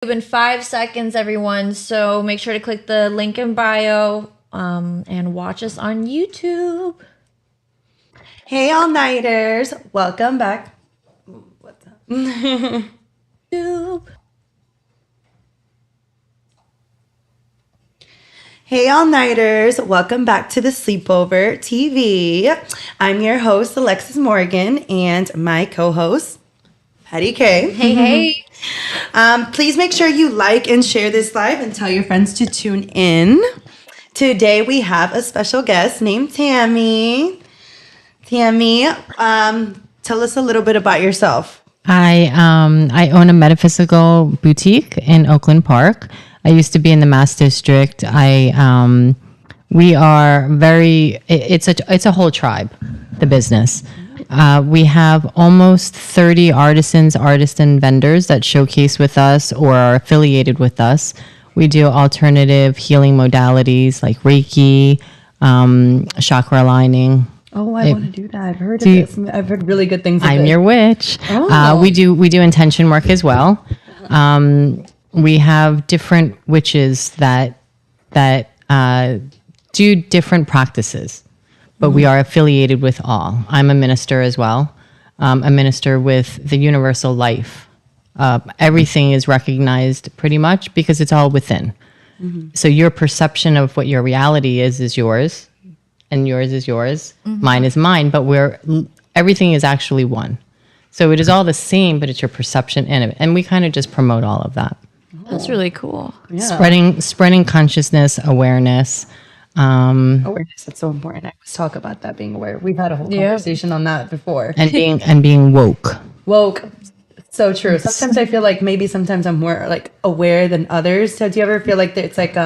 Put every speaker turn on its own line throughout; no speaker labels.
In 5 seconds, everyone. So make sure to click the link in bio and watch us on YouTube.
Hey, all-nighters. Welcome back. What's up?
YouTube.
Hey, all-nighters. Welcome back to the Sleepover TV. I'm your host, Alexis Morgan, and my co-host, Patty K.
Hey.
Please make sure you like and share this live and tell your friends to tune in. Today we have a special guest named Tammy. Tammy, tell us a little bit about yourself.
I own a metaphysical boutique in Oakland Park. I used to be in the Mass District. We are it's a whole tribe, the business. We have almost 30 artists and vendors that showcase with us or are affiliated with us. We do alternative healing modalities like Reiki, chakra aligning.
Oh, I want to do that. I've heard of this. I've heard really good things.
I'm your witch.
Oh.
We do intention work as well. We have different witches that do different practices. But we are affiliated with all. I'm a minister as well. A minister with the universal life. Everything is recognized pretty much because it's all within. Mm-hmm. So your perception of what your reality is yours, and yours is yours. Mm-hmm. Mine is mine. But everything is actually one. So it is all the same, but it's your perception in it. And we kind of just promote all of that.
That's really cool.
Yeah. Spreading consciousness, awareness.
Awareness, that's so important. I always talk about that, being aware. We've had a whole conversation on that before.
And being woke.
Woke. So true. Sometimes I feel like maybe sometimes I'm more like aware than others. So do you ever feel like that it's like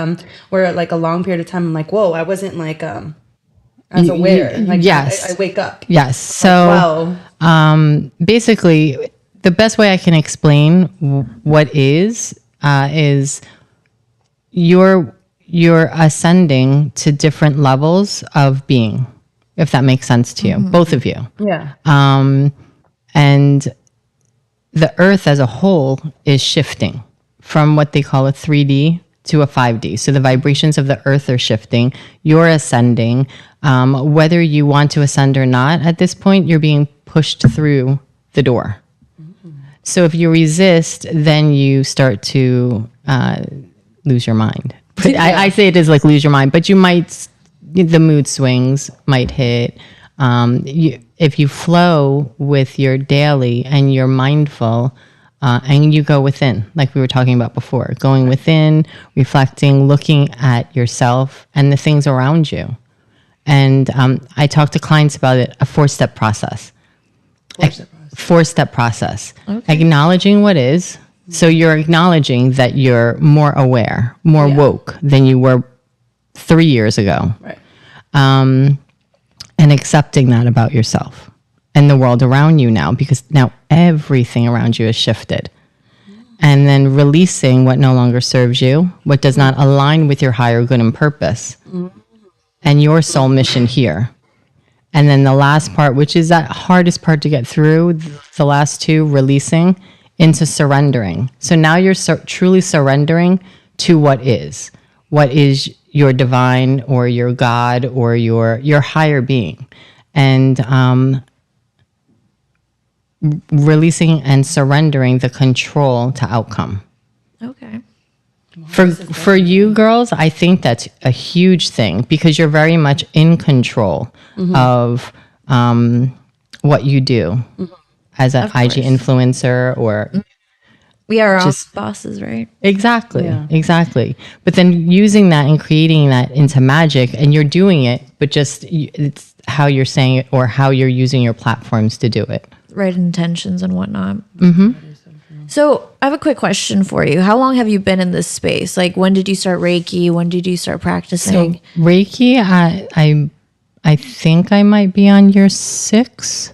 where like a long period of time I'm like, whoa, I wasn't like as aware. Like
yes.
I wake up.
Yes. So basically the best way I can explain what is you're ascending to different levels of being, if that makes sense to you, both of you.
Yeah.
And the earth as a whole is shifting from what they call a 3D to a 5D. So the vibrations of the earth are shifting. You're ascending. Whether you want to ascend or not, at this point, you're being pushed through the door. So if you resist, then you start to lose your mind. But I say it is like lose your mind, but you might, the mood swings might hit. If you flow with your daily and you're mindful and you go within, like we were talking about before, going within, reflecting, looking at yourself and the things around you. And I talk to clients about it, a four-step process. Four-step process. Okay. Acknowledging what is. So you're acknowledging that you're more aware, more woke than you were 3 years ago.
Right.
And accepting that about yourself and the world around you now, because now everything around you is shifted. And then releasing what no longer serves you, what does not align with your higher good and purpose, and your soul mission here. And then the last part, which is that hardest part to get through, the last two, releasing into surrendering. So now you're truly surrendering to what is your divine or your God or your higher being, and releasing and surrendering the control to outcome.
Okay.
For you girls, I think that's a huge thing because you're very much in control of what you do as an IG influencer or...
We are all bosses, right?
Exactly. But then using that and creating that into magic, and you're doing it, but just it's how you're saying it or how you're using your platforms to do it.
Right intentions and whatnot. Mm-hmm. So I have a quick question for you. How long have you been in this space? Like, when did you start Reiki? When did you start practicing?
So Reiki, I think I might be on year 6,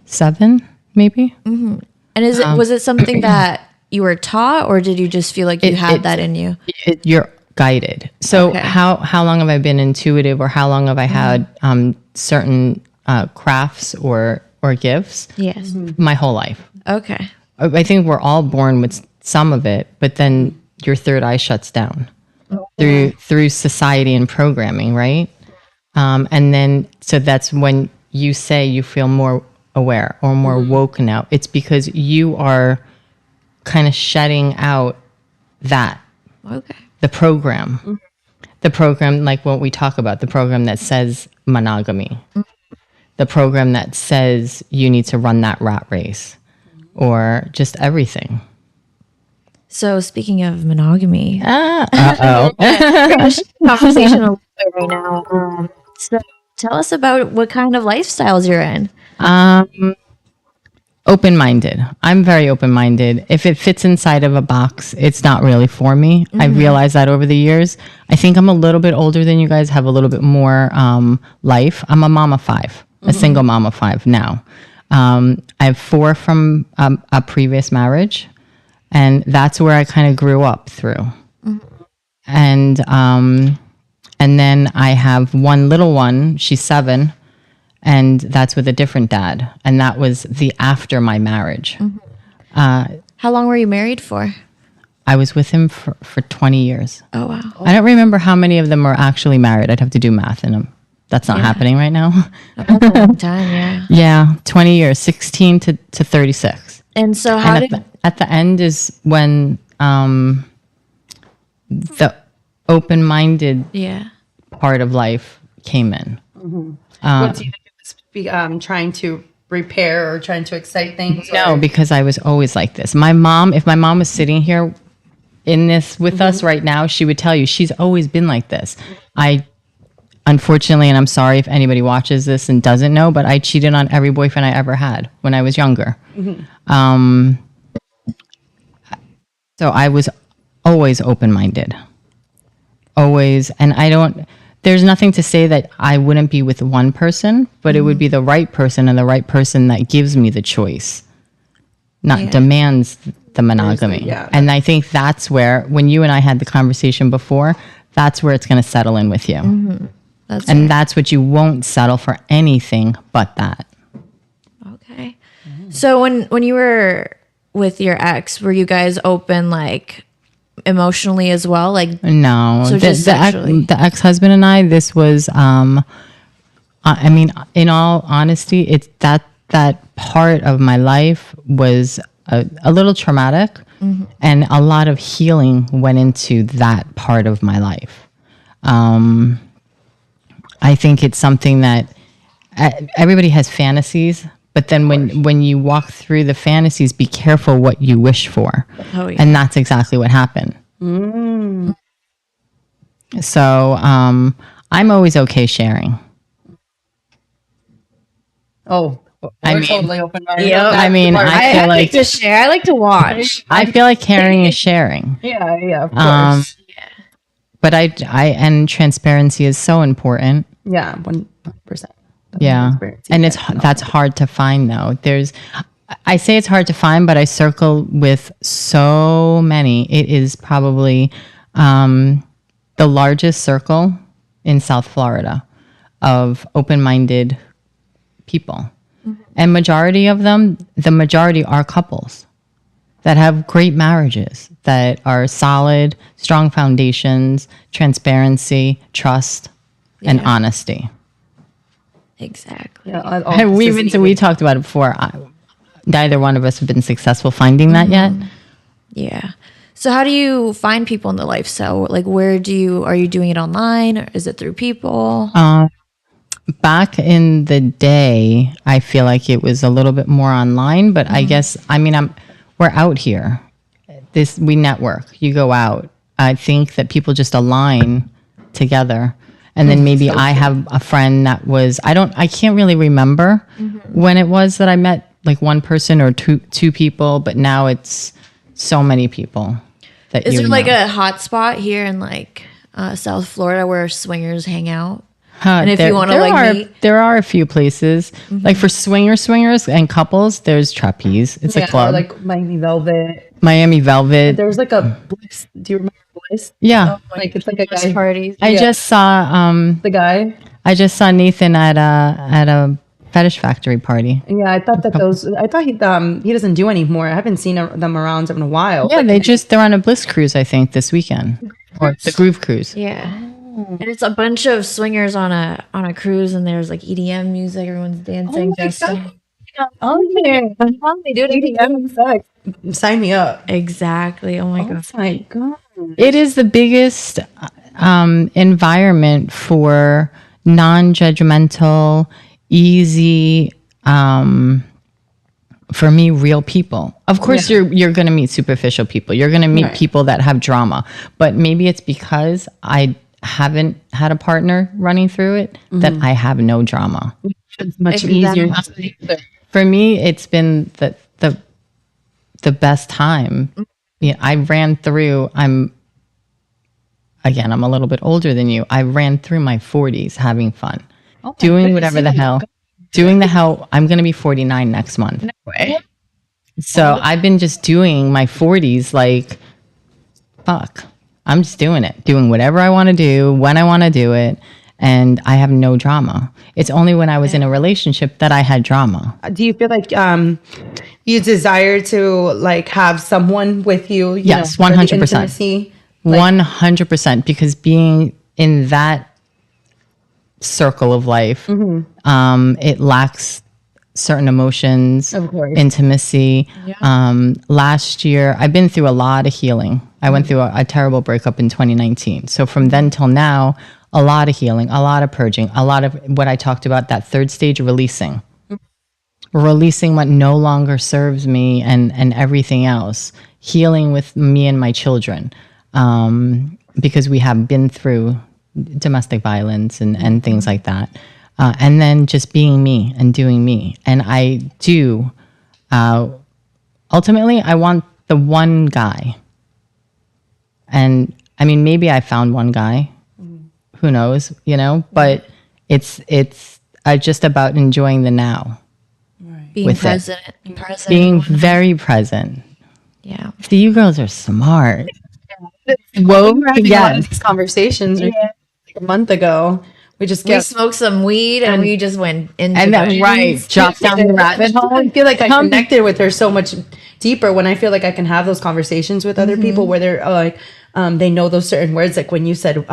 7, maybe.
Mm-hmm. And was it something that you were taught, or did you just feel like you had that in you?
You're guided. So how long have I been intuitive, or how long have I had certain crafts or gifts?
Yes.
My whole life.
Okay.
I think we're all born with some of it, but then your third eye shuts down through society and programming, right? And then, so that's when you say you feel more aware or more woke now. It's because you are kind of shutting out that.
Okay.
The program. The program, like what we talk about, the program that says monogamy. The program that says you need to run that rat race or just everything.
So speaking of monogamy,
Uh-oh.
conversation a little bit right now. So tell us about what kind of lifestyles you're in.
Open-minded. I'm very open-minded. If it fits inside of a box, it's not really for me. I've realized that over the years. I think I'm a little bit older than you guys, have a little bit more life. I'm a mom of 5, a single mom of 5 now. I have 4 from a previous marriage, and that's where I kind of grew up through. And then I have one little one. She's 7. And that's with a different dad. And that was the after my marriage.
How long were you married for?
I was with him for 20 years.
Oh, wow.
I don't remember how many of them are actually married. I'd have to do math in them. That's not happening right now.
That's a long time, yeah.
Yeah, 20 years, 16 to 36.
And so
At the end is when the open-minded part of life came in.
What do you think it was trying to repair or trying to excite things?
No, because I was always like this. My mom, if my mom was sitting here in this with us right now, she would tell you she's always been like this. Unfortunately, and I'm sorry if anybody watches this and doesn't know, but I cheated on every boyfriend I ever had when I was younger. So I was always open-minded. Always. And there's nothing to say that I wouldn't be with one person, but it would be the right person and the right person that gives me the choice, not demands the monogamy.
Yeah.
And I think that's where, when you and I had the conversation before, that's where it's going to settle in with you. That's what you won't settle for anything but that.
Okay. So when you were with your ex, were you guys open, like, emotionally as well? Like,
no,
so just sexually?
The ex-husband and I, this was, I mean, in all honesty, it's that part of my life was a little traumatic, and a lot of healing went into that part of my life. I think it's something that everybody has fantasies, but then when you walk through the fantasies, be careful what you wish for.
Oh, yeah.
And that's exactly what happened. So I'm always okay sharing.
Oh, we're totally open-minded.
Yep.
I mean, I feel like
to share. I like to watch.
I feel like caring is sharing.
Yeah, of course.
But and transparency is so important.
Yeah, 100%.
Yeah, and that's hard to find though. I say it's hard to find, but I circle with so many. It is probably the largest circle in South Florida of open-minded people. And majority of them, the majority are couples that have great marriages, that are solid, strong foundations, transparency, trust, and honesty.
Exactly.
Yeah,
We talked about it before. Neither one of us have been successful finding that yet.
Yeah. So how do you find people in the lifestyle? Like, are you doing it online, or is it through people?
Back in the day, I feel like it was a little bit more online, but I guess, we're out here. We network. You go out. I think that people just align together. And then maybe I have a friend that was, I can't really remember when it was that I met like one person or two people, but now it's so many people that
Is there like a hot spot here in like South Florida where swingers hang out? And if you want to meet,
there are a few places like for swingers and couples. There's Trapeze. It's a club.
Like Miami Velvet.
There
was like a Bliss. Do you remember Bliss?
Yeah.
Like it's like a guy
parties.
I just saw
the guy.
I just saw Nathan at a Fetish Factory party.
Yeah, I thought that I thought he doesn't do anymore. I haven't seen them around in a while.
Yeah, they're on a Bliss cruise, I think, this weekend. Or the Groove Cruise.
Yeah. And it's a bunch of swingers on a cruise, and there's like EDM music, everyone's dancing. They do it
EDM. Sign me up.
Exactly. Oh my god.
My God.
It is the biggest environment for non-judgmental, easy, for me, real people. Of course, you're going to meet superficial people. You're going to meet people that have drama. But maybe it's because I haven't had a partner running through it that I have no drama.
It's much easier.
For me, it's been the best time. Yeah, I ran through. I'm a little bit older than you. I ran through my 40s having fun, doing whatever the hell. I'm going to be 49 next month. No way. So I've been just doing my 40s like, fuck. I'm just doing it, doing whatever I want to do, when I want to do it. And I have no drama. It's only when I was in a relationship that I had drama.
Do you feel like you desire to like have someone with you?
Yes, 100%. 100%. Because being in that circle of life, it lacks certain emotions,
of course,
intimacy. Last year, I've been through a lot of healing. I went through a terrible breakup in 2019. So from then till now, a lot of healing, a lot of purging, a lot of what I talked about, that third stage, releasing what no longer serves me and everything else, healing with me and my children, because we have been through domestic violence and things like that. And then just being me and doing me. And I do, ultimately, I want the one guy. And I mean, maybe I found one guy, who knows, but it's just about enjoying the now.
Right. Being present.
Being very present.
Yeah.
See, you girls are smart.
Whoa, these conversations like a month ago. We
smoked some weed and we just went into
dropped down the rabbit hole.
I feel like I connected with her so much deeper when I feel like I can have those conversations with other people where they're like, they know those certain words. Like when you said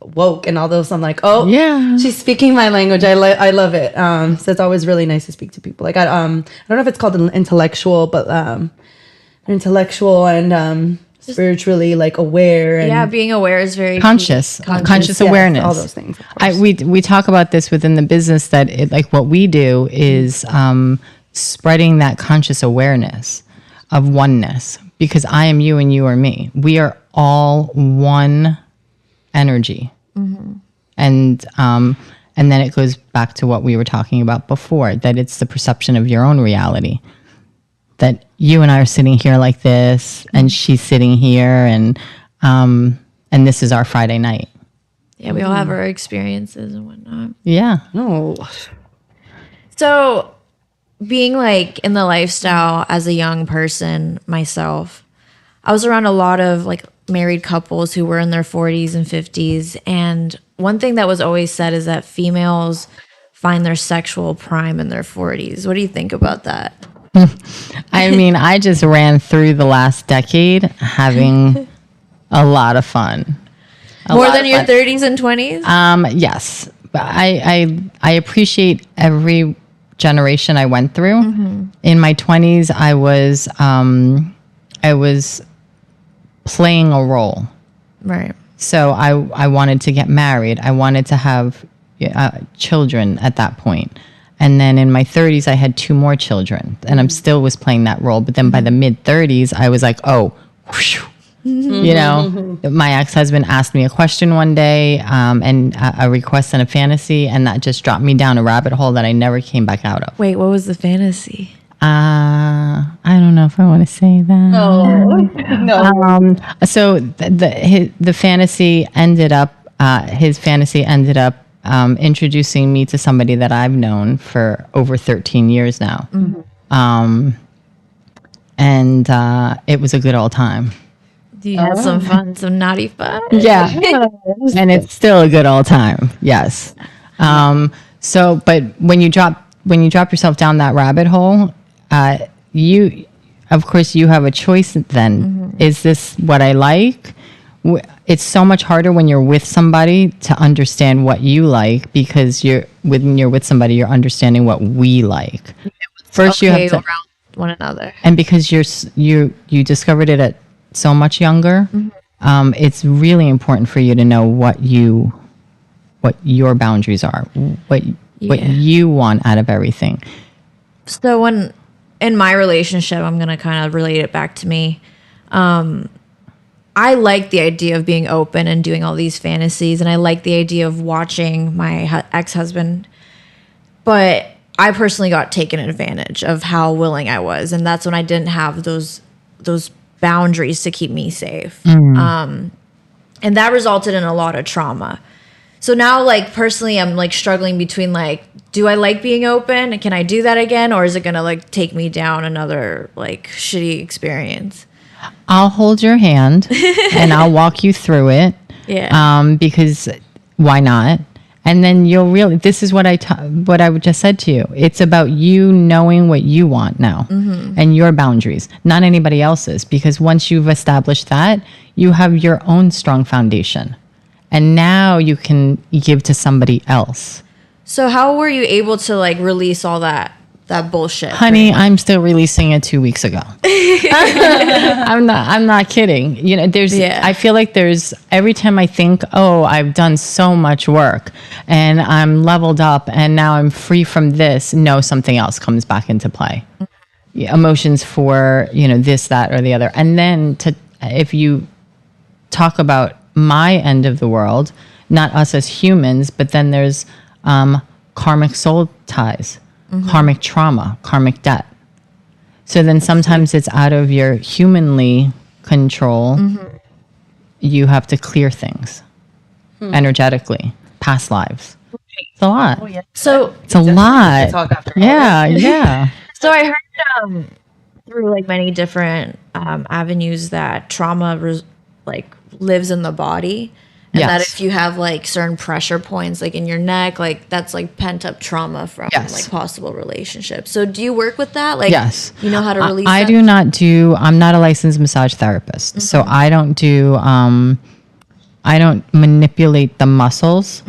woke and all those, I'm like, oh yeah, she's speaking my language. I love it. So it's always really nice to speak to people. Like I don't know if it's called an intellectual, but intellectual and spiritually like aware. And
being aware is very
conscious awareness.
All those things.
We talk about this within the business that what we do is spreading that conscious awareness of oneness, because I am you and you are me. We are all one energy. And then it goes back to what we were talking about before, that it's the perception of your own reality. That you and I are sitting here like this, and she's sitting here, and this is our Friday night.
Yeah, we all have our experiences and whatnot.
Yeah.
No.
So, being like in the lifestyle as a young person myself, I was around a lot of like married couples who were in their 40s and 50s, and one thing that was always said is that females find their sexual prime in their 40s. What do you think about that?
I mean, I just ran through the last decade having a lot of fun.
More than your 30s and 20s?
Yes. But I appreciate every generation I went through. In my 20s, I was playing a role.
Right.
So I wanted to get married. I wanted to have children at that point. And then in my 30s, I had 2 more children, and I'm still was playing that role. But then by the mid 30s, I was like, oh, whoosh. My ex-husband asked me a question one day, and a request and a fantasy, and that just dropped me down a rabbit hole that I never came back out of.
Wait, what was the fantasy?
I don't know if I want to say that.
No.
So the fantasy ended up, his fantasy ended up introducing me to somebody that I've known for over 13 years now. And it was a good old time.
You had some fun, some naughty fun.
Yeah. And it's still a good old time. Yes. So, but when you drop yourself down that rabbit hole, you, of course, you have a choice. Then, is this what I like? It's so much harder when you're with somebody to understand what you like, because when you're with somebody, you're understanding what we like. First, you have to
around one another,
and because you discovered it at so much younger, it's really important for you to know what your boundaries are, what you want out of everything.
So when in my relationship, I'm going to kind of relate it back to me. I like the idea of being open and doing all these fantasies, and I like the idea of watching my ex-husband, but I personally got taken advantage of how willing I was, and that's when I didn't have those boundaries to keep me safe. And that resulted in a lot of trauma. So now, like, personally, I'm like struggling between like, do I like being open? Can I do that again? Or is it going to like take me down another like shitty experience?
I'll hold your hand and I'll walk you through it.
Yeah.
Because why not? And then you'll really, this is what I just said to you. It's about you knowing what you want now and your boundaries, not anybody else's. Because once you've established that, you have your own strong foundation. And now you can give to somebody else.
So how were you able to like release all that bullshit?
Honey, I'm still releasing it 2 weeks ago. I'm not kidding. You know, I feel like every time I think, oh, I've done so much work and I'm leveled up and now I'm free from this. No, something else comes back into play. Emotions for, this, that, or the other. And then if you talk about my end of the world, not us as humans, but then there's karmic soul ties, karmic trauma, karmic debt. So then sometimes it's out of your humanly control. You have to clear things energetically, past lives. It's a lot.
Oh, yeah.
So
it's a lot.
Talk after all
Yeah, yeah.
So I heard through like many different avenues that trauma lives in the body, and that if you have like certain pressure points like in your neck, like that's like pent up trauma from like possible relationships. So do you work with that? Like,
yes,
you know how to release
I
that?
do not do, I'm not a licensed massage therapist. So I don't do, I don't manipulate the muscles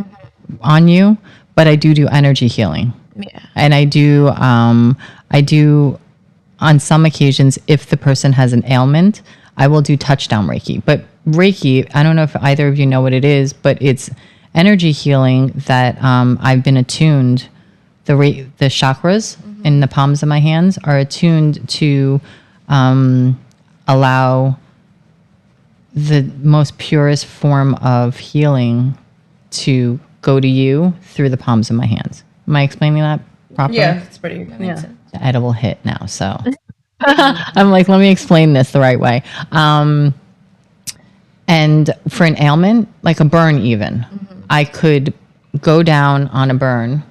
on you, but I do energy healing.
Yeah.
And I do on some occasions, if the person has an ailment, I will do touchdown Reiki. But Reiki, I don't know if either of you know what it is, but it's energy healing that I've been attuned. The chakras in the palms of my hands are attuned to allow the most purest form of healing to go to you through the palms of my hands. Am I explaining that properly?
Yeah, it's pretty. Yeah.
The edible hit now, so I'm like, let me explain this the right way. And for an ailment, like a burn even, I could go down on a burn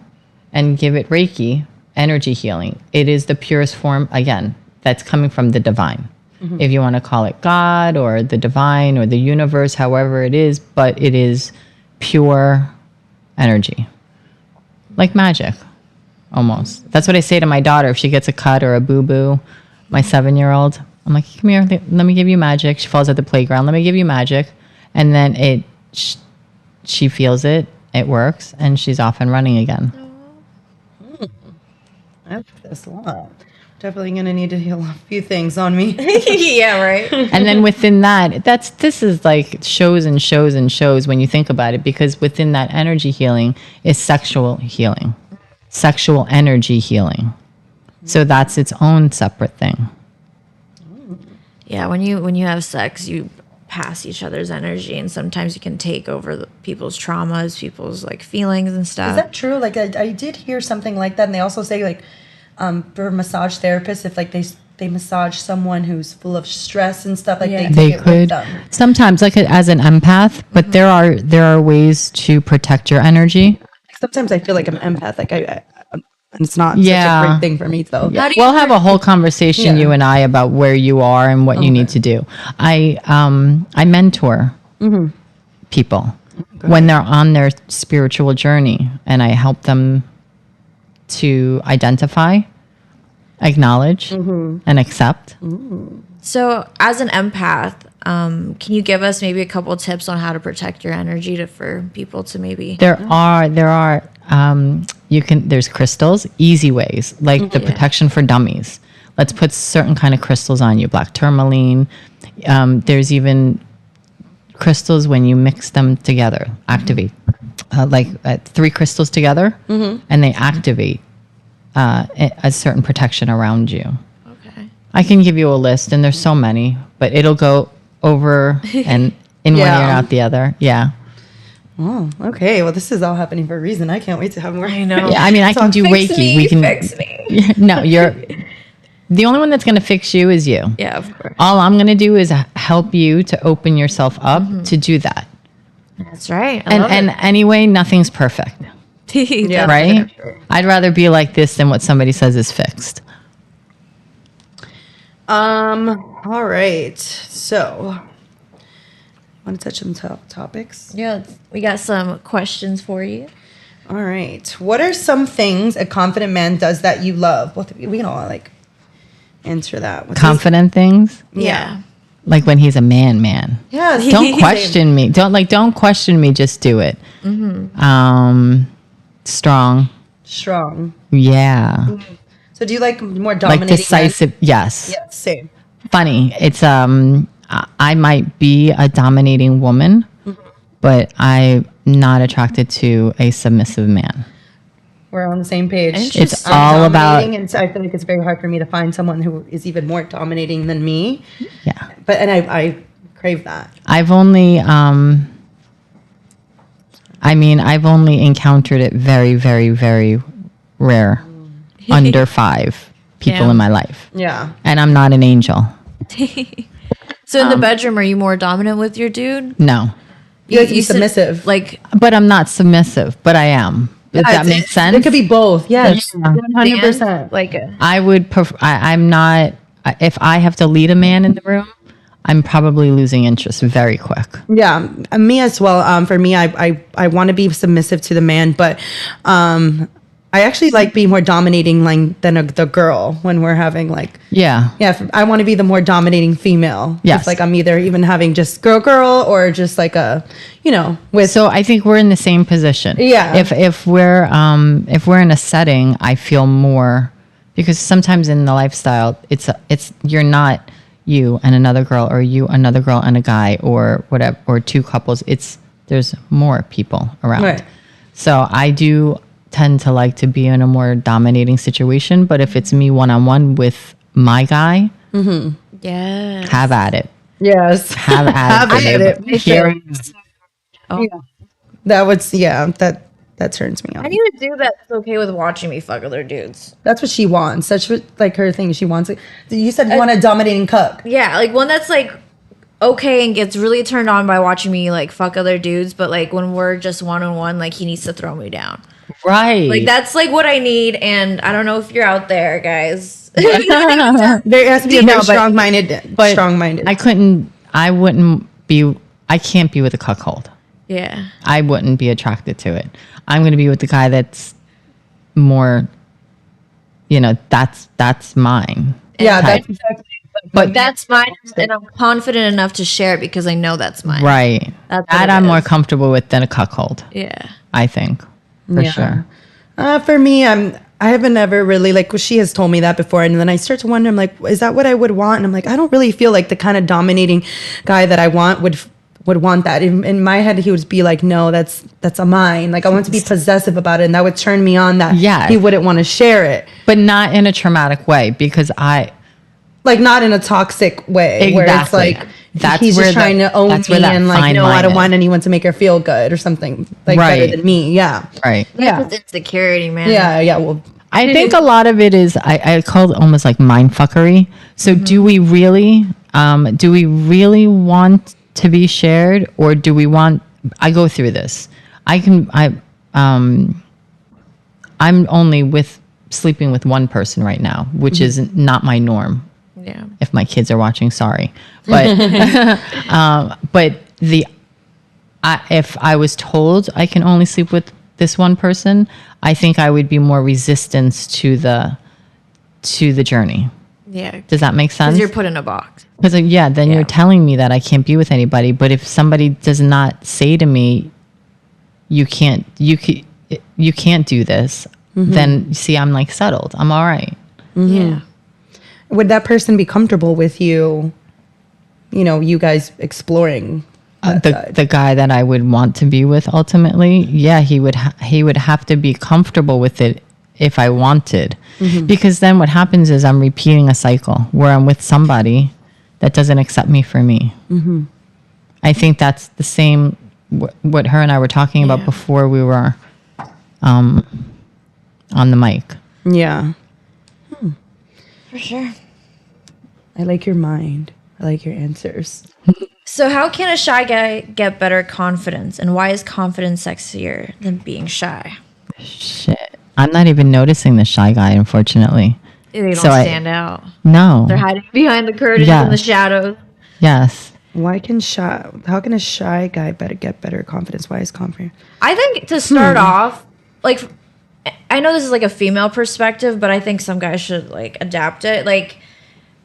and give it Reiki, energy healing. It is the purest form, again, that's coming from the divine. If you want to call it God or the divine or the universe, however it is, but it is pure energy. Like magic, almost. That's what I say to my daughter if she gets a cut or a boo-boo, my 7-year-old. I'm like, come here, let me give you magic. She falls at the playground. Let me give you magic. And then she feels it, it works, and she's off and running again.
I like this a lot. Definitely going to need to heal a few things on me.
Yeah, right.
And then within that, this is like shows and shows and shows when you think about it, because within that energy healing is sexual healing, sexual energy healing. So that's its own separate thing.
Yeah, when you have sex, you pass each other's energy, and sometimes you can take over people's traumas, people's like feelings and stuff.
Is that true? Like I did hear something like that, and they also say like for massage therapists, if like they massage someone who's full of stress and stuff, like they take it with them.
Sometimes, like as an empath, but there are ways to protect your energy.
Sometimes I feel like I'm empath, like I it's not such a great thing for me though.
Yeah. We'll have a whole conversation, you and I, about where you are and what you need to do. I mentor people when they're on their spiritual journey, and I help them to identify, acknowledge, and accept.
So, as an empath, can you give us maybe a couple tips on how to protect your energy for people to maybe?
There are there's crystals, easy ways, like the protection for dummies. Let's put certain kind of crystals on you, black tourmaline. There's even crystals when you mix them together, activate, like 3 crystals together, and they activate a certain protection around you.
Okay.
I can give you a list, and there's so many, but it'll go over and in one ear and out the other. Yeah.
Oh, okay. Well, this is all happening for a reason. I can't wait to have more.
I know.
Yeah, I mean, I can do
Fix
Reiki.
me,
We can
fix me.
No, you're the only one that's going to fix you is you.
Yeah, of course.
All I'm going to do is help you to open yourself up to do that.
That's right.
And anyway, nothing's perfect,
yeah.
right? I'd rather be like this than what somebody says is fixed.
All right. So, want to touch some topics?
Yeah, we got some questions for you.
All right. What are some things a confident man does that you love? Both of you, we can all like answer that.
Confident things,
Yeah.
like when he's a man.
Yes.
Don't question me. Don't question me. Just do it. Strong.
Strong.
Yeah.
So, do you like more
Like
dominating?
decisive. Yes.
Yes. Same.
Funny. It's I might be a dominating woman, but I'm not attracted to a submissive man.
We're on the same page.
It's
I'm
all about
dominating, and so I feel like it's very hard for me to find someone who is even more dominating than me.
yeah.
But I crave that.
I've only I've only encountered it very, very, very rare. Under 5 people
Yeah.
in my life.
Yeah.
And I'm not an angel.
So in the bedroom, are you more dominant with your dude?
No.
You like to be
said,
submissive.
Like,
But I'm not submissive, but I am. Does that make sense?
It could be both. Yes.
Yeah.
100%.
like
I would I'm not if I have to lead a man in the room, I'm probably losing interest very quick.
Yeah, me as well. For me, I want to be submissive to the man, but I actually like being more dominating than the girl when we're having like.
Yeah.
Yeah, I want to be the more dominating female.
Yes.
It's like I'm either even having just girl or just like a, with.
So I think we're in the same position.
Yeah.
If we're in a setting, I feel more because sometimes in the lifestyle, it's you're not you and another girl or you another girl and a guy or whatever or 2 couples. There's more people around.
Right.
So I do tend to like to be in a more dominating situation, but if it's me one-on-one with my guy,
yeah.
have at it.
Yes.
Have at it.
it.
Here-
Oh.
Yeah. That turns me on.
I need to do that. It's okay with watching me fuck other dudes.
That's what she wants. That's what like her thing. She wants it. You said you want a dominating cuck.
Yeah, like one that's like okay and gets really turned on by watching me like fuck other dudes, but like when we're just one-on-one, like he needs to throw me down.
Right.
Like that's like what I need, and I don't know if you're out there, guys.
There has to be a
No,
very
but-
strong-minded.
But
Strong-minded.
I can't be with a cuckold.
Yeah.
I wouldn't be attracted to it. I'm going to be with the guy that's more, that's mine.
Yeah,
type.
that's exactly.
But
That's mine, and I'm confident enough to share it because I know that's mine.
right.
That's what
That
it
I'm more
is.
comfortable with than a cuckold,
Yeah.
I think. For sure.
For me, I haven't ever really like she has told me that before, and then I start to wonder. I'm like, is that what I would want? And I'm like, I don't really feel like the kind of dominating guy that I want would want that. In my head, he would be like, no, that's a mine. Like I want to be possessive about it, and that would turn me on. That
Yes.
he wouldn't want to share it,
But not in a traumatic way because
like not in a toxic way where it's
Exactly.
like
That's
he's
where
just
the-
trying to own
that's
me
where that
and like
fine
no, I
line
don't
is.
want anyone to make her feel good or something like
Right.
better than me. Yeah,
right.
yeah,
It's insecurity, man.
yeah. Well,
I think a lot of it is I call it almost like mind fuckery. So do we really want to be shared or do we want I go through this. I'm only sleeping with one person right now, which is not my norm.
Yeah.
If my kids are watching, sorry. But but if I was told I can only sleep with this one person, I think I would be more resistance to the journey.
Yeah.
Does that make sense?
Because you're put in a box.
Because then you're telling me that I can't be with anybody. But if somebody does not say to me, you can't do this, then see, I'm like settled. I'm all right.
Yeah.
Would that person be comfortable with you? You know, you guys exploring
The guy that I would want to be with ultimately, he would have to be comfortable with it if I wanted, because then what happens is I'm repeating a cycle where I'm with somebody that doesn't accept me for me. I think that's the same what her and I were talking about before we were on the mic.
Yeah.
For sure.
I like your mind. I like your answers.
So how can a shy guy get better confidence? And why is confidence sexier than being shy?
Shit. I'm not even noticing the shy guy, unfortunately.
They don't
So
stand out.
No.
They're hiding behind the curtains
Yeah.
and the shadows.
Yes.
How can a shy guy get better confidence? Why is confidence?
I think to start off, like, I know this is like a female perspective, but I think some guys should like adapt it. Like,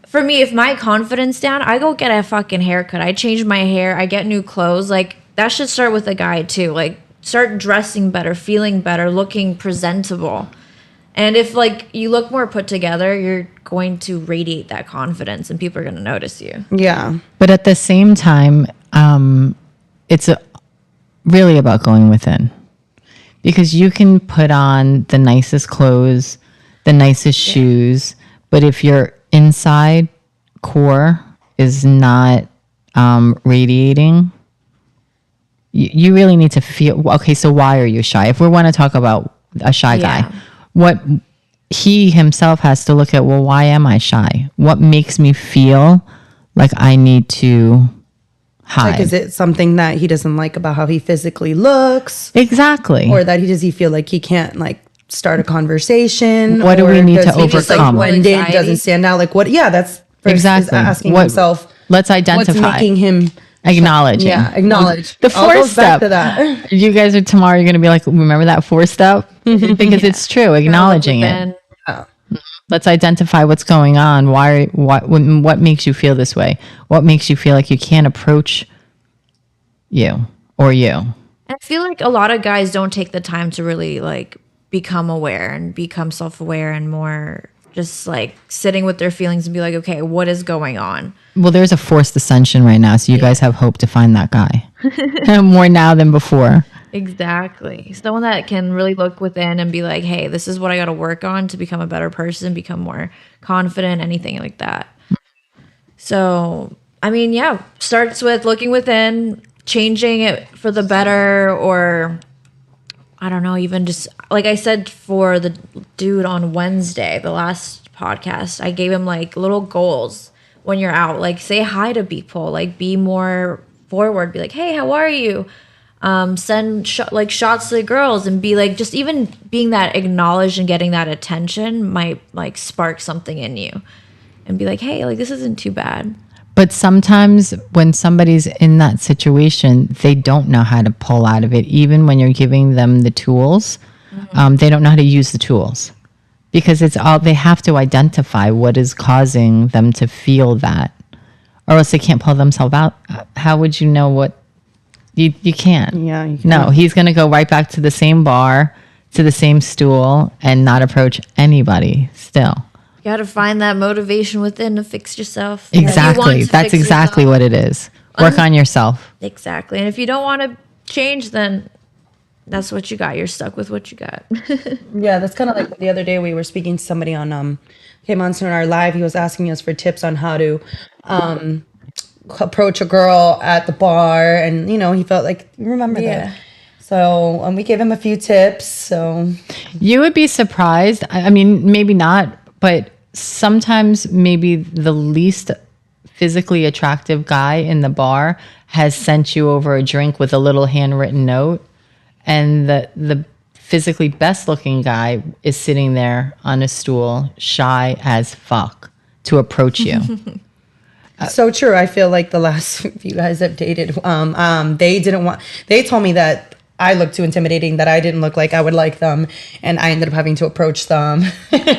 for me, if my confidence down, I go get a fucking haircut. I change my hair. I get new clothes. Like, that should start with a guy too. Like, start dressing better, feeling better, looking presentable. And if like you look more put together, you're going to radiate that confidence, and people are going to notice you.
Yeah.
But at the same time, it's really about going within, because you can put on the nicest clothes, the nicest shoes, but if your inside core is not radiating, you really need to feel, okay, so why are you shy? If we want to talk about a shy guy, what he himself has to look at, well, why am I shy? What makes me feel like I need to hide?
Like, is it something that he doesn't like about how he physically looks?
Exactly.
Or that does he feel like he can't like start a conversation?
What do we
Or
need to
does he just, like,
overcome?
blend in,
Anxiety?
doesn't stand out. Like what? Yeah, that's first
Exactly.
is asking
What-
himself.
Let's identify.
What's making him
Acknowledging.
Yeah, acknowledge.
The
All
fourth
goes back
step.
to that.
You guys are tomorrow, you're going to be like, remember that fourth step? Because it's true, acknowledging it. Let's identify what's going on. What makes you feel this way? What makes you feel like you can't approach you or you?
I feel like a lot of guys don't take the time to really like become aware and become self-aware and more just like sitting with their feelings and be like, okay, what is going on?
Well, there's a forced ascension right now, so you guys have hope to find that guy. More now than before.
Exactly. Someone that can really look within and be like, hey, this is what I got to work on to become a better person, become more confident, anything like that. So, I mean, yeah, starts with looking within, changing it for the better, or I don't know, even just like I said for the dude on Wednesday, the last podcast, I gave him like little goals when you're out, like say hi to people, like be more forward, be like, hey, how are you? Send shots to the girls and be like, just even being that acknowledged and getting that attention might like spark something in you and be like, hey, like this isn't too bad.
But sometimes when somebody's in that situation, they don't know how to pull out of it. Even when you're giving them the tools, they don't know how to use the tools, because it's all, they have to identify what is causing them to feel that, or else they can't pull themselves out. How would you know what? You can't.
Yeah, you
No,
can't.
he's going to go right back to the same bar, to the same stool, and not approach anybody still.
You got to find that motivation within to fix yourself. If you want
Exactly.
to
That's
fix
exactly
yourself.
what it is. Work on yourself.
Exactly. And if you don't want to change, then that's what you got. You're stuck with what you got.
Yeah, that's kind of like the other day we were speaking to somebody on came on to our live. He was asking us for tips on how to approach a girl at the bar, and you know he felt like you remember that. So we gave him a few tips. So
You would be surprised. I mean, maybe not, but sometimes maybe the least physically attractive guy in the bar has sent you over a drink with a little handwritten note, and the physically best looking guy is sitting there on a stool, shy as fuck, to approach you.
so true. I feel like the last few guys I've dated, they didn't want. They told me that I looked too intimidating, that I didn't look like I would like them, and I ended up having to approach them.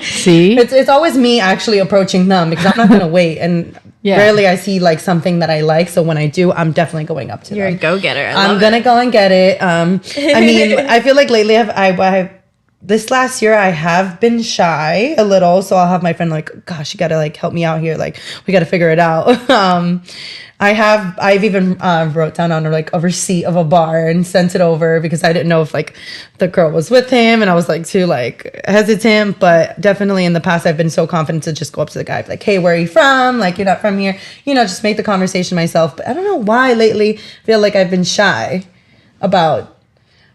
See?
It's always me actually approaching them, because I'm not gonna wait, and
Yeah.
rarely I see like something that I like. So when I do, I'm definitely going up to
You're a
them.
go-getter.
I'm gonna go and get it. I mean, I feel like lately I this last year I have been shy a little, so I'll have my friend like, gosh, you gotta like help me out here, like we gotta figure it out. I've even wrote down on like a receipt of a bar and sent it over, because I didn't know if like the girl was with him, and I was like too like hesitant. But definitely in the past I've been so confident to just go up to the guy, like, hey, where are you from? Like, you're not from here, just make the conversation myself. But I don't know why lately I feel like I've been shy about.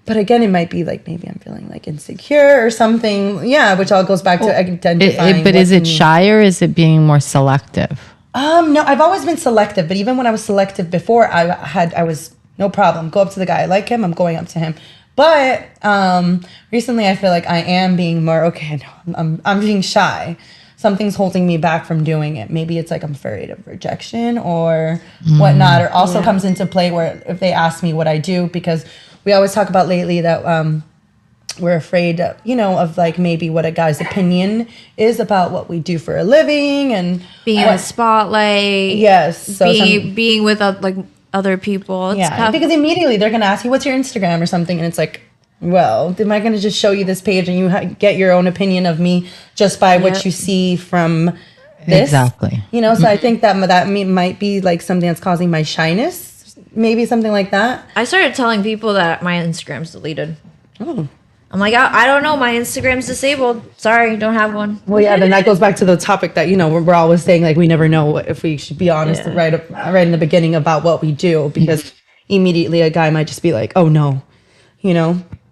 But again, it might be like maybe I'm feeling like insecure or something. Yeah, which all goes back to identifying.
But is it shy, or is it being more selective?
No, I've always been selective. But even when I was selective before, I was no problem. Go up to the guy, I like him, I'm going up to him. But recently, I feel like I am being more okay. No, I'm being shy. Something's holding me back from doing it. Maybe it's like I'm afraid of rejection or whatnot. Or also comes into play where if they ask me what I do, because we always talk about lately that we're afraid of, of like maybe what a guy's opinion is about what we do for a living, and
being in the spotlight.
Yes, so
being with like other people. It's tough.
because immediately they're gonna ask you what's your Instagram or something, and it's like, well, am I gonna just show you this page and you get your own opinion of me just by what you see from this?
Exactly.
So I think that might be like something that's causing my shyness. Maybe something like that.
I started telling people that my Instagram's deleted.
Oh.
I'm like, I don't know. My Instagram's disabled. Sorry, don't have one.
Well, yeah, then that goes back to the topic that, we're always saying, like, we never know if we should be honest right in the beginning about what we do, because immediately a guy might just be like, oh, no,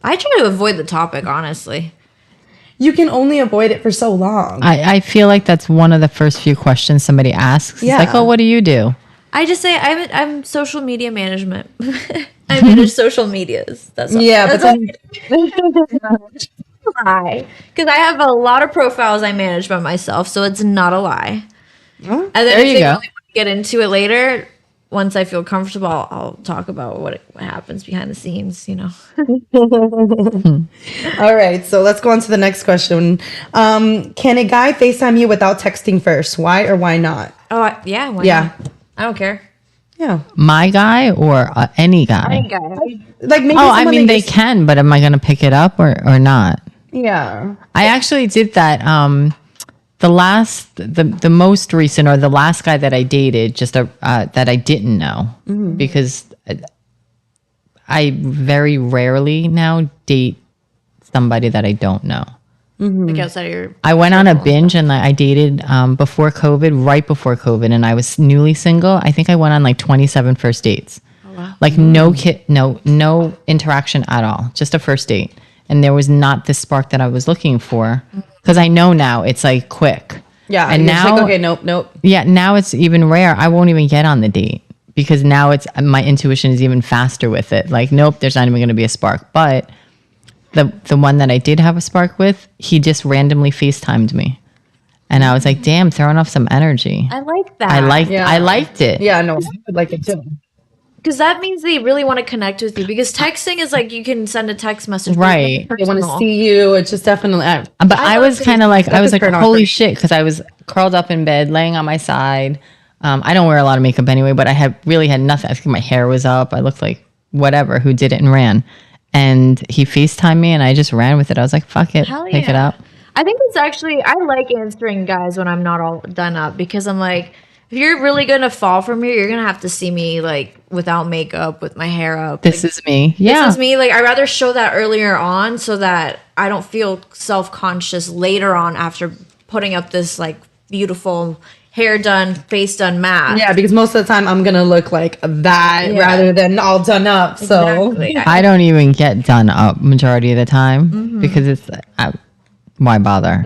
I try to avoid the topic, honestly.
You can only avoid it for so long.
I feel like that's one of the first few questions somebody asks.
Yeah.
It's like, oh, what do you do?
I just say I'm social media management. I manage social medias. That's all.
Yeah,
That's
but then...
lie, because I have a lot of profiles I manage by myself, so it's not a lie.
Oh,
And then
there
if
you
they
go.
really want to get into it later, once I feel comfortable, I'll talk about what happens behind the scenes.
All right, so let's go on to the next question. Can a guy FaceTime you without texting first? Why or why not?
Oh yeah, why
Yeah.
not? I don't care.
Yeah.
My guy or any guy?
Like maybe
Oh, I
someone
mean,
that
they
just-
can, but am I going to pick it up or not?
Yeah.
I actually did that. The most recent, or the last guy that I dated, that I didn't know, because I very rarely now date somebody that I don't know.
Like outside of your.
I went on a binge and I dated before COVID, right before COVID, and I was newly single. I think I went on like 27 first dates.
Oh, wow.
Like no interaction at all, just a first date. And there was not the spark that I was looking for, because I know now it's like quick.
Yeah.
And
you're just
now,
like, okay, nope.
yeah, now it's even rare. I won't even get on the date, because now it's my intuition is even faster with it. Like, nope, there's not even going to be a spark. But the one that I did have a spark with, he just randomly FaceTimed me, and I was like, damn, throwing off some energy.
I like that.
I
Yeah.
liked it.
Yeah, no, I would like it too.
Because that means they really want to connect with you. Because texting is like you can send a text message, but
Right.
They want to
personal.
see you. It's just definitely.
But I was kind of like, I was like,
turn on
holy
for me.
shit, because I was curled up in bed, laying on my side. I don't wear a lot of makeup anyway, but I really had nothing. I think my hair was up. I looked like whatever, who did it and ran. And he FaceTimed me, and I just ran with it. I was like, fuck it,
Hell
pick it
yeah.
up.
I think it's actually, I like answering guys when I'm not all done up, because I'm like, if you're really going to fall for me, you're going to have to see me like without makeup, with my hair up.
This is me. Yeah.
This is me. Like, I'd rather show that earlier on so that I don't feel self-conscious later on after putting up this like beautiful hair done, face done mask.
Yeah, because most of the time I'm gonna look like that rather than all done up. So
Exactly.
I don't even get done up majority of the time, because it's, why bother?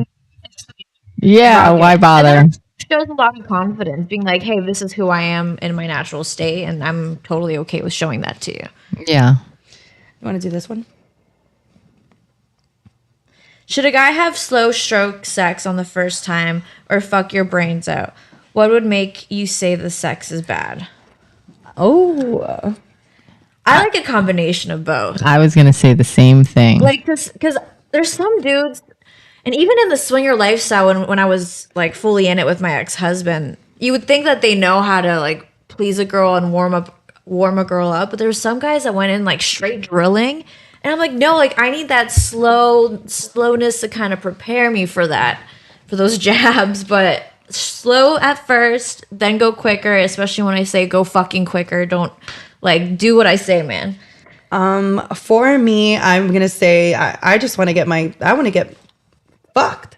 Yeah, why bother?
Shows a lot of confidence, being like, hey, this is who I am in my natural state, and I'm totally okay with showing that to you.
Yeah.
you want to do this one?
Should a guy have slow stroke sex on the first time or fuck your brains out? What would make you say the sex is bad?
Oh,
I like a combination of both.
I was gonna say the same thing.
Like, because there's some dudes, and even in the swinger lifestyle, when I was like fully in it with my ex-husband, you would think that they know how to like please a girl and warm a girl up, but there's some guys that went in like straight drilling, and I'm like, no, like I need that slowness to kind of prepare me for those jabs, but slow at first, then go quicker, especially when I say go fucking quicker. Don't like do what I say, man.
For me, I'm gonna say I just want to I want to get fucked.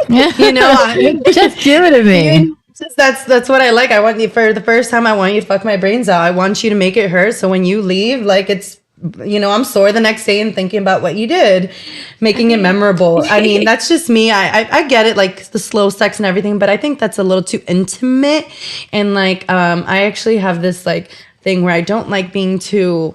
You know,
Just give it to me.
that's what I like. I want you for the first time. I want you to fuck my brains out. I want you to make it hurt. So when you leave, like it's, you know, I'm sore the next day and thinking about what you did, making it memorable. I mean, that's just me. I get it, like the slow sex and everything, but I think that's a little too intimate. And like, I actually have this like thing where I don't like being too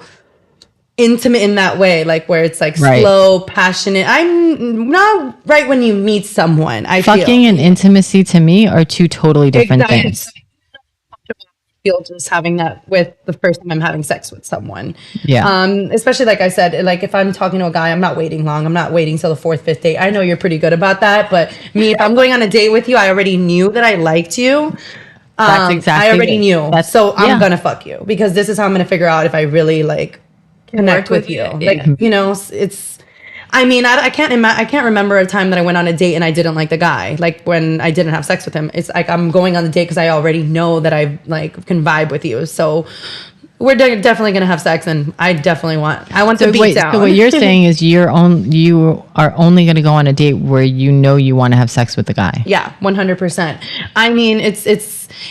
intimate in that way, like where it's like slow, passionate. I'm not right when you meet someone.
Fucking and intimacy to me are two totally different things.
Feel just having that with the first time I'm having sex with someone.
Yeah.
Especially like I said, like if I'm talking to a guy, I'm not waiting long. I'm not waiting till the fourth, fifth date. I know you're pretty good about that, but me, if I'm going on a date with you, I already knew that I liked you.
That's exactly
I already knew. So I'm gonna fuck you because this is how I'm gonna figure out if I really like connect with you. Like, you know, it's, I mean, I can't remember a time that I went on a date and I didn't like the guy. Like when I didn't have sex with him, it's like I'm going on the date because I already know that I like can vibe with you. So we're definitely gonna have sex, and I want to beat down.
So what you're saying is you are only gonna go on a date where you know you want to have sex with the guy.
Yeah, 100%. I mean, it's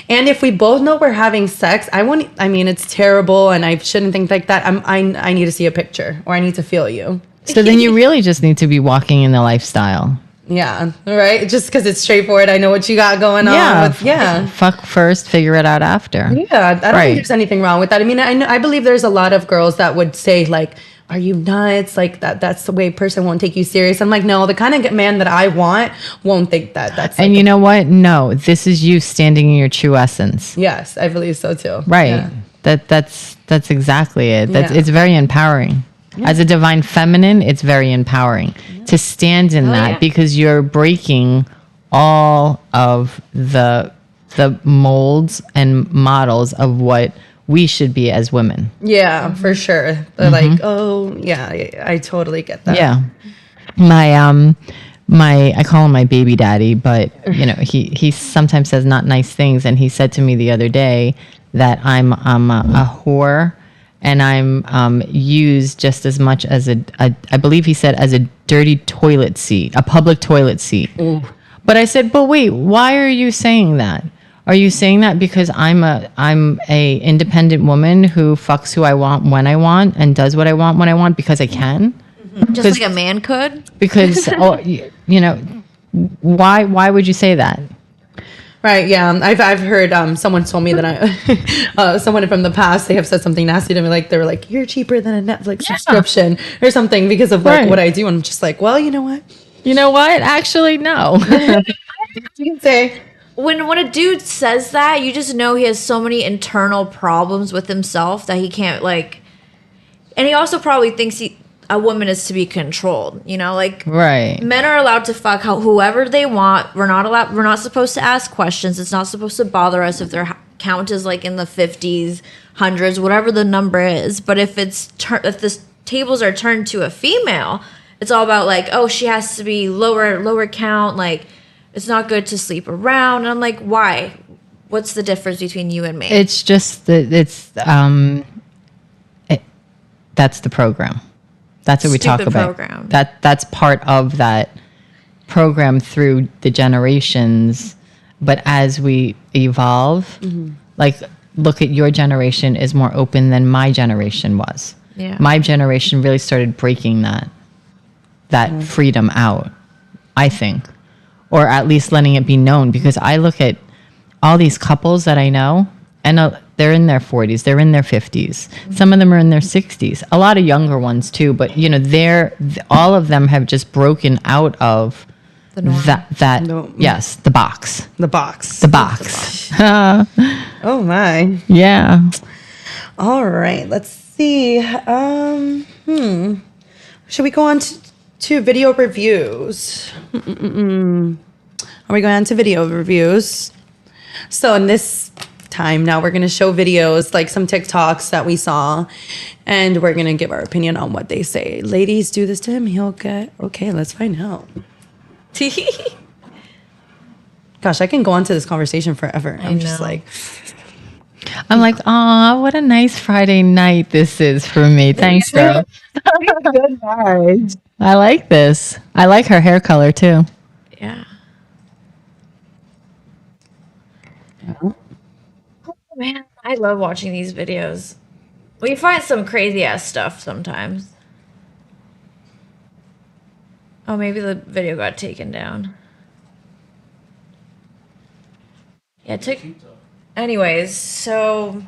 and if we both know we're having sex, I mean, it's terrible, and I shouldn't think like that. I need to see a picture, or I need to feel you.
So then you really just need to be walking in the lifestyle.
Yeah, right. Just because it's straightforward, I know what you got going on.
Fuck first, figure it out after.
Yeah, I don't think there's anything wrong with that. I mean, I believe there's a lot of girls that would say like, "Are you nuts?" Like that's the way a person won't take you serious. I'm like, no, the kind of man that I want won't think that. That's
and you know what? No, this is you standing in your true essence.
Yes, I believe so too.
Right. Yeah. That's exactly it. It's very empowering. Yeah. As a divine feminine, it's very empowering to stand in that because you're breaking all of the molds and models of what we should be as women.
Yeah, for sure. They're like, oh, yeah, I totally get that.
Yeah. I call him my baby daddy, but you know, he sometimes says not nice things, and he said to me the other day that I'm a whore. And I'm used just as much as I believe he said, as a dirty toilet seat, a public toilet seat. Ooh. But I said, but wait, why are you saying that? Are you saying that because I'm a independent woman who fucks who I want when I want and does what I want when I want because I can?
Mm-hmm. Just like a man could?
Because, you know, why would you say that?
Right, yeah. I've heard someone told me that someone from the past, they have said something nasty to me, like they were like, "You're cheaper than a Netflix subscription" or something because of like what I do. And I'm just like, well, you know what?
You know what? Actually, no.
You can say
when a dude says that, you just know he has so many internal problems with himself that he can't like, and he also probably thinks a woman is to be controlled, you know, like men are allowed to fuck whoever they want. We're not supposed to ask questions. It's not supposed to bother us if their count is like in the 50s, hundreds, whatever the number is. But if if the tables are turned to a female, it's all about like, oh, she has to be lower count. Like it's not good to sleep around. And I'm like, why? What's the difference between you and me?
It's just that's the program. That's what we talk about. Program. That's part of that program through the generations. But as we evolve, like look at your generation is more open than my generation was. Yeah. My generation really started breaking that freedom out, I think, or at least letting it be known. Because I look at all these couples that I know, and they're in their 40s, they're in their 50s. Some of them are in their 60s. A lot of younger ones too, but you know, all of them have just broken out of the box.
The box.
The box.
Oh my.
Yeah.
All right, let's see. Should we go on to video reviews? Are we going on to video reviews? So in this time now, we're going to show videos, like some TikToks that we saw, and we're going to give our opinion on what they say. Ladies, do this to him. He'll get... Okay, let's find out. Gosh, I can go on to this conversation forever. I'm just like...
I'm like, aw, what a nice Friday night this is for me. Thanks, girl.
Good night.
I like this. I like her hair color too.
Yeah. Oh, man, I love watching these videos. We find some crazy ass stuff sometimes. Oh, maybe the video got taken down. Yeah, anyways, so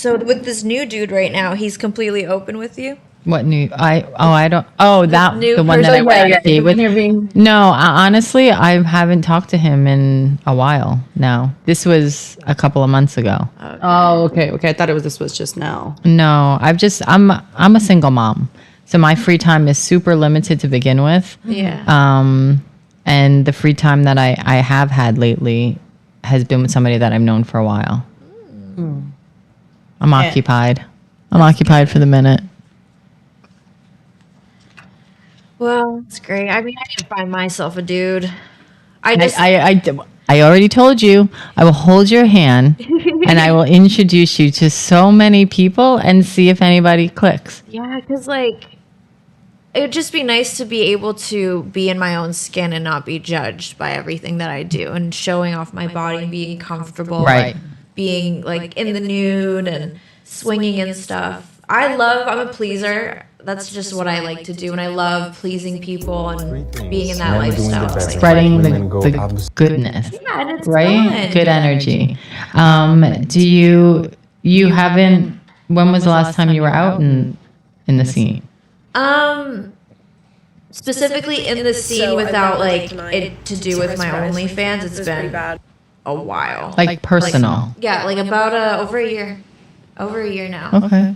with this new dude right now, he's completely open with you?
What new? I don't. Oh, that
new
the one that I
person?
went on a date with.
Interviewing.
No, honestly, I haven't talked to him in a while now. This was a couple of months ago.
Oh, okay. I thought this was just now.
No, I'm a single mom, so my free time is super limited to begin with.
Yeah.
And the free time that I have had lately has been with somebody that I've known for a while. I'm occupied. I'm occupied for the minute.
Well, it's great. I mean, I can find myself a dude. I
already told you I will hold your hand and I will introduce you to so many people and see if anybody clicks.
Yeah, because like it would just be nice to be able to be in my own skin and not be judged by everything that I do, and showing off my body, being comfortable,
Right.
being like in the nude and swinging and stuff. I'm a pleaser. That's just what I like to do, and I love pleasing people and being in that lifestyle.
Spreading the goodness,
Yeah, and it's
right?
fun.
Good energy. Do you haven't? When was the last time you were out in the scene?
Specifically in the scene without like it to do with my OnlyFans, it's been a while.
Like personal.
Yeah, like about over a year. Over a year now.
Okay.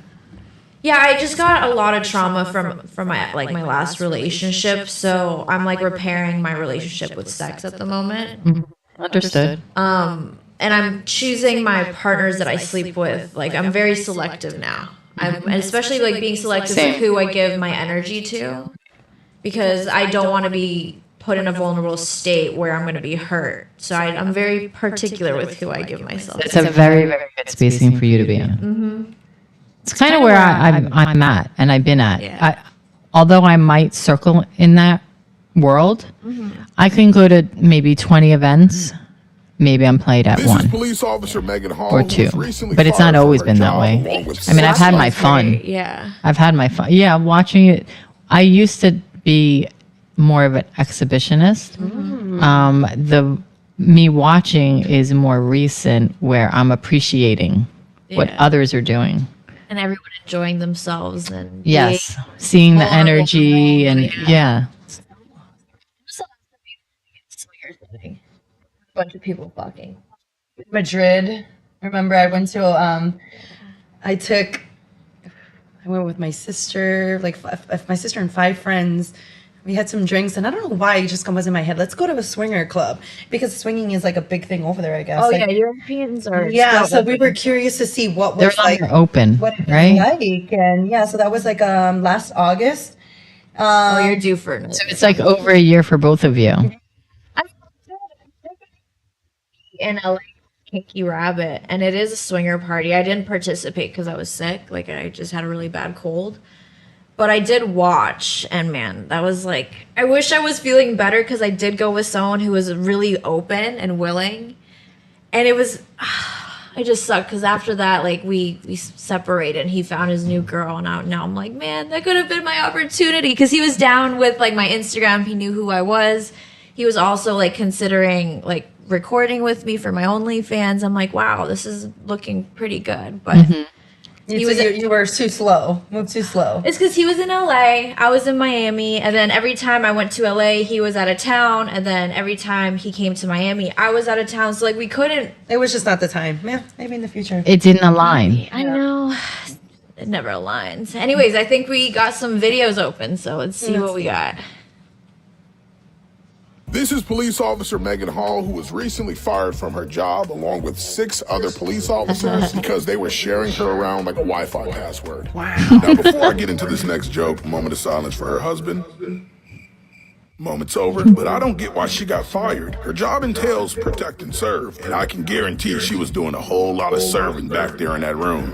Yeah, I just got a lot of trauma from my my last relationship, so I'm like repairing my relationship with sex at the moment.
Understood.
And I'm choosing my partners that I sleep with. Like I'm very selective now. And especially like being selective with who I give my energy to, because I don't want to be put in a vulnerable state where I'm going to be hurt. So I'm very particular with who I give myself.
It's a very, very good spacing for you to be in. Mm-hmm. It's kind of where I'm at and I've been at.
Yeah.
Although I might circle in that world, I can go to maybe 20 events. Maybe I'm played at one or two, but it's not always been that way. I mean, I've had my fun.
Yeah.
I've had my fun. Yeah, watching it. I used to be more of an exhibitionist. Me watching is more recent, where I'm appreciating what others are doing.
And everyone enjoying themselves and
Yes, seeing the energy and yeah.
a bunch of people fucking.
Madrid. Remember, I went to. I went with my sister, my sister and 5 friends. We had some drinks, and I don't know why it just comes in my head. Let's go to a swinger club, because swinging is like a big thing over there, I guess.
Oh
like,
yeah, Europeans are.
yeah. So we were curious to see what was like
open,
what it was
right?
like, and yeah. So that was like last August.
Oh, you're due for it.
So it's like over a year for both of you.
In LA, Kinky Rabbit, and it is a swinger party. I didn't participate because I was sick. Like I just had a really bad cold. But I did watch, and man, that was like, I wish I was feeling better, because I did go with someone who was really open and willing. And it was, it just sucked, because after that, like, we separated, and he found his new girl, and now I'm like, man, that could have been my opportunity, because he was down with, like, my Instagram. He knew who I was. He was also, like, considering, like, recording with me for my OnlyFans. I'm like, wow, this is looking pretty good, but...
You were too slow. Moved too slow.
It's because he was in LA, I was in Miami, and then every time I went to LA, he was out of town, and then every time he came to Miami, I was out of town. So like we couldn't.
It was just not the time. Yeah, maybe in the future.
It didn't align.
I know. It never aligns. Anyways, I think we got some videos open, so let's see what we got.
This is police officer Megan Hall, who was recently fired from her job along with 6 other police officers because they were sharing her around like a Wi-Fi password. Wow. Now, before I get into this next joke, moment of silence for her husband. Moment's over, but I don't get why she got fired. Her job entails protect and serve, and I can guarantee she was doing a whole lot of serving back there in that room.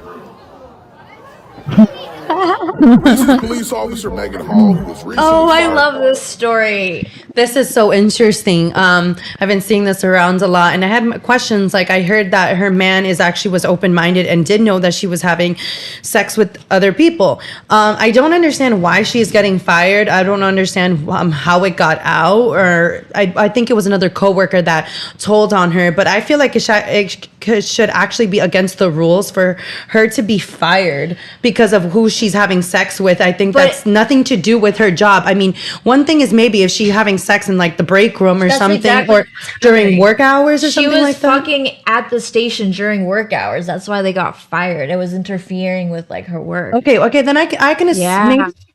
This is police officer Megan Hall, who was recently
I
fired.
love this story.
This is so interesting. I've been seeing this around a lot, and I had questions. Like, I heard that her man was open-minded and did know that she was having sex with other people. I don't understand why she is getting fired. I don't understand how it got out, or I think it was another coworker that told on her. But I feel like it should actually be against the rules for her to be fired because of who she's having sex with. I think that's nothing to do with her job. I mean, one thing is maybe if she's having sex in like the break room or something,
exactly
or during work hours or something like that.
She was fucking at the station during work hours. That's why they got fired. It was interfering with like her work.
Okay, then I can assume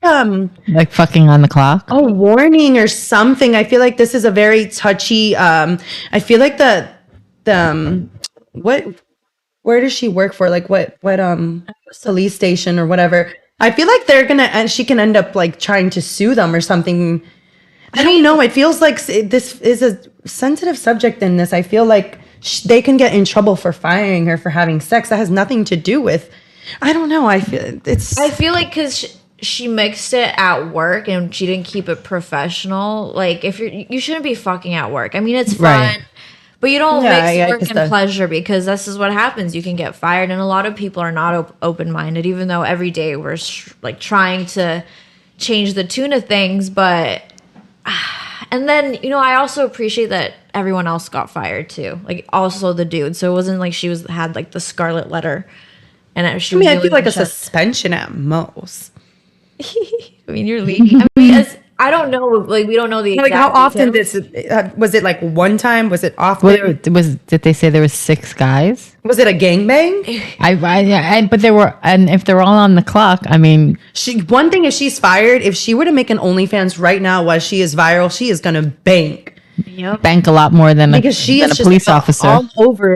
maybe,
Like fucking on the clock.
a warning or something. I feel like this is a very touchy. I feel like where does she work for? Like what police station or whatever. I feel like and she can end up like trying to sue them or something. I don't know. It feels like this is a sensitive subject in this. I feel like they can get in trouble for firing her for having sex. That has nothing to do with. I don't know. I feel
like because she mixed it at work and she didn't keep it professional. Like if you shouldn't be fucking at work. I mean, it's fun.
Right.
But you don't mix work and pleasure, because this is what happens. You can get fired, and a lot of people are not open-minded, even though every day we're like trying to change the tune of things. But and then I also appreciate that everyone else got fired too, like also the dude. So it wasn't like she had like the scarlet letter, and I
feel like a suspension at most.
I mean, you're leaving. I mean, I don't know. Like, we don't know the exact
how often
details.
was it? Like one time? Was it often?
Did they say there was 6 guys?
Was it a gangbang?
But there were, and if they're all on the clock, I mean,
One thing is she's fired. If she were to make an OnlyFans right now while she is viral, she is gonna bank.
bank a lot more than
Because she
than
is
a police
just
officer.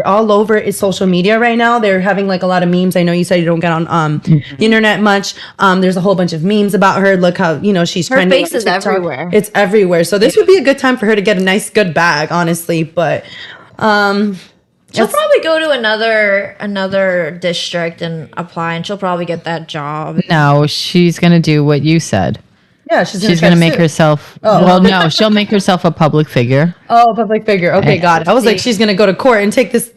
all over its social media right now. They're having like a lot of memes. I know you said you don't get on the internet much. There's a whole bunch of memes about her. Look how she's
Her
trending
face
on
is
TikTok.
everywhere.
It's everywhere. So this would be a good time for her to get a nice good bag, honestly. But
She'll probably go to another district and apply, and she'll probably get that job.
No, she's gonna do what you said.
yeah,
She's gonna make herself. Well, no, she'll make herself a public figure.
Oh, public figure. Okay, got it. I was like, she's gonna go to court and take this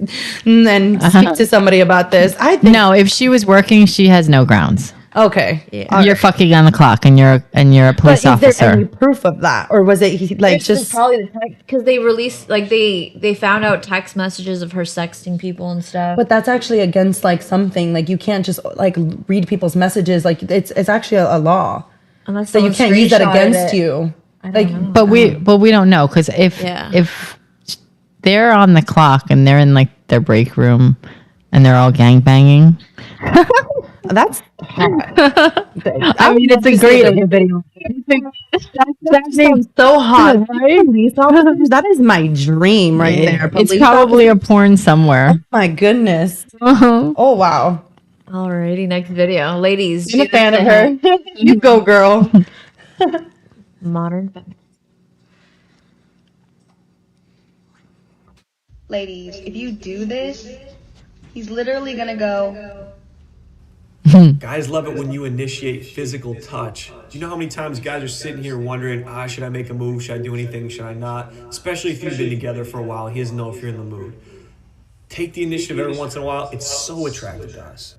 and then speak to somebody about this. I think
No, if she was working, she has no grounds.
okay.
Yeah.
You're fucking on the clock, and you're a police
But is there any
officer.
proof of that, or was it
This is probably the text, because they released, like, they found out text messages of her sexting people and stuff.
But that's actually against like something. Like you can't just like read people's messages. Like it's actually a law.
Unless
So you
someone
can't use that
screenshotted
against
it.
you.
I don't
Like
know.
But we don't know, because if they're on the clock and they're in like their break room and they're all gangbanging.
that's
I mean, it's a great
video. That sounds so hot. Police officers, that is my dream right there.
It's
Police
probably a porn somewhere.
officers. My goodness. Oh wow.
Alrighty, next video. Ladies,
I'm a
do
fan
the
of her. You go, girl.
modern feminist.
Ladies, if you do this, he's literally gonna go.
Guys love it when you initiate physical touch. Do you know how many times guys are sitting here wondering, should I make a move? Should I do anything? Should I not? Especially if you've been together for a while. He doesn't know if you're in the mood. Take the initiative every once in a while. It's so attractive to us.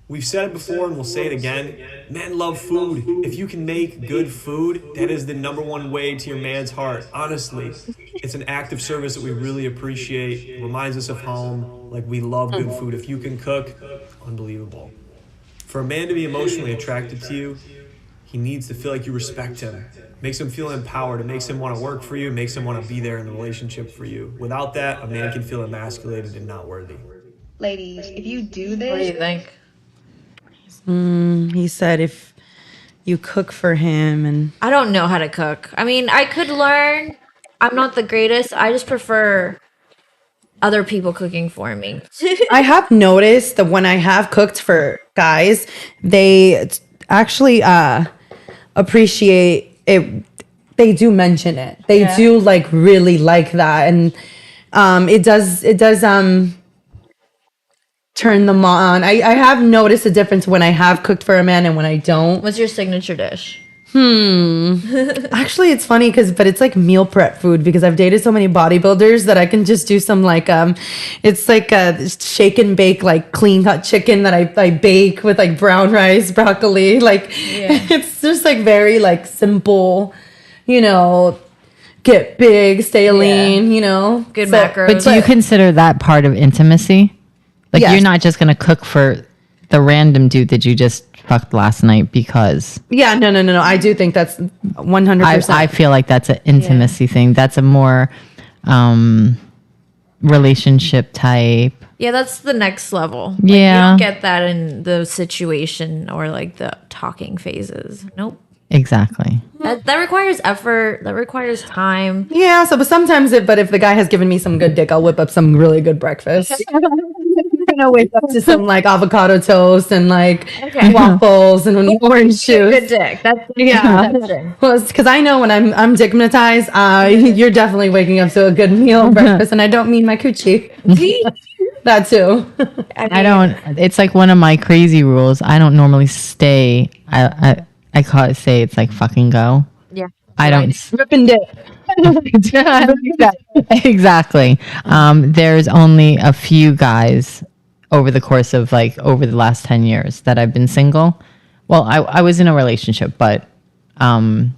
We've said it before and we'll say it again. Men love food. If you can make good food, that is the #1 way to your man's heart. Honestly, it's an act of service that we really appreciate. It reminds us of home. Like, we love good food. If you can cook, unbelievable. For a man to be emotionally attracted to you, he needs to feel like you respect him. Makes him feel empowered. It makes him want to work for you. It makes him want to be there in the relationship for you. Without that, a man can feel emasculated and not worthy.
Ladies, if you do
What do you
this,
think?
He said if you cook for him and
I don't know how to cook. I mean, I could learn. I'm not the greatest. I just prefer other people cooking for me.
I have noticed that when I have cooked for guys, they actually appreciate it. They do mention it. They do like really like that, and it does turn them on. I have noticed a difference when I have cooked for a man and when I don't.
What's your signature dish?
Actually, it's funny but it's like meal prep food because I've dated so many bodybuilders that I can just do some like it's like a shake and bake like clean cut chicken that I bake with like brown rice, broccoli, like it's just like very like simple, get big, stay lean,
Good macros.
But do you consider that part of intimacy? Like
Yes.
you're not just gonna cook for the random dude that you just fucked last night because
Yeah, no. I do think that's 100%.
I feel like that's an intimacy thing. That's a more relationship type.
Yeah, that's the next level. Like,
Yeah.
You don't get that in the situation or like the talking phases. Nope.
Exactly.
That requires effort. That requires time.
Yeah, but sometimes if the guy has given me some good dick, I'll whip up some really good breakfast. I'm gonna wake up to some like avocado toast and like waffles and an orange juice.
Good dick. That's
Well, because I know when I'm dignitized, you're definitely waking up to a good meal breakfast, and I don't mean my coochie. That too.
I don't. It's like one of my crazy rules. I don't normally stay. I call it say it's like fucking go.
Yeah.
I don't.
Ripping dick.
Exactly. There's only a few guys over the course of over the last 10 years that I've been single. Well, I was in a relationship, but in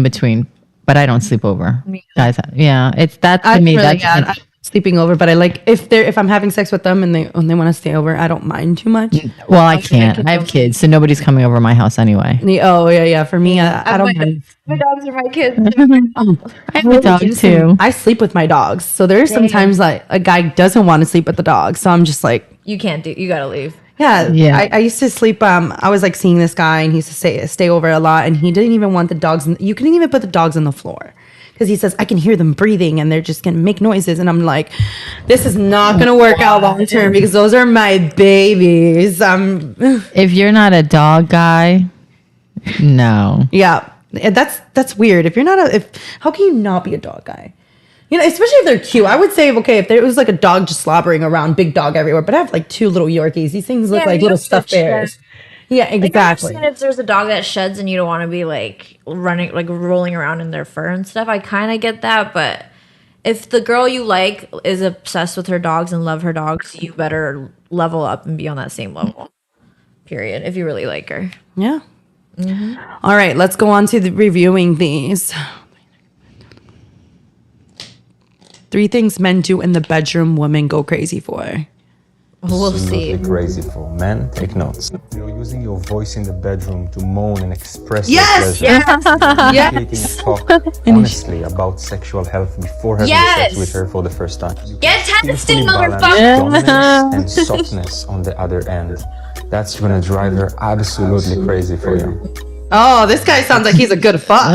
between. But I don't sleep over. Guys, yeah, it's that to me.
Really
That's
I'm sleeping over, but I like if I'm having sex with them and they want to stay over, I don't mind too much.
well, I can't. I have kids, so nobody's coming over my house anyway.
Oh yeah. For me, I don't mind.
My dogs are my kids.
I have a dog too.
I sleep with my dogs, so there's sometimes like a guy doesn't want to sleep with the dog, so I'm just like,
You can't do. You gotta leave.
Yeah.
I used to sleep. I was like seeing this guy, and he used to stay over a lot, and he didn't even want the dogs. You couldn't even put the dogs on the floor because he says I can hear them breathing, and they're just gonna make noises. And I'm like, this is not gonna work out long term because those are my babies.
If you're not a dog guy, no.
Yeah, that's weird. If you're not how can you not be a dog guy? Especially if they're cute. I would say, okay, if there was like a dog just slobbering around, big dog everywhere. But I have like 2 little Yorkies. These things look like little stuffed bears. Yeah, exactly.
Like, if there's a dog that sheds and you don't want to be like running, like rolling around in their fur and stuff, I kind of get that. But if the girl you like is obsessed with her dogs and love her dogs, you better level up and be on that same level. Period. If you really like her.
Yeah. All right, let's go on to reviewing these. 3 things men do in the bedroom women go crazy for.
We'll see.
Absolutely crazy for men. Take notes. Using your voice in the bedroom to moan and express
Yes!
your pleasure.
Yes!
Initiating talk honestly about sexual health before having sex with her for the first time.
Get tested,
Skillfully balance
motherfucker!
dominance and softness on the other end. That's gonna drive her absolutely crazy for you.
Oh, this guy sounds like he's a good fuck.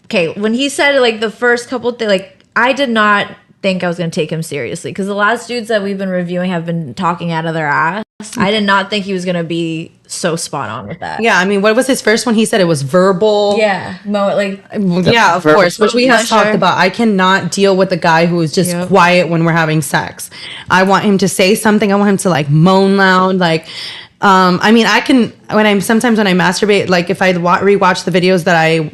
Okay, when he said like the first couple things, like I did not think I was going to take him seriously because the last dudes that we've been reviewing have been talking out of their ass. I did not think he was going to be so spot on with that.
Yeah, I mean, what was his first one? He said it was verbal.
Yeah,
Yeah, of course, which we have talked about. I cannot deal with a guy who is just quiet when we're having sex. I want him to say something. I want him to like moan loud, like. I mean, I can when I masturbate, like if I rewatch the videos that I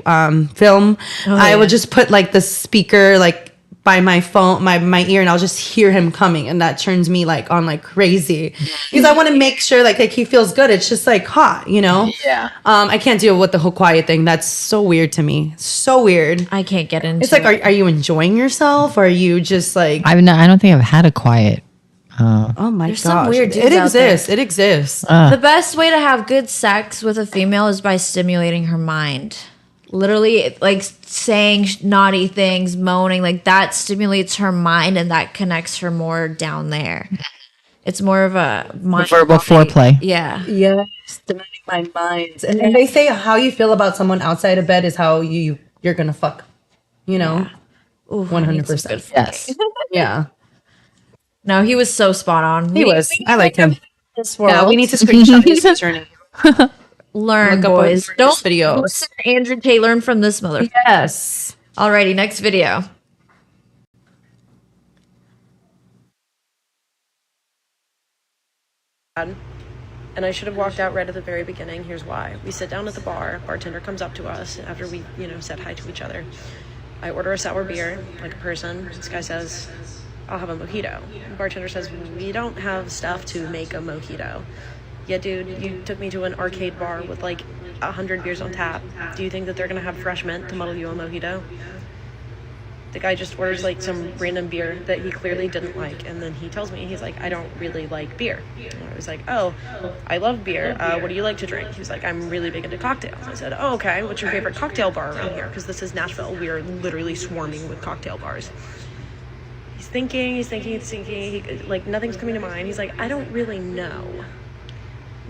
film, I will just put like the speaker like by my phone, my ear, and I'll just hear him coming, and that turns me like on like crazy because I want to make sure like he feels good. It's just like hot, Yeah. I can't deal with the whole quiet thing. That's so weird to me. So weird.
I can't get into.
It's like, are you enjoying yourself? Or are you just like?
I don't think I've had a quiet.
Oh my gosh.
some weird dudes
it
out there.
exists. It exists.
The best way to have good sex with a female is by stimulating her mind. Literally, like saying naughty things, moaning, like that stimulates her mind and that connects her more down there. It's more of a
verbal foreplay.
Yeah.
Yes, demanding my minds. And they say how you feel about someone outside of bed is how you're gonna fuck. You know,
Ooh,
100%.
Yes.
Yeah,
No, he was so spot on.
he was. I liked him.
This world.
Yeah, we need to screenshot his username.
learn,
Look up
boys.
this
Don't
video.
listen to Andrew Tate. Learn from this mother.
Yes.
Alrighty, next video.
And I should have walked out right at the very beginning. Here's why. We sit down at the bar. Bartender comes up to us after we, said hi to each other. I order a sour beer, like a person. This guy says, I'll have a mojito. The bartender says, we don't have stuff to make a mojito. Yeah, dude, you took me to an arcade bar with like 100 beers on tap. Do you think that they're gonna have fresh mint to muddle you a mojito? The guy just orders like some random beer that he clearly didn't like, and then he tells me, he's like, I don't really like beer. And I was like, oh, I love beer. What do you like to drink? He was like, I'm really big into cocktails. I said, oh, okay, what's your favorite cocktail bar around here? Because this is Nashville. We are literally swarming with cocktail bars. He's thinking, like nothing's coming to mind. He's like, I don't really know,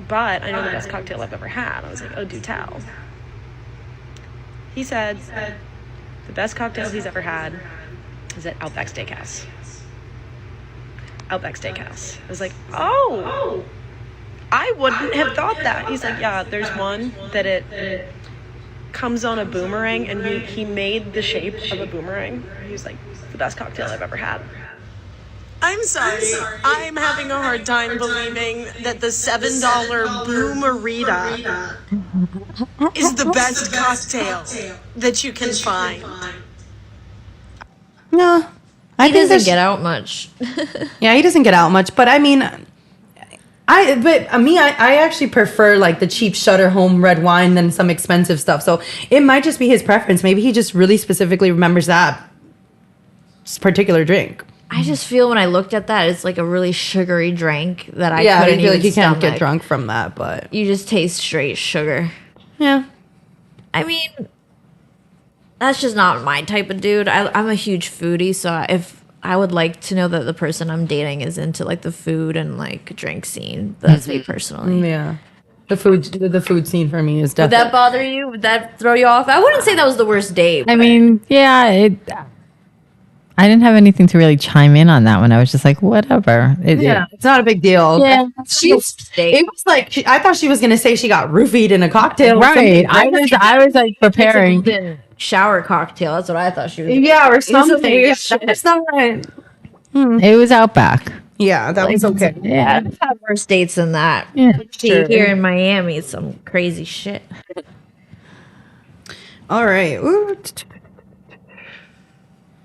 but I know the best cocktail I've ever had. I was like, oh, do tell. He said the best cocktail he's ever had is at Outback Steakhouse. Outback Steakhouse. I was like, oh, I wouldn't have thought that. He's like, yeah, there's one that it comes on a boomerang, and he made the shape of a boomerang. He was like, the best cocktail I've ever had. I'm sorry. I'm having a hard time believing that the $7 Boomerita is the best cocktail that you can find.
No,
He doesn't get out much.
Yeah, he doesn't get out much. But I mean, I actually prefer like the cheap Shutter Home red wine than some expensive stuff. So it might just be his preference. Maybe he just really specifically remembers that particular drink.
I just feel when I looked at that, it's like a really sugary drink that I
I
couldn't
feel like
even
you can't get
stomach.
drunk from that. But
You just taste straight sugar.
yeah,
I mean, that's just not my type of dude. I'm a huge foodie, so if I would like to know that the person I'm dating is into like the food and like drink scene, that's me personally.
yeah. The food scene for me is
Would
definitely.
that bother you? Would that throw you off? I wouldn't say that was the worst date.
I mean, yeah, I didn't have anything to really chime in on that one. I was just like, whatever.
It's not a big deal.
Yeah.
It was like I thought she was gonna say she got roofied in a cocktail.
Right. I was like preparing.
Shower cocktail. That's what I thought she was.
Yeah, or something.
It's
It's not right.
It was Outback.
Yeah, that was okay.
Yeah.
I've had worse dates than that.
Yeah.
Here in Miami, it's some crazy shit.
All right. Ooh.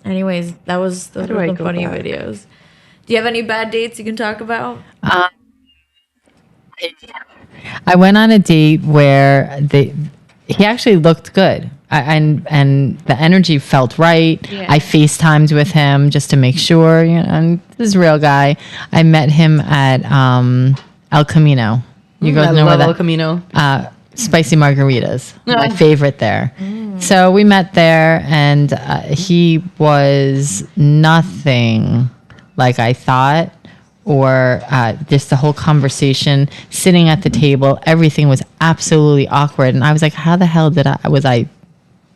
Anyways, those were
do I
some
go
funny
back?
videos. Do you have any bad dates you can talk about?
I went on a date where he actually looked good. And the energy felt right.
Yeah.
I FaceTimed with him just to make sure, and this is a real guy. I met him at El Camino. You guys know where
El
that
Camino.
spicy margaritas, my favorite there. So we met there, and he was nothing like I thought, or just the whole conversation, sitting at the table, everything was absolutely awkward, and I was like, how the hell was I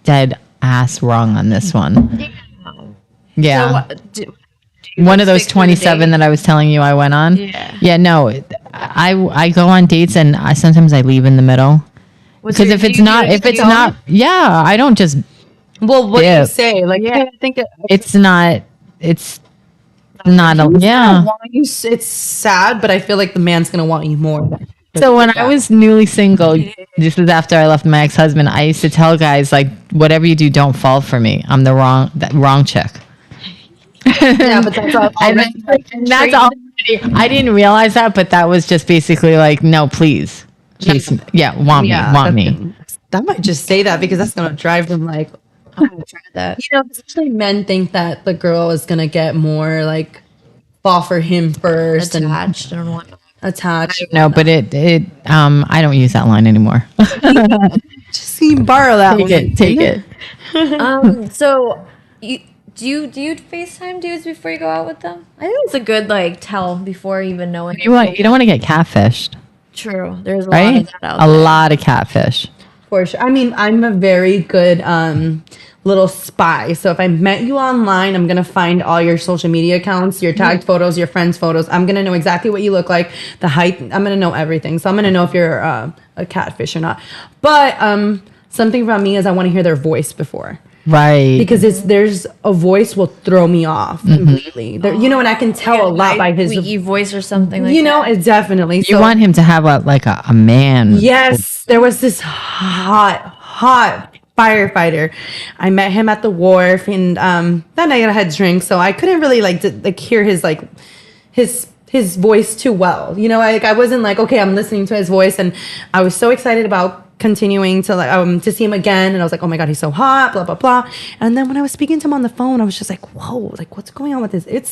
dead ass wrong on this one? Yeah. One of those
stick to the
27 that I was telling you I went on. Yeah, no, I go on dates, and sometimes I leave in the middle. Because if it's not, yeah, I don't just.
Well, what do you
dip.
say? Like, I think
It's not. It's not. Yeah.
it's sad, but I feel like the man's gonna want you more.
So when I was newly single, this is after I left my ex-husband, I used to tell guys like, whatever you do, don't fall for me. I'm the wrong chick.
Yeah, but that's all.
And that's all. I didn't realize that, but that was just basically like, no, please. Chase me. Yeah, want me.
That might just say that because that's gonna drive them like. I'm gonna try that. Especially men think that the girl is gonna get more like fall for him first
Attached and whatnot.
attached.
No, but I don't use that line anymore.
Just borrow that.
Take it.
So Do you FaceTime dudes before you go out with them? I think it's a good like tell before even knowing.
You don't want to get catfished,
True. There's a lot
right?
of that out
A
there.
lot of catfish.
For sure. I mean, I'm a very good little spy. So if I met you online, I'm going to find all your social media accounts, your tagged photos, your friends' photos. I'm going to know exactly what you look like, the height. I'm going to know everything. So I'm going to know if you're a catfish or not. But something about me is I want to hear their voice before.
Right.
Because there's a voice will throw me off completely. There, you know, and I can tell a lot by his
squeaky voice or something like
you know,
that.
it's definitely.
You want him to have a man.
Yes, there was this hot firefighter. I met him at the wharf, and that night I had drinks, so I couldn't really hear his voice too well. You know, I wasn't like, okay, I'm listening to his voice, and I was so excited about continuing to see him again, and I was like, oh my god, he's so hot, blah blah blah. And then when I was speaking to him on the phone, I was just like, whoa, like what's going on with this? It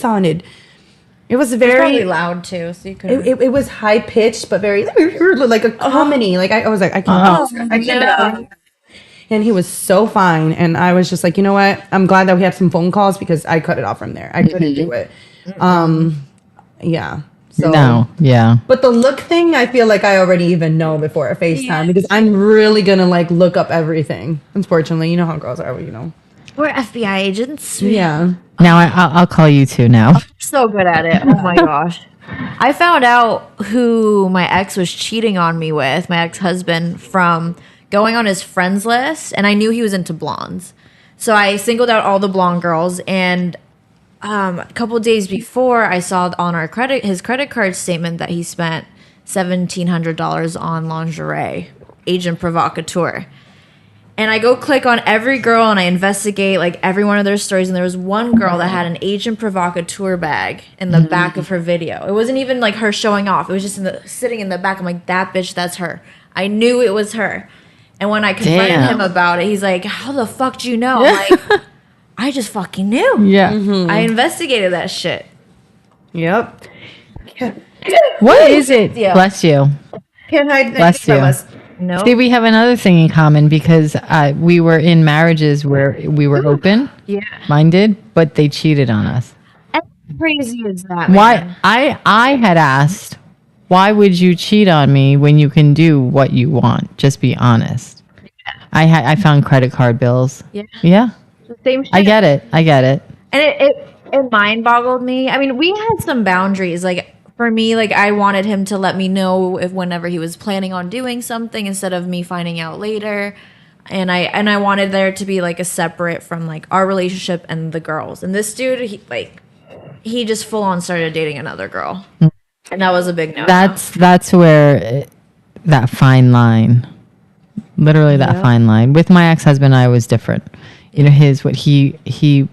was very
Probably loud too, so you could.
it was high pitched, but very like a comedy. Like I was like, I can't. And he was so fine, and I was just like, you know what? I'm glad that we had some phone calls because I cut it off from there. I couldn't do it. Yeah. So
No. Yeah.
but the look thing, I feel like I already even know before a FaceTime because I'm really gonna like look up everything. Unfortunately, you know how girls are, you know.
We're FBI agents.
Yeah.
Now I'll call you too now.
So good at it. Oh my gosh. I found out who my ex was cheating on me with, my ex-husband, from going on his friends list, and I knew he was into blondes. So I singled out all the blonde girls, and a couple of days before, I saw on his credit card statement that he spent $1,700 on lingerie, agent provocateur. And I go click on every girl and I investigate like every one of their stories. And there was one girl that had an agent provocateur bag in the back of her video. It wasn't even like her showing off. It was just sitting in the back. I'm like, that bitch, that's her. I knew it was her. And when I confronted him about it, he's like, how the fuck do you know? I'm like, I just fucking knew.
Yeah.
I investigated that shit.
Yep.
What is it?
Yeah.
Bless you.
Can't hide
Bless
anything from
you.
us.
No.
See, we have another thing in common because we were in marriages where we were open-minded, but they cheated on us.
How crazy is that?
Why?
Man?
I had asked, why would you cheat on me when you can do what you want? Just be honest. I found credit card bills.
Yeah.
Yeah.
The same shit.
I get it.
And it mind boggled me. I mean, we had some boundaries. Like for me, like I wanted him to let me know if whenever he was planning on doing something instead of me finding out later. And I wanted there to be like a separate from like our relationship and the girls. And this dude, he just full on started dating another girl. And that was a big no.
That's where that fine line, literally that fine line. With my ex-husband, I was different. You know, he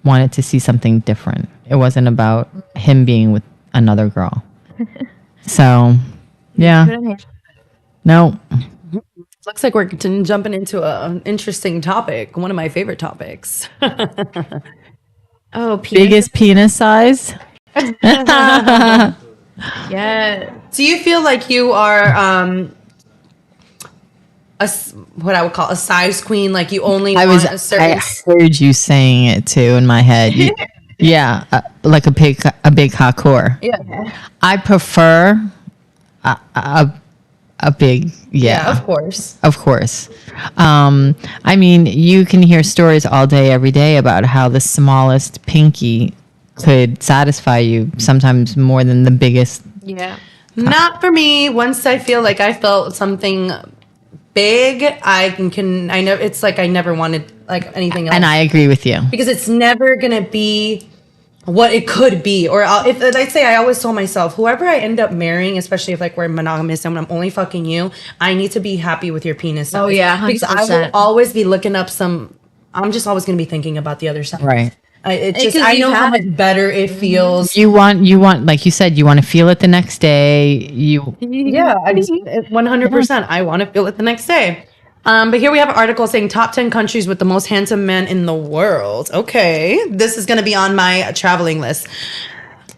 wanted to see something different. It wasn't about him being with another girl. So, yeah. No.
Looks like we're jumping into an interesting topic. One of my favorite topics.
Oh, penis.
Biggest penis size?
Yeah.
Do you feel like you are what I would call a size queen? Like you only want a certain.
I heard you saying it too in my head. Yeah, like a big hardcore.
Yeah.
I prefer a big. Yeah,
Of course.
Of course. I mean, you can hear stories all day, every day about how the smallest pinky could satisfy you sometimes more than the biggest.
Yeah.
Not for me. Once I feel like I felt something big, I know it's like I never wanted like anything else.
And I agree with you.
Because it's never gonna be what it could be. Or if I'd say, I always told myself, whoever I end up marrying, especially if like we're monogamous and I'm only fucking you, I need to be happy with your penis size.
Oh, yeah, 100%.
Because I will always be looking up I'm just always gonna be thinking about the other side.
Right.
I know how much better it feels.
You want, like you said, you want to feel it the next day.
Yeah, 100%. I want to feel it the next day. But here we have an article saying top 10 countries with the most handsome men in the world. Okay, this is going to be on my traveling list.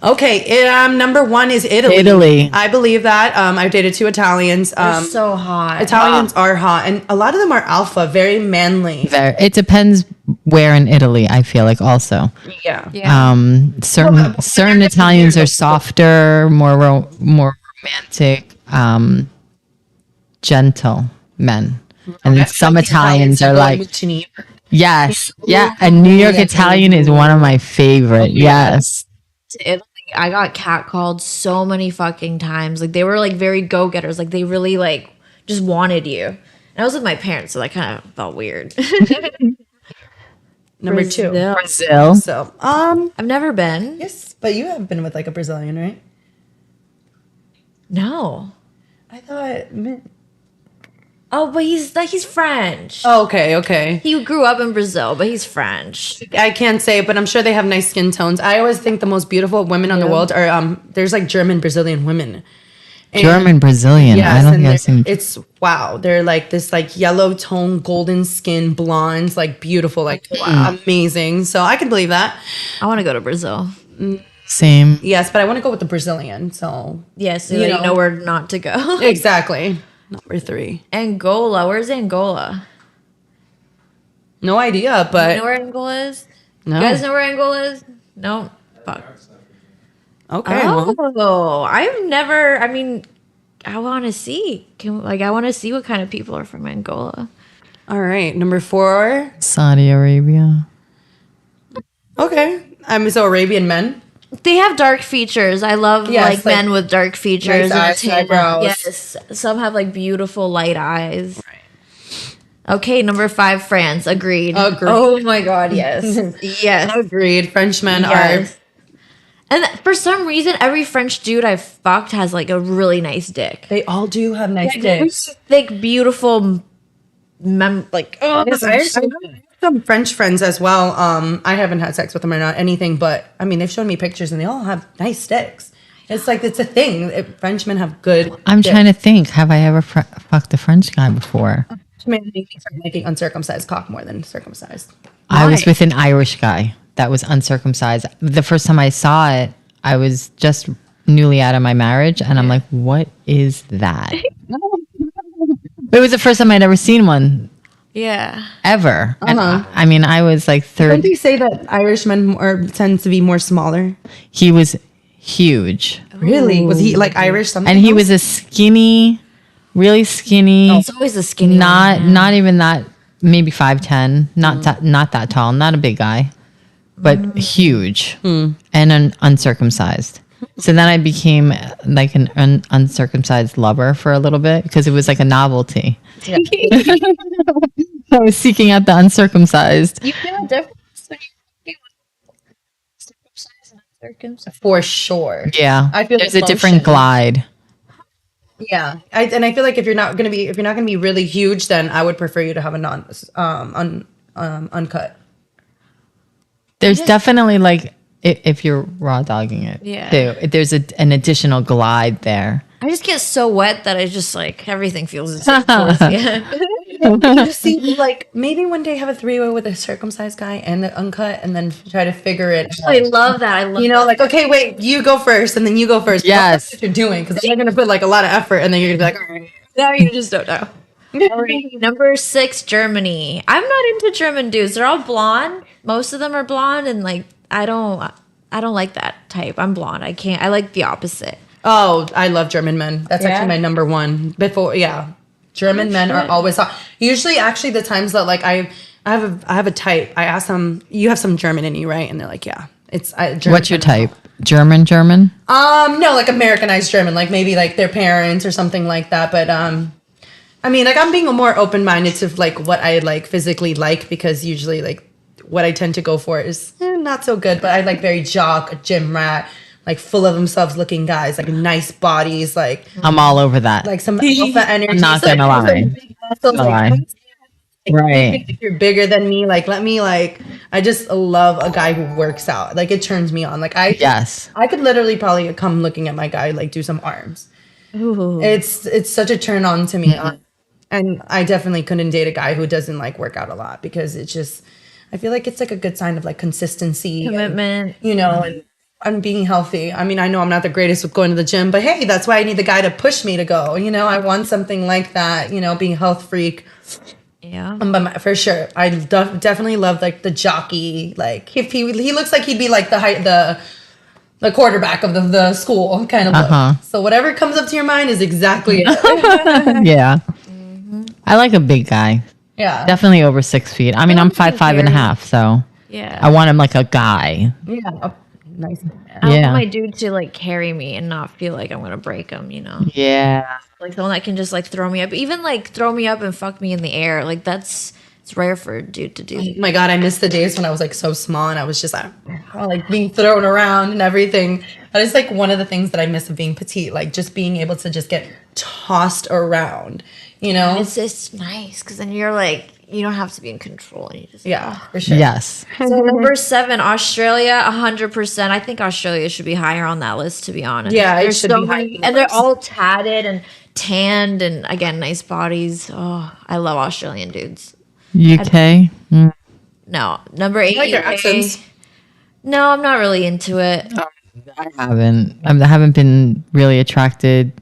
Okay, number one is Italy.
Italy.
I believe that. I've dated 2 Italians.
They're so hot.
Italians are hot, and a lot of them are alpha, very manly.
It depends where in Italy, I feel like also.
Yeah.
Certain Italians are softer, more romantic, gentle men. And then some Italians are like, yes. Yeah. A New York Italian is one of my favorite. Yes.
To Italy, I got catcalled so many fucking times. Like they were like very go-getters. Like they really like just wanted you. And I was with my parents, so that kind of felt weird.
Number 2.
Brazil.
So,
I've never been.
yes, but you have been with like a Brazilian, right?
No.
I thought.
Oh, but he's French.
Oh, okay.
He grew up in Brazil, but he's French.
I can't say, but I'm sure they have nice skin tones. I always think the most beautiful women on the world are there's like German Brazilian women. And
German Brazilian.
yes,
I don't
and
think I've seen.
it's wow. They're like this like yellow tone, golden skin, blondes, like beautiful, like amazing. So I can believe that.
I want to go to Brazil.
Same.
Yes, but I want to go with the Brazilian. So
Yes, so
You
you
know.
know where not to go.
exactly. Number 3.
Angola. Where's Angola?
No idea, but
You know where Angola is?
no.
You guys know where Angola is? No. Fuck.
Okay. Well,
Oh, I've never. I mean, I want to see. I want to see what kind of people are from Angola.
all right. Number 4.
Saudi Arabia.
Okay. So Arabian men.
They have dark features. I love
Yes,
like
like
men with dark features
nice
and
eyes,
tan-
eyebrows.
Yes, some have like beautiful light eyes. Okay, number 5, France. Agreed.
Agreed.
Oh my god, yes, yes,
Agreed. Frenchmen
yes. And for some reason, every French dude I've fucked has like a really nice dick.
They all do have nice dicks.
Thick, beautiful, like oh,
Yes, I have some French friends as well. I haven't had sex with them or not anything, but I mean, they've shown me pictures and they all have nice dicks. It's like it's a thing. Frenchmen have good.
I'm trying to think. Have I ever fucked a French guy before?
Maybe liking uncircumcised cock more than circumcised.
I was with an Irish guy that was uncircumcised. The first time I saw it, I was just newly out of my marriage, and I'm like, "What is that?" But it was the first time I'd ever seen one
yeah.
ever. And I mean, I was like
Don't
30.
you say that Irish men tend to be more smaller?
He was huge,
Really? Was he like Irish? Something?
and he
else?
was a skinny, really skinny.
It's always a skinny.
Not even that. Maybe 5'10", not that tall, not a big guy, but huge and uncircumcised. So then I became like an uncircumcised lover for a little bit because it was like a novelty.
Yeah.
I was seeking out the uncircumcised.
You feel a difference when you're circumcised and uncircumcised?
for sure.
Yeah,
I feel
there's
the
a different
motion.
glide.
Yeah, I feel like if you're not gonna be really huge, then I would prefer you to have a uncut.
There's definitely like if you're raw dogging it,
Yeah.
too. There's an additional glide there.
I just get so wet that I just like everything feels the same towards the end.
You see, like maybe one day have a 3-way with a circumcised guy and the uncut, and then try to figure it out.
I love that. I love
You know, like okay, wait, you go first, and then you go first.
Yes.
That's what you're doing because you're gonna put like a lot of effort, and then you're gonna be like, all right.
now you just don't know. All right, number 6, Germany. I'm not into German dudes. They're all blonde. Most of them are blonde, and like I don't like that type. I'm blonde. I can't. I like the opposite.
Oh, I love German men. That's
Yeah?
actually my number one. Before, yeah, German men are always hot. Usually, actually, the times that like I have a type. I ask them, "You have some German in you, right?" And they're like, "Yeah." It's German
What's your
men are
type? German?
No, like Americanized German, like maybe like their parents or something like that. But I mean, like I'm being more open minded to like what I like physically like because usually like what I tend to go for is not so good. But I like very jock, a gym rat, like full of themselves looking guys, like nice bodies, like
I'm all over that.
like some alpha energy.
I'm not gonna lie.
Like,
Right.
if you're bigger than me, like let me like. I just love a guy who works out. Like it turns me on. Like
Yes.
I could literally probably come looking at my guy like do some arms.
Ooh.
It's such a turn on to me. And I definitely couldn't date a guy who doesn't like work out a lot because it's just I feel like it's like a good sign of like consistency,
Commitment.
and, you know, and on being healthy. I mean, I know I'm not the greatest with going to the gym, but hey, that's why I need the guy to push me to go. You know, I want something like that, you know, being a health freak.
Yeah.
But for sure, I definitely love like the jockey. Like if he looks like he'd be like the quarterback of the school kind of look. So whatever comes up to your mind is exactly it.
Yeah. I like a big guy.
Yeah.
Definitely over 6 feet. I mean, I'm 5'5.5", so
Yeah.
I want him like a guy.
Yeah. Nice.
I want
Yeah.
my dude to like carry me and not feel like I'm gonna break him, you know?
Yeah.
Like someone that can just like throw me up, even like throw me up and fuck me in the air. Like it's rare for a dude to do.
Oh my God, I miss the days when I was like so small and I was just like being thrown around and everything. That is like one of the things that I miss of being petite, like just being able to just get tossed around, you know?
It's just nice because then you're like, you don't have to be in control. And you just,
Yeah, for sure.
Yes.
So number 7, Australia, 100%. I think Australia should be higher on that list, to be honest.
Yeah, it
There's
should
so
be
many,
higher.
and they're all tatted and tanned, and again, nice bodies. Oh, I love Australian dudes.
UK.
No, number 8.
I like their accents.
No, I'm not really into it.
I haven't been really attracted.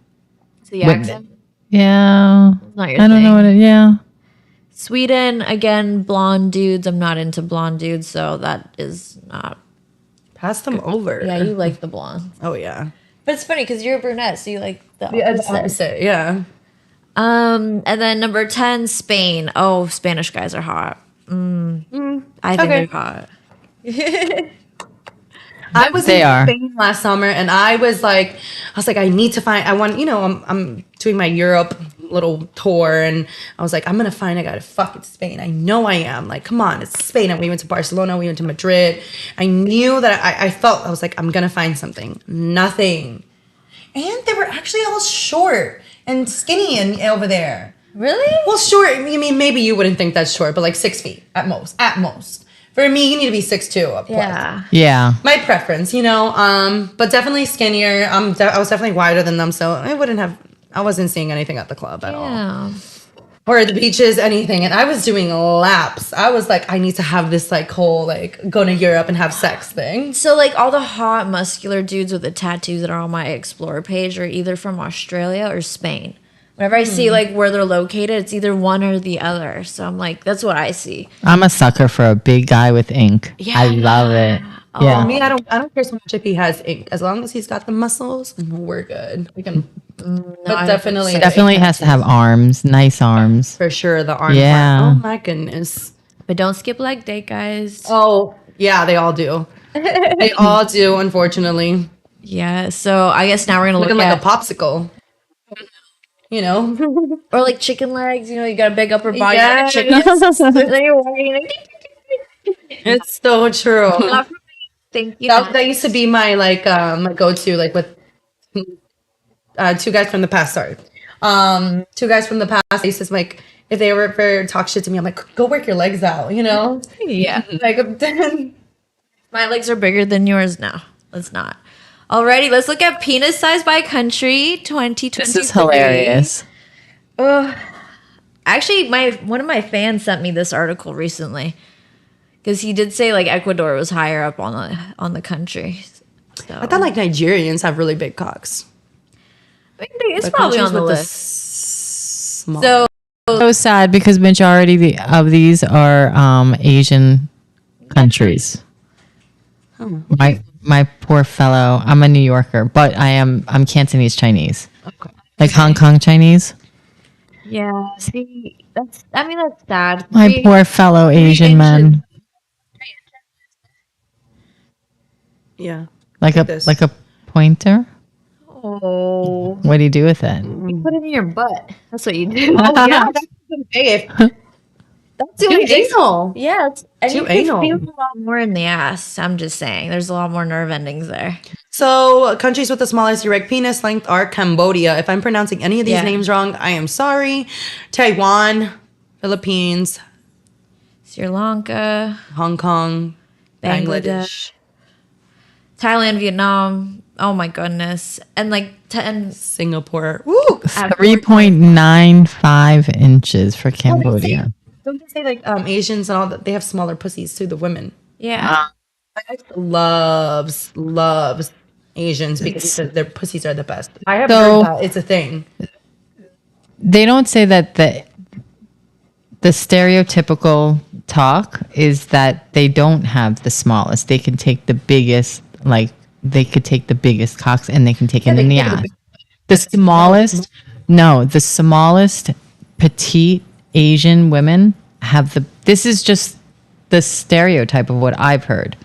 To the accent,
Yeah.
not your
I don't know
thing.
yeah.
Sweden, again, blonde dudes. I'm not into blonde dudes, so that is not.
Pass them over.
Yeah, you like the blonde.
Oh yeah.
But it's funny because you're a brunette, so you like the
It's
opposite.
opposite, yeah.
And then number 10, Spain. Oh, Spanish guys are hot. I think
okay.
they're hot.
I was
They
in
are.
Spain last summer and I was like, I need to find, I want, you know, I'm doing my Europe little tour and I was like, I'm going to find a guy to fuck in Spain. I know I am. Like, come on, it's Spain. And we went to Barcelona, we went to Madrid. I knew that I felt, I was like, I'm going to find something. Nothing. And they were actually all short and skinny and over there.
Really?
Well, short, I mean, maybe you wouldn't think that's short, but like 6 feet at most, at most. For me, you need to be 6'2" up plus.
Yeah.
Yeah.
My preference, you know, but definitely skinnier. I was definitely wider than them, so I wasn't seeing anything at the club at all.
Yeah.
Or at the beaches, anything. And I was doing laps. I was like, I need to have this like whole like go to Europe and have sex thing.
So like all the hot muscular dudes with the tattoos that are on my Explorer page are either from Australia or Spain. Whenever I see like where they're located, it's either one or the other. So I'm like, that's what I see.
I'm a sucker for a big guy with ink.
Yeah.
I love it. Yeah.
For me, I don't care so much if he has ink. As long as he's got the muscles, we're good. We can but definitely
Definitely has to have arms, nice arms.
for sure the arm
Yeah.
part. Oh my goodness.
But don't skip leg day, guys.
Oh, yeah, they all do. They all do, unfortunately.
Yeah. So I guess now we're gonna
Looking
look
like
at
a popsicle. You know?
or like chicken legs. You know, you got a big upper body.
Yes.
Chicken. Then you're walking like,
It's so true.
not for me. Thank you.
That used to be my like my go-to, like with two guys from the past. Sorry, two guys from the past. I used to like if they were ever talk shit to me, I'm like, go work your legs out, you know?
Yeah.
Like then
My legs are bigger than yours now. Let's not. Alrighty, let's look at penis size by country 2023.
This is hilarious.
Actually, one of my fans sent me this article recently because he did say like Ecuador was higher up on the country. So
I thought like Nigerians have really big cocks.
I mean, it's
The
probably on
countries
the
with
list.
small.
So
So sad because majority of these are Asian countries. My poor fellow. I'm a New Yorker, but I'm Cantonese Chinese.
Okay.
Like Hong Kong Chinese.
yeah, see, that's sad.
My poor fellow Asian men.
Yeah.
Like
this.
a pointer.
Oh,
What do you do with it?
you put it in your butt. That's what you do.
Oh, yeah, that's okay.
That's
Too anal.
Yeah, and
Too
you can
anal.
feel a lot more in the ass. I'm just saying, there's a lot more nerve endings there.
So, countries with the smallest erect penis length are Cambodia. If I'm pronouncing any of these
Yeah.
names wrong, I am sorry. Taiwan, Philippines,
Sri Lanka,
Hong Kong, Bangladesh,
Thailand, Vietnam. Oh my goodness, and like 10.
Singapore. Woo!
3.95 inches for Cambodia.
Don't they say like Asians and all that? They have smaller pussies too. The women.
Yeah,
loves Asians because their pussies are the best. I have
So-
heard that it's a thing.
They don't say that the stereotypical talk is that they don't have the smallest. They can take the biggest, like they could take the biggest cocks and they can take it in the ass. The smallest, no, the smallest petite Asian women have this is just the stereotype of what I've heard.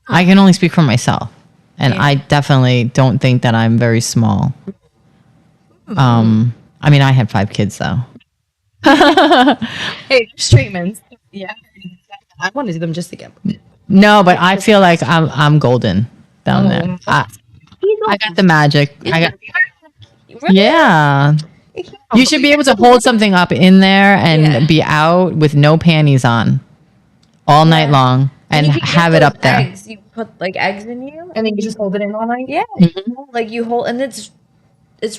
I can only speak for myself. And I definitely don't think that I'm very small. I mean, I had 5 kids though.
Hey, treatments. Yeah. I want to do them just to get.
No, but I feel like I'm golden down there. I got the magic. Yeah. You should be able to hold something up in there and be out with no panties on all night long and
You can get
have it
those
up there.
eggs. You put like eggs in you,
And then you just hold it in all night?
yeah, like you hold, and it's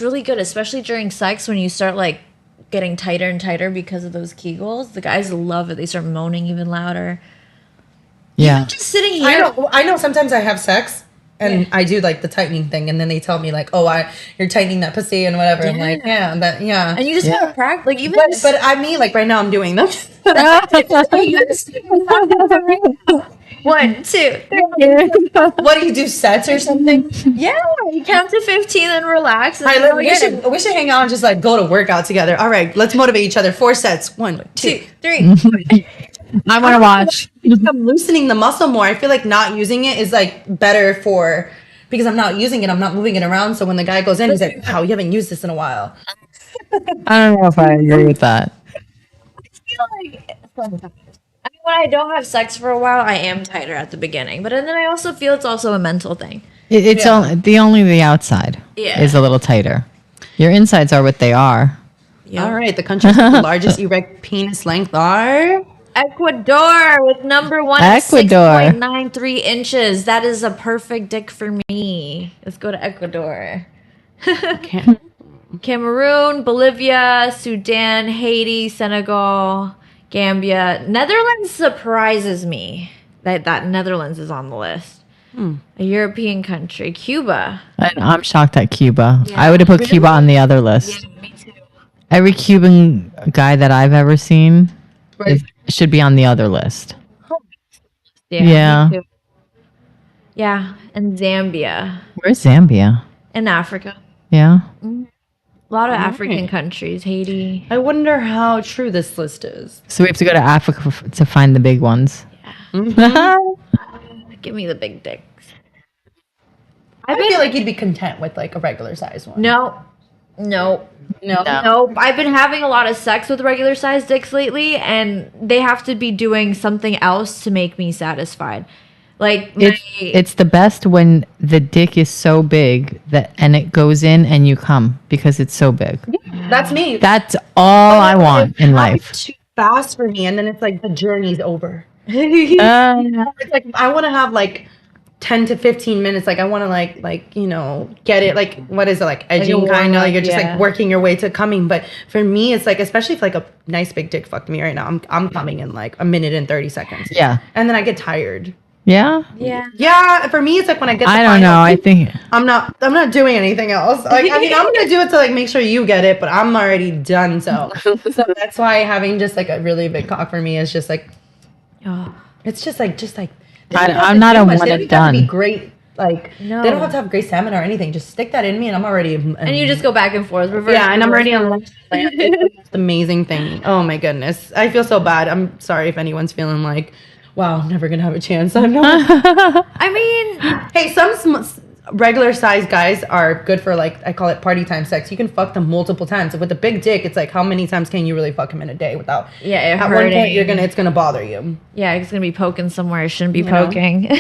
really good, especially during sex when you start like getting tighter and tighter because of those Kegels. The guys love it. They start moaning even louder.
Yeah.
Just sitting here.
I know sometimes I have sex and I do like the tightening thing and then they tell me like, oh, you're tightening that pussy and whatever. I'm like, yeah.
And you just gotta practice, like even.
But I mean, like right now I'm doing them.
1, 2, 3.
What do you do, sets or something?
Yeah, you count to 15 and relax. And
All right,
then
we should hang out and just like go to workout together. All right, let's motivate each other. 4 sets. 1, 2,
2, 3.
I want to watch.
I'm loosening the muscle more. I feel like not using it is like better because I'm not using it. I'm not moving it around. So when the guy goes in, he's like, "Wow, you haven't used this in a while."
I don't know if I agree with that.
I mean, when I don't have sex for a while, I am tighter at the beginning, but then I also feel it's also a mental thing.
It's only the outside is a little tighter. Your insides are what they are.
All right, the countries with the largest erect penis length are
Ecuador with number 1 at
Ecuador.
6.93 inches. That is a perfect dick for me. Let's go to Ecuador. Cameroon, Bolivia, Sudan, Haiti, Senegal, Gambia. Netherlands surprises me that Netherlands is on the list. A European country. Cuba.
And I'm shocked at Cuba. I would have put Cuba on the other list.
Yeah, me too.
Every Cuban guy that I've ever seen should be on the other list. Yeah.
Me too. Yeah, and Zambia.
Where's Zambia?
In Africa.
Yeah.
A lot of African countries. Haiti.
I wonder how true this list is.
So we have to go to Africa to find the big ones.
Give me the big dicks.
I feel like you'd be content with like a regular size one.
No. I've been having a lot of sex with regular sized dicks lately, and they have to be doing something else to make me satisfied. Like
It's the best when the dick is so big and it goes in and you come because it's so big.
That's me.
That's all I want in life.
Too fast for me, and then it's like the journey's over.
Uh,
It's like I want to have like 10 to 15 minutes. Like I want to like get it. Like what is it like edging kind of? Like you're just like working your way to coming. But for me, it's like especially if like a nice big dick fucked me right now, I'm coming in like a minute and 30 seconds.
Yeah.
And then I get tired.
Yeah.
Yeah, for me, it's like when I get.
I don't know. I think
I'm not doing anything else. Like I mean, I'm gonna do it to like make sure you get it, but I'm already done. So that's why having just like a really big cock for me is just like, it's just like.
I'm not a one
They don't
and
have to be
done.
great. Like
No.
they don't have to have great stamina or anything. Just stick that in me, and I'm already.
and you just go back and forth. Reverse,
yeah, and I'm already on
reverse.
It's the amazing thing. Oh my goodness, I feel so bad. I'm sorry if anyone's feeling like, wow, never gonna have a chance. I'm not.
I mean,
Hey, some regular sized guys are good for like I call it party time sex. You can fuck them multiple times. With a big dick, it's like how many times can you really fuck him in a day without?
Yeah, it
at one point
hurting.
it's gonna bother you.
yeah, it's gonna be poking somewhere it shouldn't be
know?
poking.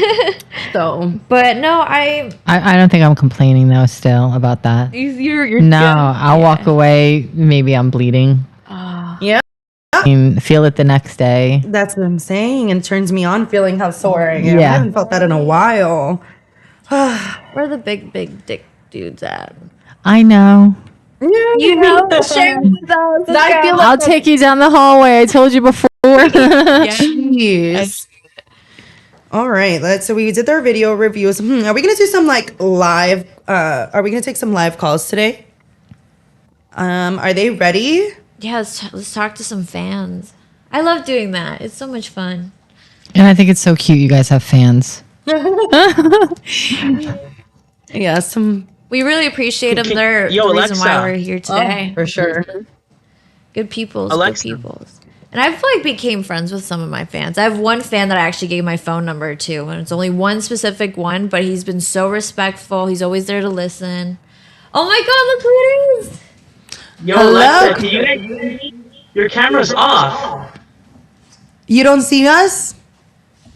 So
But no, I
I don't think I'm complaining though still about that.
you're
No, I'll walk away. Maybe I'm bleeding.
yeah,
Feel it the next day.
that's what I'm saying, and turns me on feeling how sore I am.
Yeah.
I haven't felt that in a while.
Where the big dick dudes at?
I know.
You know, share with us.
I feel
I'll take you down the hallway. I told you before.
Jeez. All right, so we did our video reviews. Are we gonna do some like live? Are we gonna take some live calls today? Are they ready?
Yeah, let's talk to some fans. I love doing that. It's so much fun.
And I think it's so cute you guys have fans.
Yeah, some
We really appreciate them. They're
Yo,
the reason why
Alexa.
we're here today.
for sure.
Good peoples,
Alexa.
good peoples. And I've like became friends with some of my fans. I have one fan that I actually gave my phone number to, and it's only one specific one, but he's been so respectful. He's always there to listen. Oh my god, look who it is!
Yo,
Hello?
Alexa, can you guys hear me? Your camera's off.
You don't see us?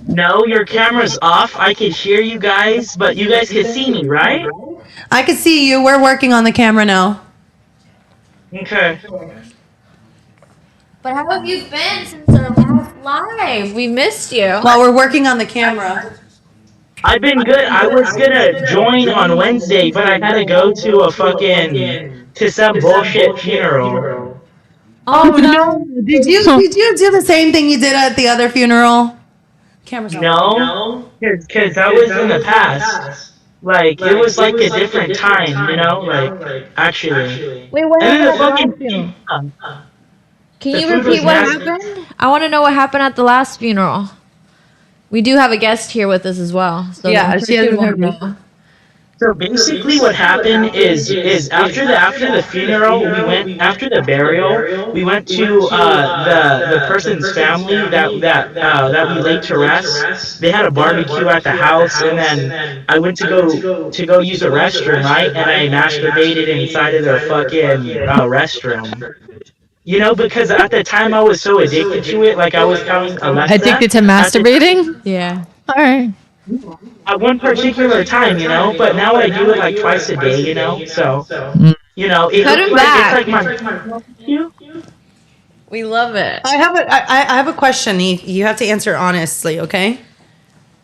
No, your camera's off. I can hear you guys, but you guys can see me, right?
I can see you. We're working on the camera now.
Okay.
But how have you been since our last live? We missed you.
While we're working on the camera.
I've been good. I was gonna join on Wednesday, but I had to go to some bullshit funeral.
Oh no.
Did you do the same thing you did at the other funeral? Camera's on.
No, because that was in the past. Like, it was like a different time, you know? Like, actually.
Wait, what
And then the
happened?
fucking.
Can
the
you
food was
repeat what
nasty.
happened? I want to know what happened at the last funeral. We do have a guest here with us as well. So
Yeah,
I'm
she
sure
hasn't
you
heard
wanna
me.
know.
So basically, what happened is after the funeral, we went after the burial. We went to the person's family that we laid to rest. They had a barbecue at the house, and then I went to go use the restroom, right? And I masturbated inside of their fucking restroom. You know, because at the time I was so addicted to it, like I was telling Alexa.
Addicted to masturbating?
Yeah.
All right.
At one particular time, you know, but now I do it like twice a day, you know, so, you know,
Cut him back.
it's like my
We love it.
I have a question. You have to answer honestly, okay?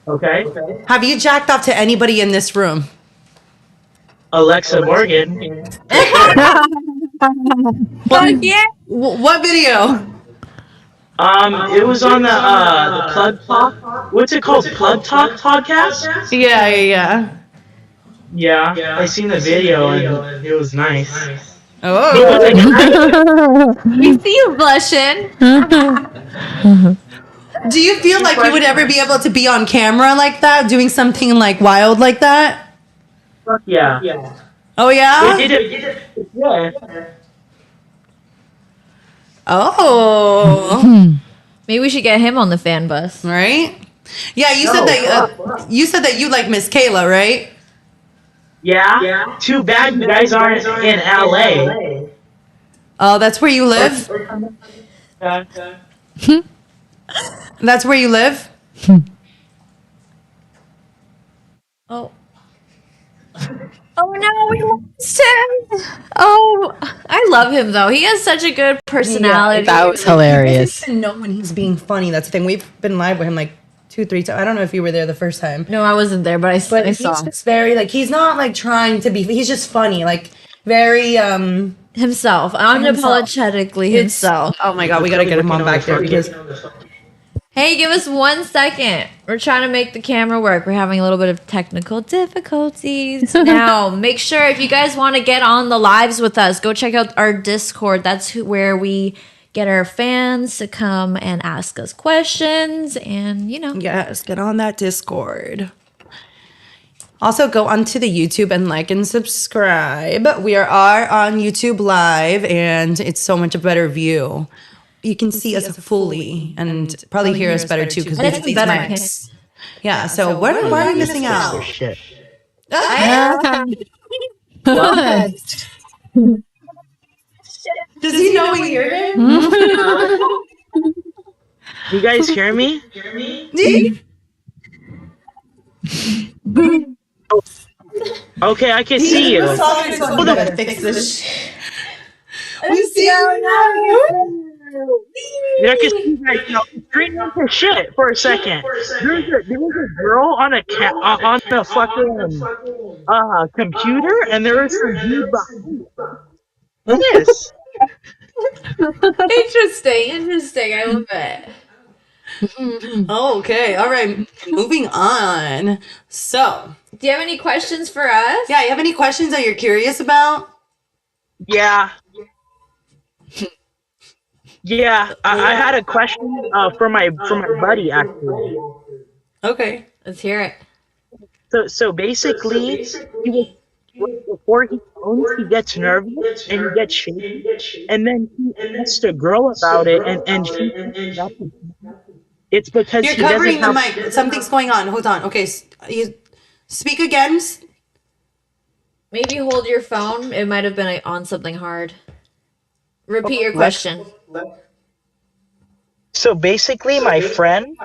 okay.
Have you jacked off to anybody in this room?
Alexa Morgan.
Fuck yeah.
What video?
It was on the Plug Talk. What's it called? Plug Talk podcast?
Yeah.
Yeah, I seen the video and it was nice.
Oh.
We see you blushing.
Do you feel like you would ever be able to be on camera like that, doing something like wild like that?
Yeah.
Oh yeah?
Yeah.
Oh.
Maybe we should get him on the fan bus.
Right? Yeah, you said that you like Miss Kayla, right?
Yeah. Too bad you guys aren't in LA.
Oh, that's where you live? That's where you live?
Oh. Oh no, we lost him. Oh, I love him though. He has such a good personality.
That was hilarious.
I know when he's being funny. That's the thing. We've been live with him like 2-3 times. I don't know if you were there the first time.
No, I wasn't there, but I
He's
saw
just very like he's not like trying to be. He's just funny, like very
himself, unapologetically himself.
Oh my god, we gotta get him on back there because
Hey, give us 1 second. We're trying to make the camera work. We're having a little bit of technical difficulties. Now, make sure if you guys want to get on the lives with us, go check out our Discord. That's where we get our fans to come and ask us questions and, you know.
yes, get on that Discord. Also, go onto the YouTube and like and subscribe. We are on YouTube Live, and it's so much a better view. You can see us fully and probably hear us better too because we have these mics. Yeah, so why are we missing out?
Shit.
What?
Does he know we hear him?
You guys hear me? Okay, I can see you.
We gotta fix this shit. We see you now.
Yeah, I can see you guys. No, straighten up your shit for a second. There was a girl on a on the fucking computer, and there was some dude behind it. Yes.
Interesting. I love it.
Okay, all right. Moving on. So,
Do you have any questions for us?
yeah, you have any questions that you're curious about?
Yeah. Yeah, I had a question for my buddy actually.
Okay.
Let's hear it.
So basically, he was before he owns, he gets nervous and he gets shaky, and then he asks a girl about it, and she thinks it's because
You're
he doesn't
covering the
have.
mic. Something's going on. Hold on. Okay, you speak again.
Maybe hold your phone. It might have been on something hard. Repeat your
Lex,
question.
so basically, my friend,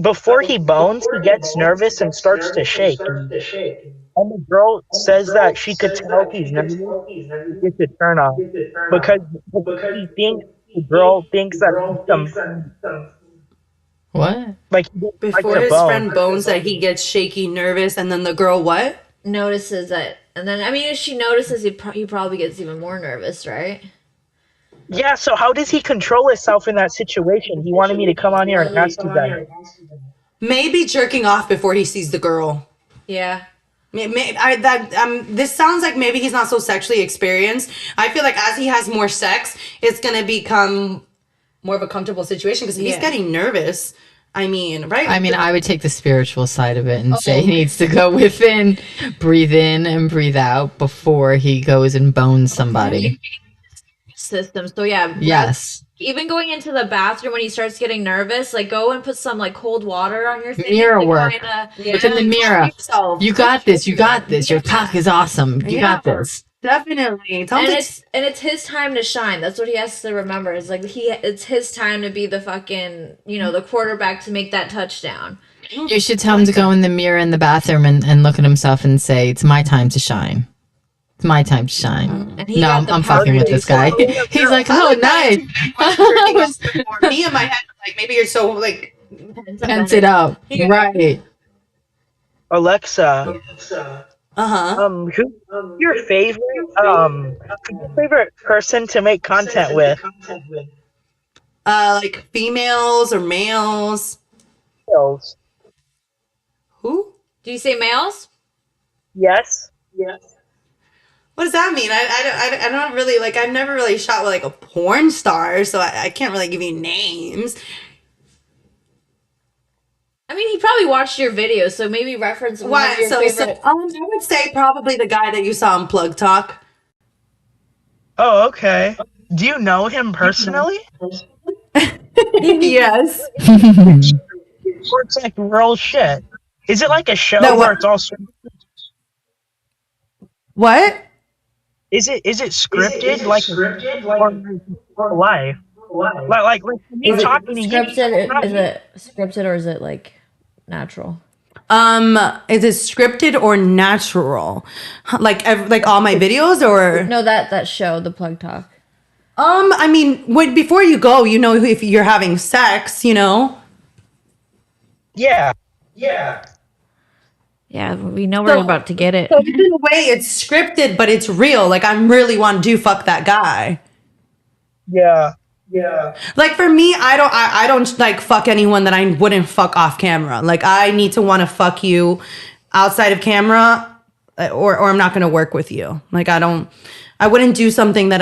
before he bones, he gets nervous and starts to shake, and the girl says that she could tell he's nervous. It's a turn off because he thinks the girl thinks that he's some
What?
like he doesn't like
Before
to
his
bone.
friend bones that he gets shaky, nervous, and then the girl what?
Notices it. And then, I mean, if she notices, he probably gets even more nervous, right?
Yeah, so how does he control himself in that situation? He wanted me to come on here and ask you guys.
Maybe jerking off before he sees the girl.
Yeah.
This sounds like maybe he's not so sexually experienced. I feel like as he has more sex, it's gonna become more of a comfortable situation because if he's getting nervous, I mean, right?
I mean, I would take the spiritual side of it and say he needs to go within, breathe in and breathe out before he goes and bones somebody.
System. So yeah.
Yes.
Even going into the bathroom when he starts getting nervous, like go and put some like cold water on your face.
Mirror
to
work.
kinda,
Within the mirror.
yourself.
You got this. You got this. Your cock is awesome. You got this.
Definitely.
And it's his time to shine. That's what he has to remember. It's like it's his time to be the fucking, the quarterback to make that touchdown.
You should tell him to go in the mirror in the bathroom and look at himself and say, "It's my time to shine. It's my time to shine."
And he
No,
got the
I'm fucking with this guy. He's like, "Oh, nice."
Me in my head, like maybe you're so like
Tense it up. Right.
Alexa, who's your favorite person to make content with?
like females or males.
Males.
Who?
Do you say males?
Yes.
What does that mean? I don't really like. I've never really shot with like a porn star, so I can't really give you names.
I mean, he probably watched your videos, so maybe reference one
Why?
of your
So
favorite.
I would say probably the guy that you saw on Plug Talk.
Oh, okay. Do you know him personally?
Yes.
Or it's like real shit? Is it like a show
No,
where
what-
it's all?
What?
Is it scripted or live? Like me
Is it
talking to you.
scripted? Is it scripted or is it like natural?
Is it scripted or natural? Like all my videos or?
No, that show, the Plug Talk.
I mean, before you go, if you're having sex,
Yeah.
Yeah, we know we're about to get it.
So in a way, it's scripted, but it's real. Like I really want to fuck that guy.
Yeah.
Like for me, I don't like fuck anyone that I wouldn't fuck off camera. Like I need to want to fuck you outside of camera, or I'm not gonna work with you. Like I wouldn't do something that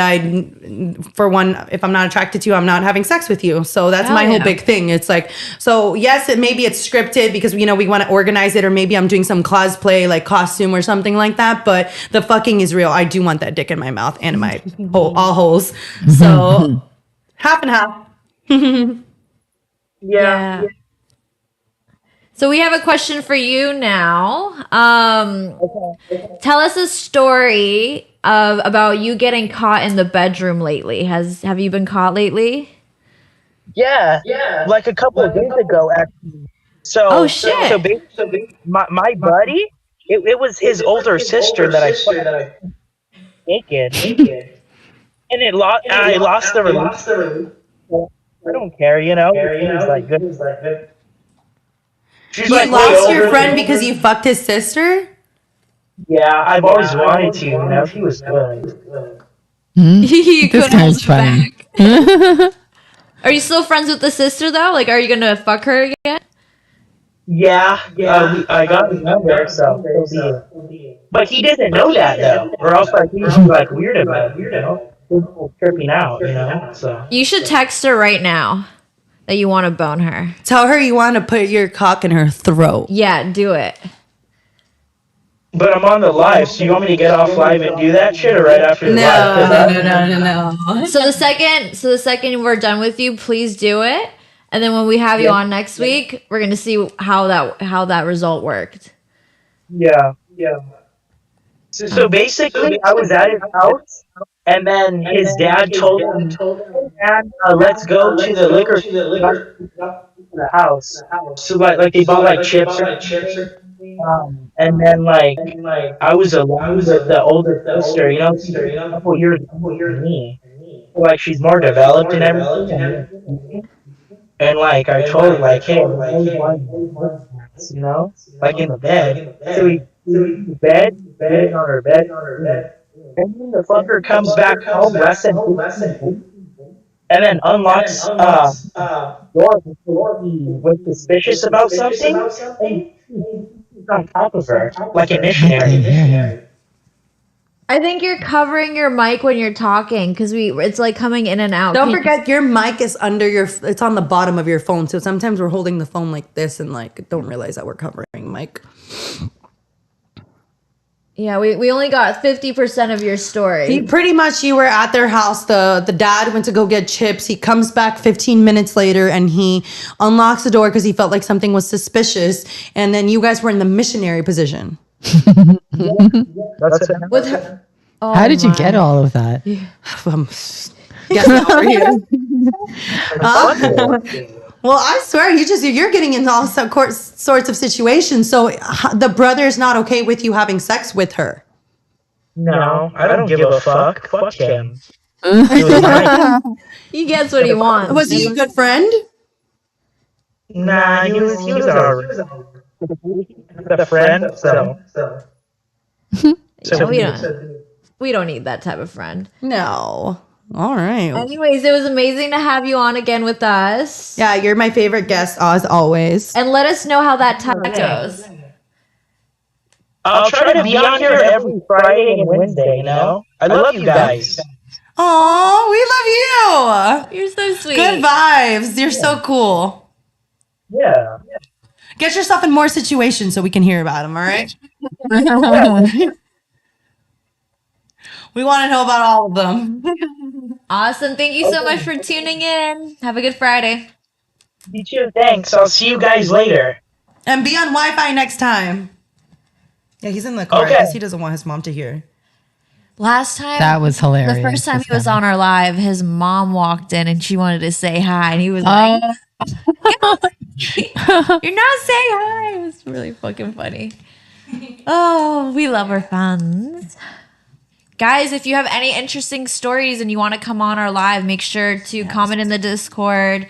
for one, if I'm not attracted to you, I'm not having sex with you. So that's my whole big thing. It's like, so yes, maybe it's scripted because we want to organize it, or maybe I'm doing some cosplay, like costume or something like that. But the fucking is real. I do want that dick in my mouth and in my all holes. So half and half.
Yeah.
So we have a question for you now. Tell us a story about you getting caught in the bedroom lately. Have you been caught lately?
Yeah. Like a couple of days ago, actually. So,
Oh, shit.
So basically, my buddy, it was his older sister that I fucked naked, and I lost the release. I don't care, He's like good. She's
You
like,
lost your friend because you fucked his sister?
Yeah, I've always wanted to. She was good.
You
This
couldn't hold
guy's
it
funny.
back. Are you still friends with the sister though? Like, are you gonna fuck her again?
Yeah, I got his number, so so be it. But he doesn't know that though, or else like he'd be like weird about it, He's tripping out. So.
You should text her right now that you want to bone her.
Tell her you want to put your cock in her throat.
Yeah, do it.
But I'm on the live, so you want me to get off live and do that shit, or right after the live?
No.
So the second we're done with you, please do it. And then when we have you on next week, we're gonna see how that result worked.
Yeah. So basically, I was at his house, and then his dad told him, "Dad, let's go to the liquor store to the house." So like they bought like chips, and then like I was alone with the older sister, she's a couple years older than me. So, like she's more developed and everything. And like I told her like, hey, like in the bed. So we in the bed, laying on her bed, and then the fucker comes back home less than 15 minutes, and then unlocks door because he was suspicious about something, and he's on top of her like a missionary.
I think you're covering your mic when you're talking because it's like coming in and out.
Don't forget your mic is under it's on the bottom of your phone. So sometimes we're holding the phone like this and like don't realize that we're covering mic.
Yeah, we only got 50% of your story.
You were at their house. The dad went to go get chips. He comes back 15 minutes later and he unlocks the door because he felt like something was suspicious. And then you guys were in the missionary position.
With her.
Oh
How did you get all of that?
Well, I swear, you're getting into all sorts of situations. So the brother's not okay with you having sex with her.
No, I don't give a fuck. Fuck him.
He gets what he wants.
Was he a good friend?
Nah, he was alright. The friend, so.
We don't need that type of friend.
No. All right.
Anyways, it was amazing to have you on again with us.
Yeah, you're my favorite guest as always.
And let us know how that time goes.
I'll try to be on here every Friday and Wednesday, I love you guys.
Oh, we love you.
You're so sweet.
Good vibes. You're so cool.
Yeah.
Get yourself in more situations so we can hear about them, all right? We want to know about all of them.
Awesome. Thank you so much for tuning in. Have a good Friday.
You too. Thanks. I'll see you guys later.
And be on Wi-Fi next time. Yeah, he's in the car. I guess he doesn't want his mom to hear.
Last time.
That was hilarious.
The first time he was on our live, his mom walked in and she wanted to say hi. And he was like, you're not saying hi. It was really fucking funny. Oh, we love our fans. Guys, if you have any interesting stories and you want to come on our live, make sure to comment in the Discord.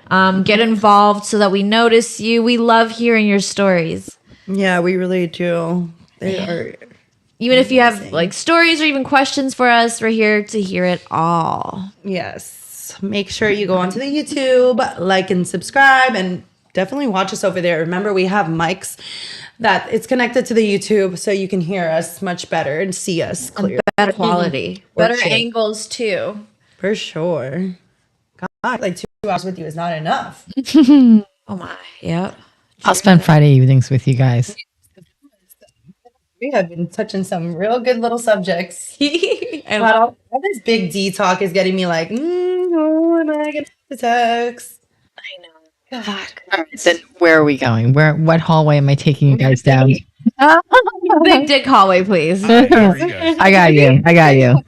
Get involved so that we notice you. We love hearing your stories.
Yeah, we really do. They are.
Even if you have like stories or even questions for us, we're here to hear it all.
Yes. Make sure you go onto the YouTube, like and subscribe, and definitely watch us over there. Remember, we have mics that it's connected to the YouTube so you can hear us much better and see us clear.
And better quality. Better angles too.
For sure. God, like 2 hours with you is not enough.
Oh my. Yep.
I'll spend Friday evenings with you guys.
We have been touching some real good little subjects. And all this big D talk is getting me like, who am I going to text?
I know.
God.
All right, then where are we going? What hallway am I taking you guys down?
Big dick hallway, please.
I got you.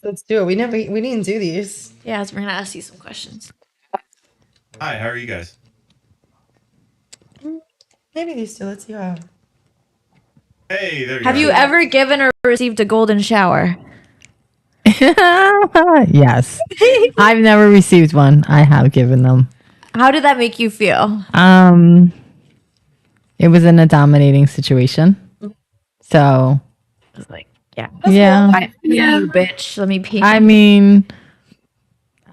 Let's do it. We didn't do these.
Yeah, so we're gonna ask you some questions.
Hi, how are you guys?
Maybe these two. Let's see how.
Hey, there you
Have
go.
you ever given or received a golden shower?
Yes. I've never received one. I have given them.
How did that make you feel?
It was in a dominating situation. So
I was like, yeah.
Yeah.
You bitch. Let me pee.
I mean,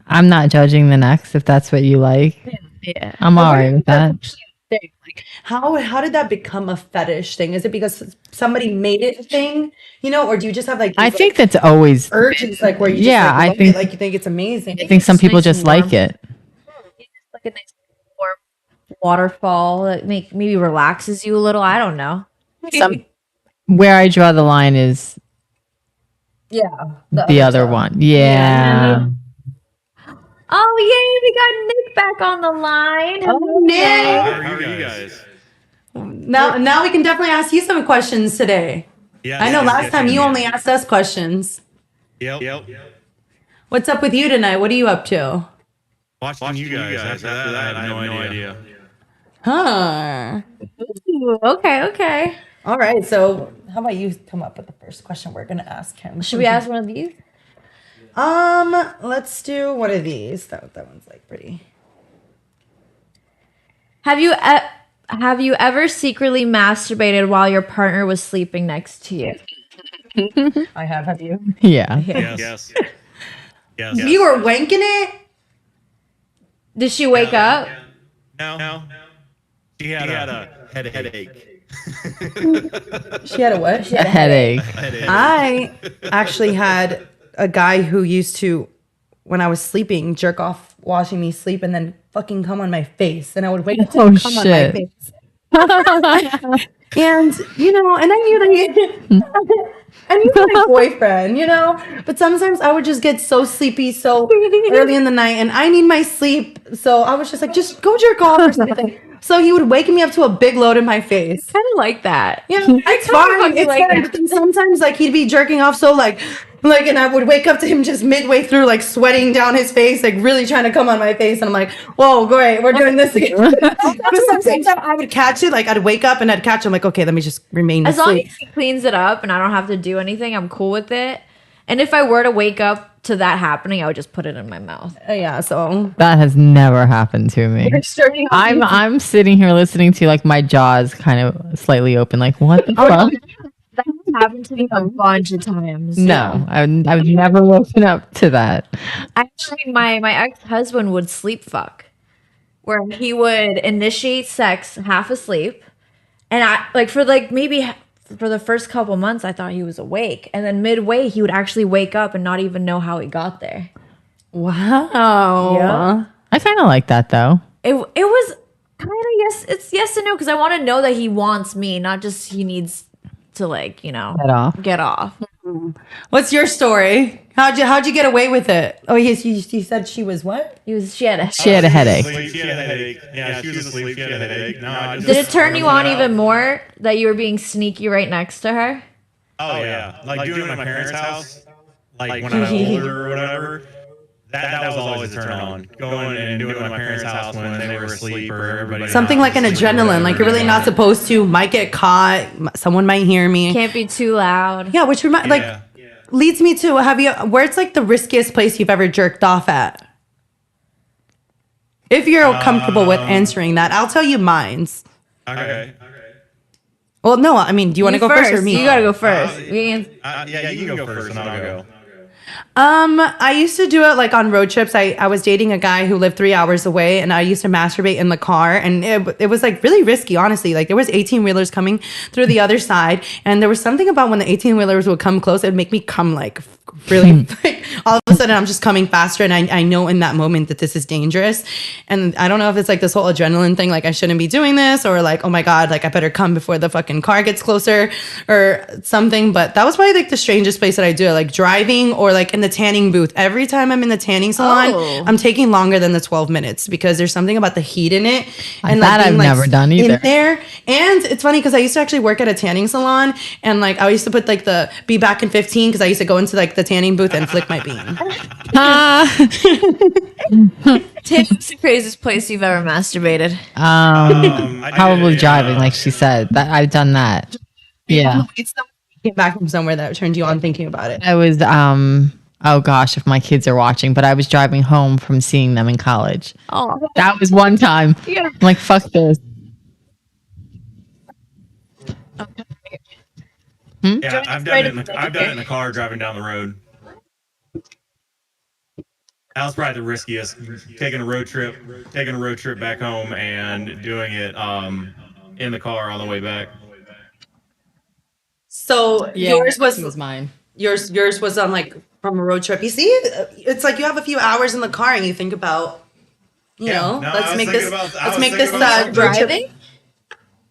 I'm not judging the next if that's what you like.
Yeah.
I'm all right with that.
Like, how did that become a fetish thing? Is it because somebody made it a thing, or do you just have like
I
these,
think
like,
that's always.
urges, like where you just
Yeah,
like
I
love
think.
it, like you think it's amazing?
I think some
It's
people
nice
just
and
like
warm.
it.
Like a nice warm waterfall that maybe relaxes you a little. I don't know.
Some where I draw the line is
Yeah,
the other one. Yeah.
Oh yay, we got Nick back on the line.
Oh, Nick.
How are you guys?
Now we can definitely ask you some questions today.
Yeah,
I know last time you only asked us questions.
Yep.
What's up with you tonight? What are you up to?
Watching you guys. After that, I have no idea.
Huh.
Ooh, okay.
All right. So how about you come up with the first question we're gonna ask him?
Should we ask one of these?
Let's do one of these. That one's like pretty.
Have you ever secretly masturbated while your partner was sleeping next to you?
I have. Have you?
Yeah.
Yes.
You were wanking it?
Did she wake up?
No. She had a headache.
She had a what?
A headache.
I actually had a guy who used to, when I was sleeping, jerk off watching me sleep and then fucking come on my face. And I would wake up to
Oh,
come on my
shit.
face. And, and I knew that I knew my boyfriend, but sometimes I would just get so sleepy so early in the night and I need my sleep. So I was just like, just go jerk off or something. So he would wake me up to a big load in my face.
Kind of like that.
Yeah, it's fine. It's
like
fine.
that.
But then sometimes like he'd be jerking off so like, and I would wake up to him just midway through, like sweating down his face, like really trying to come on my face. And I'm like, whoa, great, we're doing this again. But sometimes I would catch it, like I'd wake up and I'd catch it. I'm like, okay, let me just remain
As long
asleep.
as he cleans it up and I don't have to do anything, I'm cool with it. And if I were to wake up to that happening, I would just put it in my mouth.
Yeah, so
That has never happened to me. I'm sitting here listening to like my jaws kind of slightly open, like what the fuck?
That has happened to me a bunch of times.
No, I would never woken up to that.
Actually, my ex-husband would sleep fuck, where he would initiate sex half asleep, and I like for the first couple months I thought he was awake, and then midway he would actually wake up and not even know how he got there.
wow.
Yeah.
I kind of like that though.
It was kind of yes and no, because I want to know that he wants me, not just he needs to
Get off.
What's your story? How'd you get away with it? Oh, yes, you said she was what?
She had a
She had a headache.
She had a headache. Yeah, she was asleep. She had a headache. No, I just
Did it turn you on
out.
even more that you were being sneaky right next to her?
Oh yeah, like doing it at my parents' house, like when I was older or whatever. That was always a turn on. Going and doing it at my parents' house when they were asleep or everybody.
Something like an adrenaline, like you're really not supposed to. Might get caught. Someone might hear me.
Can't be too loud.
Yeah, which leads me to where's like the riskiest place you've ever jerked off at? If you're comfortable with answering that, I'll tell you mine's.
Okay.
Well, no, I mean, do you want to go first or me?
You gotta go first.
Yeah, you can go first and I'll go.
I used to do it like on road trips. I was dating a guy who lived 3 hours away, and I used to masturbate in the car, and it was like really risky, honestly. Like there was 18-wheelers coming through the other side, and there was something about when the 18-wheelers would come close, it'd make me come like really like all of a sudden I'm just coming faster, and I know in that moment that this is dangerous. And I don't know if it's like this whole adrenaline thing, like I shouldn't be doing this, or like, oh my God, like I better come before the fucking car gets closer or something. But that was probably like the strangest place that I do it, like driving or like in the tanning booth. Every time I'm in the tanning salon, I'm taking longer than the 12 minutes because there's something about the heat in it. And
that
like,
I've never done either.
In there. And it's funny because I used to actually work at a tanning salon, and like I used to put like the be back in 15 because I used to go into like the tanning booth and flick my bean.
Tips the craziest place you've ever masturbated.
Probably driving, like she said. That I've done that. Yeah.
It's the came back from somewhere that turned you on thinking about it.
I was oh gosh, if my kids are watching, but I was driving home from seeing them in college.
Oh,
That was one time.
Yeah.
I'm like, fuck this.
Yeah, I've done it in the car driving down the road. That was probably the riskiest. Taking a road trip back home and doing it in the car on the way back.
So
Yeah,
yours
this
was
was mine.
yours was on like from a road trip. You see, it's like you have a few hours in the car and you think about,
Yeah, no,
let's
I was
make
thinking
this
about. I
let's
was
make
thinking
this
about
You were
road trip.
driving?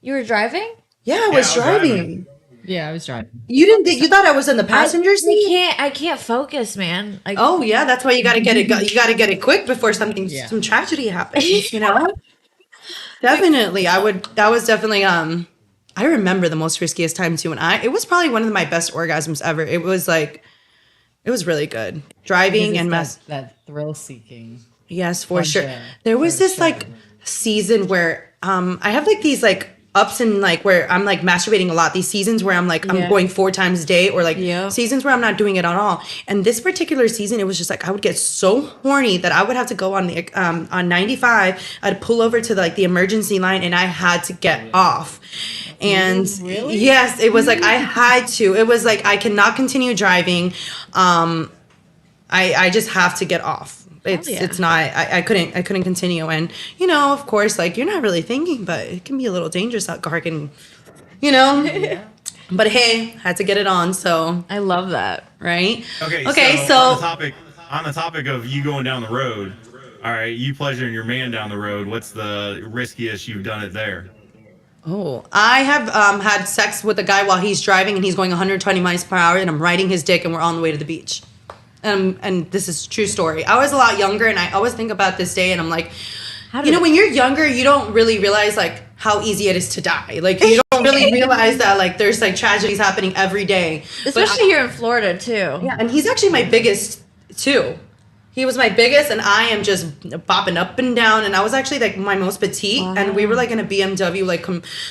You were driving?
Yeah, I
Yeah,
was
I was driving.
driving.
Yeah, I was driving.
You didn't think you thought I was in the passenger seat?
I can't focus, man. Like,
Oh yeah, that's why you got to get it. You got to get it quick before
Yeah.
some tragedy happens. You know. Definitely, I would. That was definitely. I remember the most riskiest time too, and it was probably one of my best orgasms ever. It was like, it was really good driving and
that thrill seeking.
Yes, for sure.
pleasure,
There was
for
this
sure.
like season where I have like these like ups and like where I'm like masturbating a lot. These seasons where I'm like I'm
Yeah.
going 4 times a day, or like
Yeah.
seasons where I'm not doing it at all. And this particular season, it was just like I would get so horny that I would have to go on 95. I'd pull over to like the emergency line, and I had to get off. And
Really?
yes, it was like I had to. It was like I cannot continue driving. I just have to get off.
yeah.
It's not I couldn't continue. And of course, like you're not really thinking, but it can be a little dangerous out car can but hey, had to get it on, so
I love that.
right.
Okay.
So
On the topic of you going down the road. All right, you pleasuring your man down the road. What's the riskiest you've done it there?
I have had sex with a guy while he's driving and he's going 120 miles per hour, and I'm riding his dick and we're on the way to the beach. And this is a true story. I was a lot younger, and I always think about this day, and I'm like, when you're younger, you don't really realize like how easy it is to die. Like you don't really realize that like there's like tragedies happening every day.
Especially here in Florida, too.
Yeah, and he's actually my biggest too. He was my biggest, and I am just bopping up and down. And I was actually like my most petite, and we were like in a BMW, like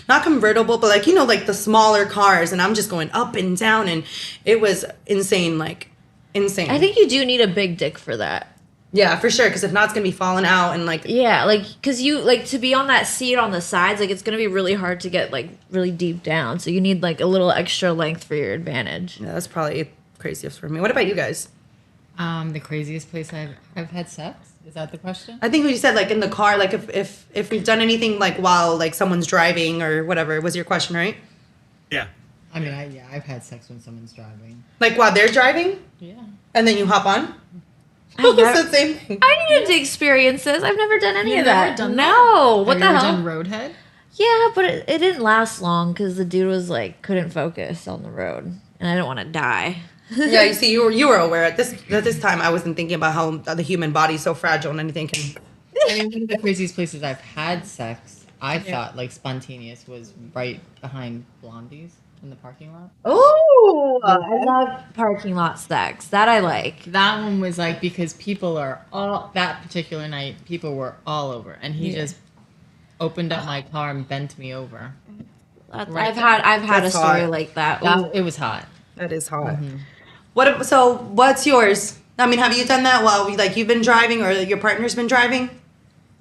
not convertible, but like like the smaller cars, and I'm just going up and down, and it was insane, like insane.
I think you do need a big dick for that.
Yeah, for sure. Because if not, it's gonna be falling out and like.
Yeah, like, because you, like, to be on that seat on the sides, like, it's going to be really hard to get, like, really deep down. So you need, like, a little extra length for your advantage.
Yeah, that's probably craziest for me. What about you guys?
The craziest place I've had sex? Is that the question?
I think what you said, like in the car, like if we've done anything like while like someone's driving or whatever was your question, right?
Yeah.
I mean, I've had sex when someone's driving.
Like while they're driving,
Yeah.
and then you hop on.
I've never-
It's the same thing.
I needed to experience this. I've never done any
You've
of
never
that.
done
No.
that?
What the
Have you
hell?
ever done Roadhead?
Yeah, but it didn't last long because the dude was, like, couldn't focus on the road. And I didn't want to die.
Yeah, you see, you were aware at this time. I wasn't thinking about how the human body is so fragile and anything can.
I mean, one of the craziest places I've had sex, I thought like spontaneous, was right behind Blondie's in the parking lot.
Oh,
I love parking lot sex. That I like.
That one was like because people are all that particular night. People were all over, and he just opened up my car and bent me over.
I've had
That's
a story
hot.
like that.
It was hot.
that is hot. So what's yours? I mean, have you done that while you've been driving or your partner's been driving?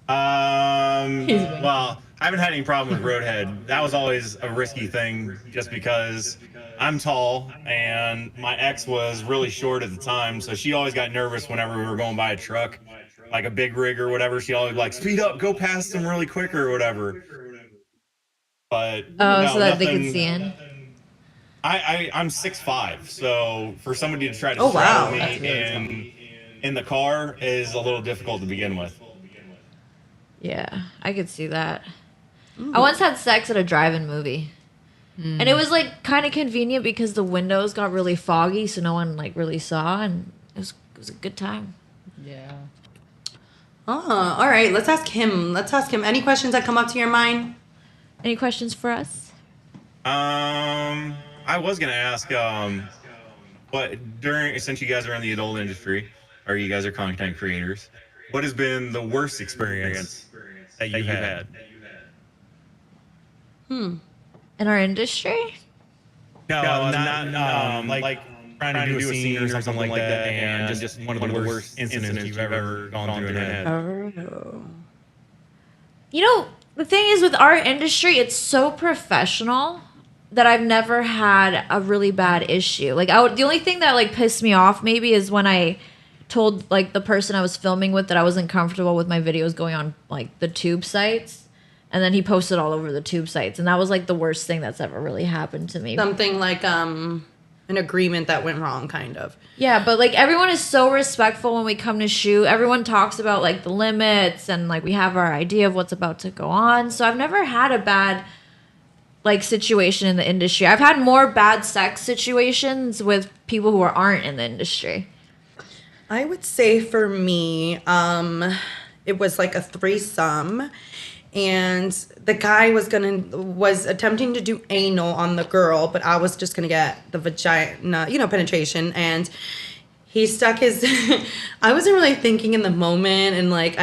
Well, I haven't had any problem with Roadhead. That was always a risky thing just because I'm tall and my ex was really short at the time. So she always got nervous whenever we were going by a truck, like a big rig or whatever. She always like, speed up, go past them really quick or whatever. But
so that they could see in.
I'm 6'5", so for somebody to try to
Oh, wow.
straddle me in the car is a little difficult to begin with.
Yeah, I could see that. I once had sex at a drive-in movie. And it was like kind of convenient because the windows got really foggy, so no one like really saw, and it was a good time.
Yeah.
Oh, all right. Let's ask him. Any questions that come up to your mind?
Any questions for us?
I was gonna ask, since you guys are in the adult industry, or you guys are content creators, what has been the worst experience that you've had?
In our industry?
No, not like trying to do a scene or something like that, and just one of the worst incidents you've ever gone through and had.
Oh.
You know, the thing is with our industry, it's so professional that I've never had a really bad issue. Like the only thing that like pissed me off maybe is when I told like the person I was filming with that I wasn't comfortable with my videos going on like the tube sites. And then he posted all over the tube sites. And that was like the worst thing that's ever really happened to me.
Something like an agreement that went wrong, kind of.
Yeah, but like everyone is so respectful when we come to shoot. Everyone talks about like the limits and like we have our idea of what's about to go on. So I've never had a bad like situation in the industry. I've had more bad sex situations with people who aren't in the industry.
I would say for me, it was like a threesome. And the guy was attempting to do anal on the girl, but I was just gonna get the vagina, penetration. And he stuck his. I wasn't really thinking in the moment, and like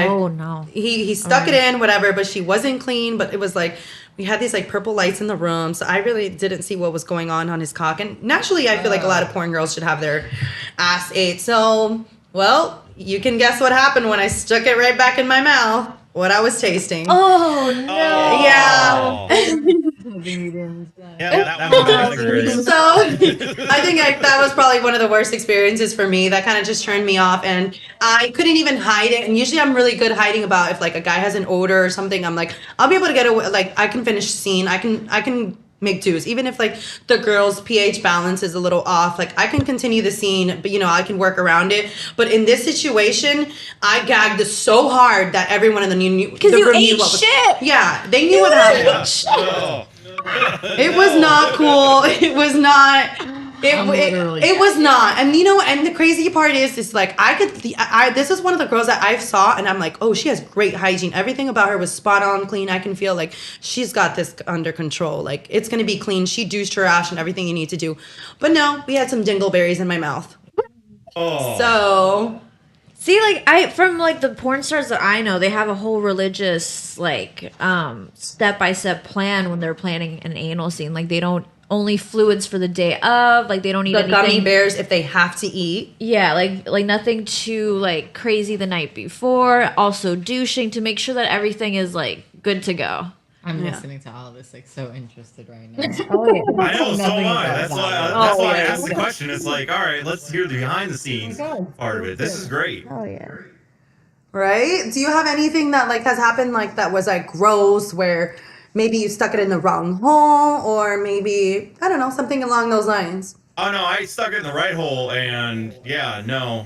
he stuck it in, whatever. But she wasn't clean. But it was like we had these like purple lights in the room, so I really didn't see what was going on his cock. And naturally, I feel like a lot of porn girls should have their ass ate. So, well, you can guess what happened when I stuck it right back in my mouth. What I was tasting.
Oh no!
Yeah. So I think that was probably one of the worst experiences for me. That kind of just turned me off, and I couldn't even hide it. And usually I'm really good hiding about if like a guy has an odor or something. I'm like, I'll be able to get away. Like I can finish scene. I can make twos, even if like the girl's pH balance is a little off. Like I can continue the scene, but I can work around it. But in this situation, I gagged so hard that everyone in the room knew what was.
Shit.
Yeah, they knew what happened. It was not cool. It was not. It was not. And and the crazy part is like this is one of the girls that I saw and I'm like, oh, she has great hygiene. Everything about her was spot on clean. I can feel like she's got this under control. Like it's gonna be clean. She douched her ass and everything you need to do. But no, we had some dingleberries in my mouth.
Oh.
So
see, like from like the porn stars that I know, they have a whole religious like step-by-step plan when they're planning an anal scene. Like they don't only fluids for the day of, like they don't eat
the
anything.
gummy bears if they have to eat.
Yeah, like nothing too like crazy the night before. Also douching to make sure that everything is like good to go.
I'm listening to all this like so interested right now.
I know, so am I. That's why I asked the question. It's like, all right, let's hear the behind the scenes part of it. This is great.
Oh yeah.
Right? Do you have anything that like has happened like that was like gross where maybe you stuck it in the wrong hole or maybe, I don't know, something along those lines?
Oh no, I stuck it in the right hole and yeah, no.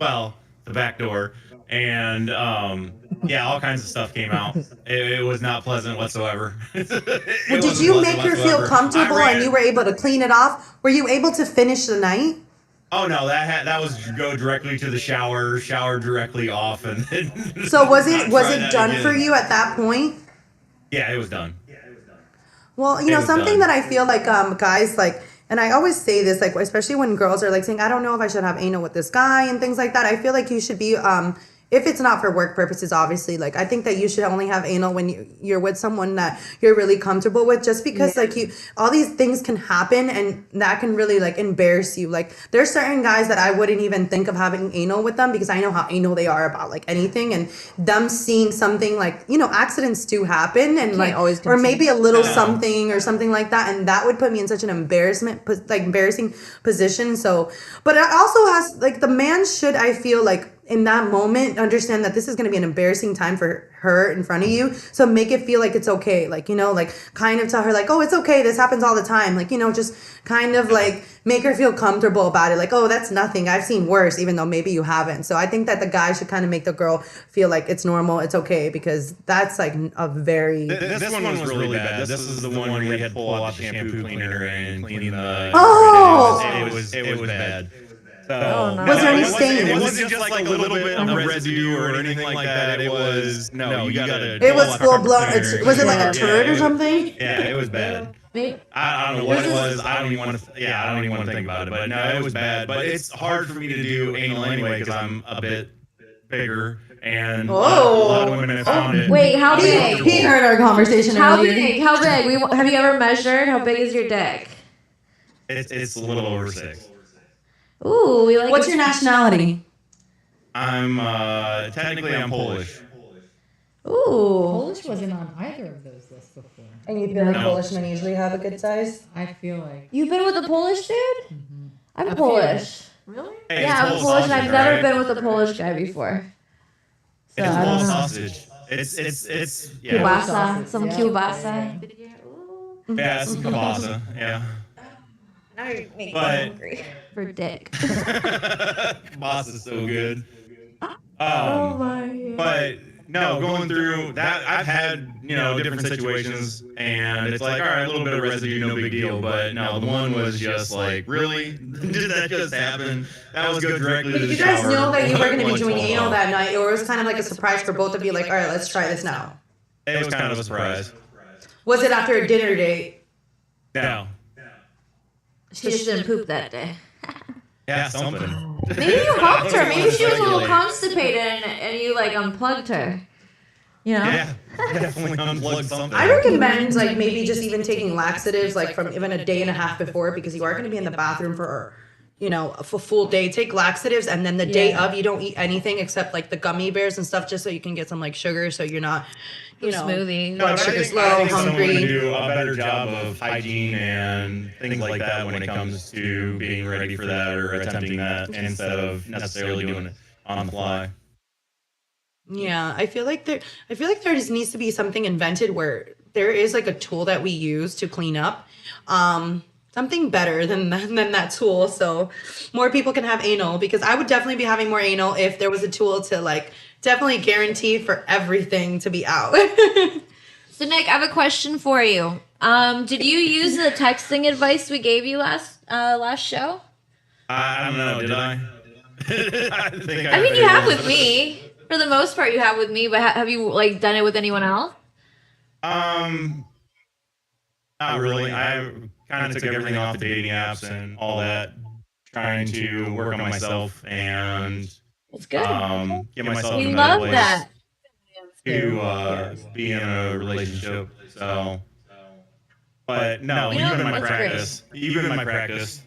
Well, the back door. And yeah, all kinds of stuff came out. It was not pleasant whatsoever.
Well, did you make her feel comfortable and you were able to clean it off? Were you able to finish the night?
Oh no, that was go directly to the shower directly off, and then
so was it done for you at that point?
Yeah, it was done.
Well, something that I feel like guys like, and I always say this, like especially when girls are like saying, I don't know if I should have anal with this guy and things like that. I feel like you should be if it's not for work purposes, obviously, like I think that you should only have anal when you're with someone that you're really comfortable with, just because like all these things can happen and that can really like embarrass you. Like there's certain guys that I wouldn't even think of having anal with them because I know how anal they are about like anything, and them seeing something like, accidents do happen and like always or maybe a little something or something like that, and that would put me in such an embarrassing position. So, but it also has like the man should, I feel like, in that moment understand that this is going to be an embarrassing time for her in front of you, so make it feel like it's okay, like like kind of tell her like, oh, it's okay, this happens all the time, like just kind of like make her feel comfortable about it, like, oh, that's nothing, I've seen worse, even though maybe you haven't. So I think that the guy should kind of make the girl feel like it's normal, it's okay, because that's like a very
this one was really bad. This is the one where we had to pull out the shampoo cleaner and clean the it was bad. So,
was there any stain?
It wasn't just like a little bit of residue or anything like that. It was you gotta.
It was full blown. Was it like a turd or something?
Yeah, it was bad. I don't know what it was. I don't even want to. Yeah, I don't even want to think about it. But no, it was bad. But it's hard for me to do anal anyway because I'm a bit bigger. And a lot of women have found it.
Wait, how big?
He heard our conversation earlier.
How big? Have you ever measured? How big is your dick?
It's a little over 6.
Ooh, we like.
What's your nationality?
I'm technically I'm Polish.
Ooh,
Polish wasn't on either of those lists before.
And you feel like Polish men usually have a good size?
I feel like
you've been with a Polish dude?
Mm-hmm.
I'm Polish. Really?
Hey,
Yeah,
it's
I'm
full
Polish.
of
and I've
sausage,
never
right?
been with a Polish guy before. So
It's
I
full
don't
of
know.
sausage. It's yeah.
Kielbasa, some
Yeah.
kielbasa.
Yeah, it's some kielbasa. Yeah.
Now you're making me
But
hungry for dick.
kielbasa is so good.
Oh my.
But no, going through that, I've had, different situations, and it's like, all right, a little bit of residue, no big deal. But no, the one was just like, really? Did that just happen? That was go directly to
Did
the
you guys
shower.
know that you were going to be
Lights
doing
fall
anal
off.
that night, or it was kind of like a surprise for both of you? Like, all right, let's try this now.
It was kind of a surprise.
Was it after a dinner date?
No.
She just didn't poop that day.
Yeah, something.
Maybe you helped her. Maybe she was a little constipated and you like unplugged her. You know?
Yeah, definitely unplug something.
I recommend like maybe just even taking laxatives like from even a day and a half before, because you are going to be in the bathroom for a full day. Take laxatives, and then the day of you don't eat anything except like the gummy bears and stuff, just so you can get some like sugar, so you're not
smoothie.
No,
blood
but
sugar's
I
low,
think someone would
hungry.
do a better job of hygiene and things like that when it comes to being ready for that or attempting that, instead of necessarily doing it on the fly.
Yeah, I feel like there just needs to be something invented where there is like a tool that we use to clean up. Something better than that tool, so more people can have anal, because I would definitely be having more anal if there was a tool to like definitely guarantee for everything to be out.
So Nick, I have a question for you. Did you use the texting advice we gave you last show?
I don't know, did I?
I mean, you have with me. For the most part, you have with me, but have you like done it with anyone else?
Not really. I kind of took everything off the dating apps and all that, trying to work on myself and
It's good.
get myself
We
in a
love
place
that.
to be in a relationship. So, but no,
You know,
even in my
that's
practice,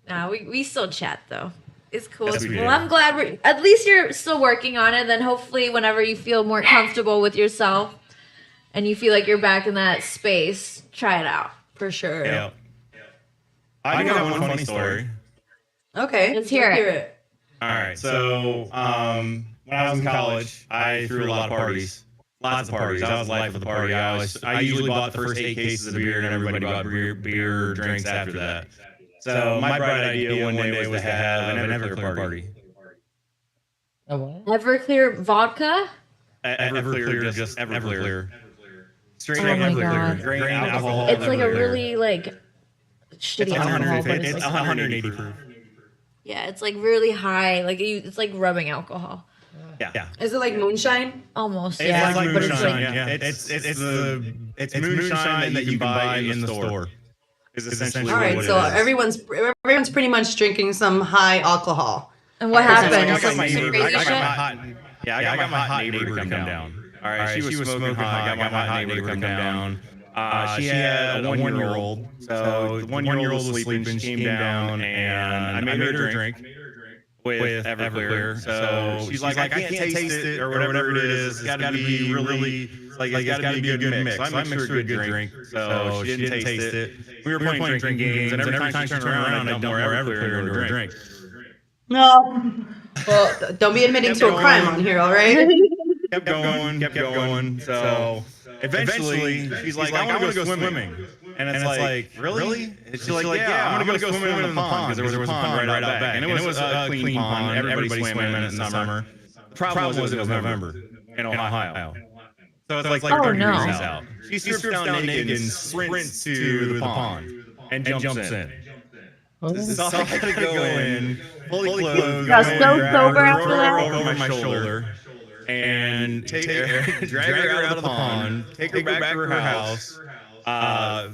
No, we still chat though. It's cool.
Yes, we do.
Well, I'm glad at least you're still working on it. Then hopefully, whenever you feel more comfortable with yourself and you feel like you're back in that space, try it out for sure.
Yeah. I do have one funny story.
Okay,
Let's hear it.
All right. So, when I was in college, I threw a lot of parties. Lots of parties. I was the life of the party. I usually bought the first 8 cases of beer, and everybody bought beer drinks after that. So my bright idea one day was to have an Everclear party.
A what?
Everclear vodka.
Everclear, just Everclear. Straight
Oh my God.
Everclear. Grain alcohol.
It's like a
Everclear.
really like shitty
It's
alcohol, but
it's
it's like
180 proof.
yeah, it's like really high. Like it's like rubbing alcohol.
Yeah.
is it like moonshine?
Almost,
It's
yeah.
like
but it's
moonshine.
like
Yeah. It's moonshine that you can buy in the store. Is essentially
All right,
what
so
it is.
everyone's pretty much drinking some high alcohol.
and what happened?
I got
Some
my neighbor.
crazy
I got
shit?
my hot. Yeah, I got my hot neighbor to come down. All right, she was smoking hot. I got my hot neighbor to come down. She had a 1-year-old, so the 1-year-old was sleeping. She came down, and I made her a drink with Everclear. So she's like, I can't taste it or whatever it is. It's got to be really like it's got to be a good mix. So I mixed her a good drink. So she didn't taste it. We were playing drinking games, and every time she turned around, I dumped more Everclear into her drink.
No. Well, don't be admitting to a crime on here, all right?
Kept going. So eventually, she's like, I want to go swimming. And it's like, really? She's like, yeah, I'm going to go swimming in the pond, because there was a pond right out back. And it was a clean pond. Everybody swam in it in the summer. The problem was it was November in Ohio. So it's like 30
no.
degrees out. She strips down naked and sprints to the pond and jumps in. So I gotta go in, fully clothed,
Got so sober after
throw her
that?
over my shoulder, and drag her out of the pond, take her back to her house,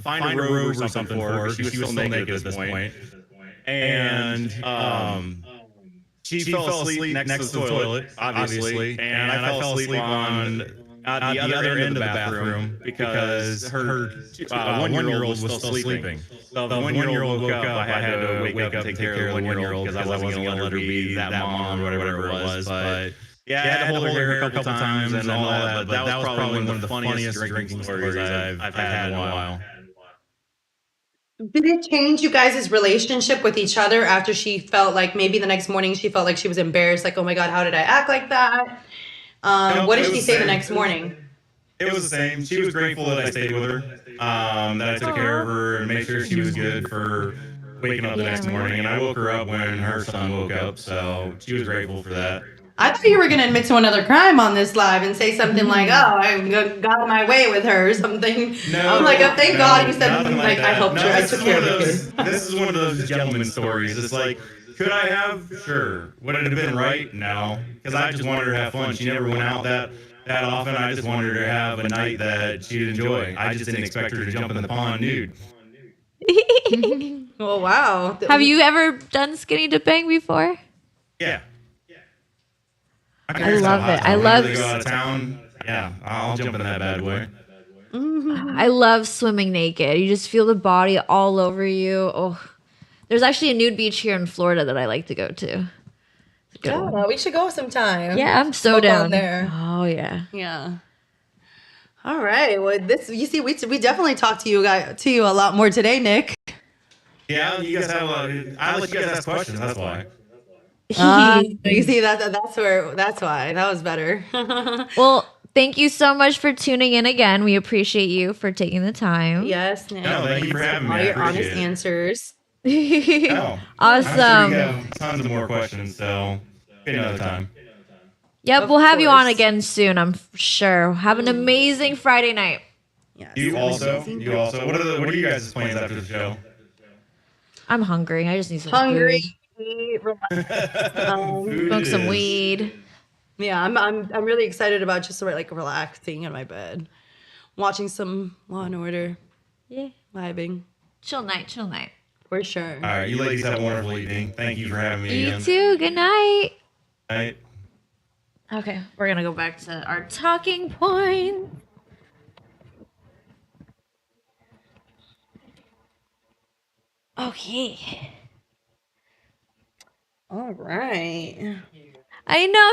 find a robe or something for her. She was still naked at this point. And she fell asleep next to the toilet, obviously, and I fell asleep on the other end of the bathroom because her 1-year-old was still sleeping. So the 1-year-old woke up. I had to wake up and take care of the 1-year-old because I wasn't going to let her be that mom or whatever it was. But yeah, I had to hold her hair a couple times and all that. But that was probably one of the funniest drinking stories I've had in a while.
Did it change you guys' relationship with each other after she felt like maybe the next morning she felt like she was embarrassed, like, oh my God, how did I act like that?
Nope,
What
it
did
was
she
the
say the
same.
next morning?
It was the same. She was grateful that I stayed with her, that I took care of her and made sure she was good for waking up the next morning. And I woke her up when her son woke up, so she was grateful for that.
I thought you were going to admit to another crime on this live and say something like, oh, I got my way with her or something.
No,
I'm like, oh, thank God you said,
nothing
like, I
that.
helped
No,
her. I
this
took
is
care
one
of
of
the
those.
kid.
This is one of those gentleman stories. It's like, could I have? Sure. Would it have been right? No, because I just wanted her to have fun. She never went out that often. I just wanted her to have a night that she'd enjoy. I just didn't expect her to jump in the pond nude.
Oh, wow.
Have you ever done skinny dipping before?
Yeah.
I love it. I
Whenever
love.
they go out of town. Yeah, I'll jump in that bad boy.
I love swimming naked. You just feel the body all over you. Oh, there's actually a nude beach here in Florida that I like to go to.
Yeah, we should go sometime.
Yeah, I'm so
Smoke
down
on there.
Oh yeah.
Yeah. All right. Well, you see, we definitely talked to you a lot more today, Nick.
Yeah, you guys have a lot. I let you guys ask questions. That's why.
You see that's why that was better.
Well, thank you so much for tuning in again. We appreciate you for taking the time.
Yes, Nick.
No, thank you for having me.
All
I
your
appreciate
honest
it.
answers.
No,
Awesome.
I'm sure you have tons of more questions, so maybe another time.
Yep,
Of
we'll have you on
course.
again soon, I'm sure. Have an amazing Friday night.
Yes.
You also. What are you guys' plans after the show?
I'm hungry. I just need some
Hungry.
food.
Food
Smoke
it
some
is.
weed.
Yeah, I'm really excited about just like relaxing in my bed, watching some Law and Order,
Yeah.
vibing
Chill night.
for sure.
All right, you ladies have a wonderful evening. Thank you for having me
You
again.
too. Good night.
Night.
Okay, we're gonna go back to our talking point. Okay.
All right.
I know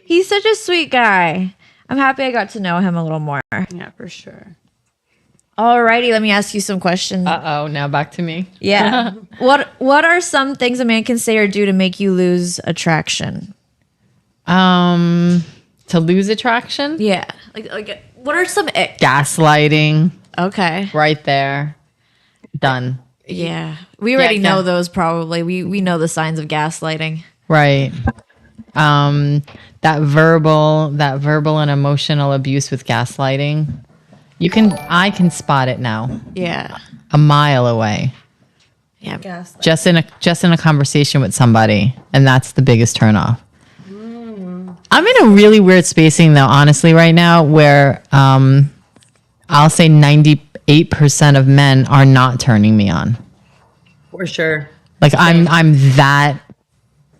he's such a sweet guy. I'm happy I got to know him a little more.
Yeah, for sure.
Alrighty, let me ask you some questions.
Uh-oh, now back to me.
Yeah. What are some things a man can say or do to make you lose attraction?
To lose attraction?
Yeah. Like what are some
Gaslighting,
Okay.
right there. Done.
Yeah. We already
Yeah.
know those probably. We know the signs of gaslighting.
Right. That verbal and emotional abuse with gaslighting. I can spot it now,
Yeah.
a mile away.
Yeah.
Yes.
Just in a conversation with somebody, and that's the biggest turnoff. I'm in a really weird spacing though, honestly, right now, where I'll say 98% of men are not turning me on.
For sure.
Like I'm that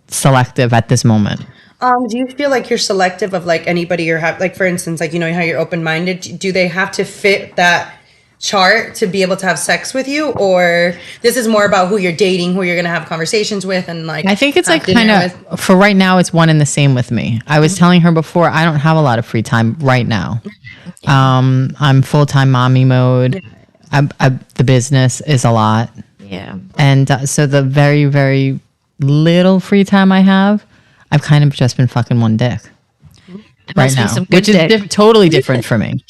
selective at this moment.
Do you feel like you're selective of like anybody you're like, for instance, like, you know how you're open-minded? Do they have to fit that chart to be able to have sex with you, or this is more about who you're dating, who you're gonna have conversations with, and like
I think it's
have
like
dinner
kind of for right now. It's one and the same with me. I was telling her before I don't have a lot of free time right now. I'm full time mommy mode. The business is a lot,
Yeah.
and so the very very little free time I have, I've kind of just been fucking one dick right
must be
now,
some good
which is
dick.
totally different for me.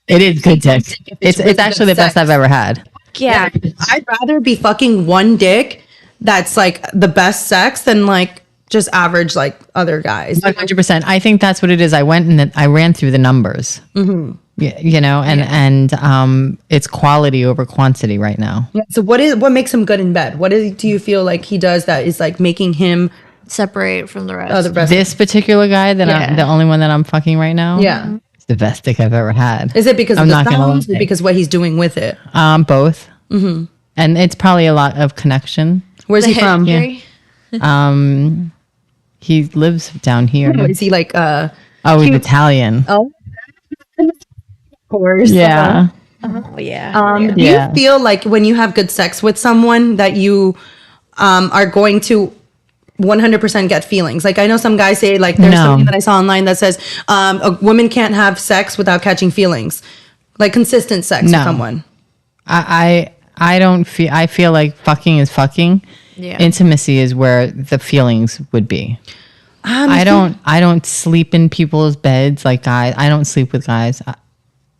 It is good dick. It's actually the best I've ever had.
Yeah.
I'd rather be fucking one dick that's like the best sex than like just average like other guys.
100%. I think that's what it is. I went and I ran through the numbers. Mm-hmm. You know, and it's quality over quantity right now.
Yeah. So what makes him good in bed? Do you feel like he does that is like making him
Separate from the rest.
the rest?
This particular guy that
Yeah.
I'm the only one that I'm fucking right now.
Yeah.
It's the best dick I've ever had.
Is it because
I'm
of the
not gonna
sounds or
lie.
because what he's doing with it?
Both. Mm-hmm. And it's probably a lot of connection.
Where's he
The
from?
history?
He lives down here.
Is he like
He's Italian.
Oh, of course.
Yeah.
Oh yeah.
Do
Yeah.
you feel like when you have good sex with someone that you are going to 100% get feelings? Like I know some guys say like there's
No.
something that I saw online that says a woman can't have sex without catching feelings, like consistent sex
No.
with someone.
I I feel like fucking is fucking.
Yeah.
Intimacy is where the feelings would be. I don't sleep in people's beds like guys. I don't sleep with guys.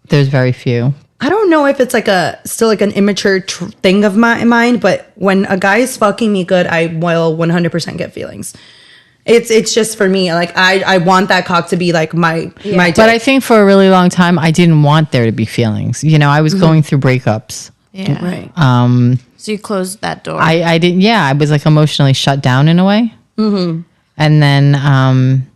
There's very few.
I don't know if it's like still like an immature thing of mine, but when a guy is fucking me good, I will 100% get feelings. It's just for me. Like I want that cock to be like my dick.
But I think for a really long time, I didn't want there to be feelings. You know, I was going through breakups.
Yeah.
Right.
So you closed that door.
I didn't. Yeah, I was like emotionally shut down in a way. Mm-hmm. And then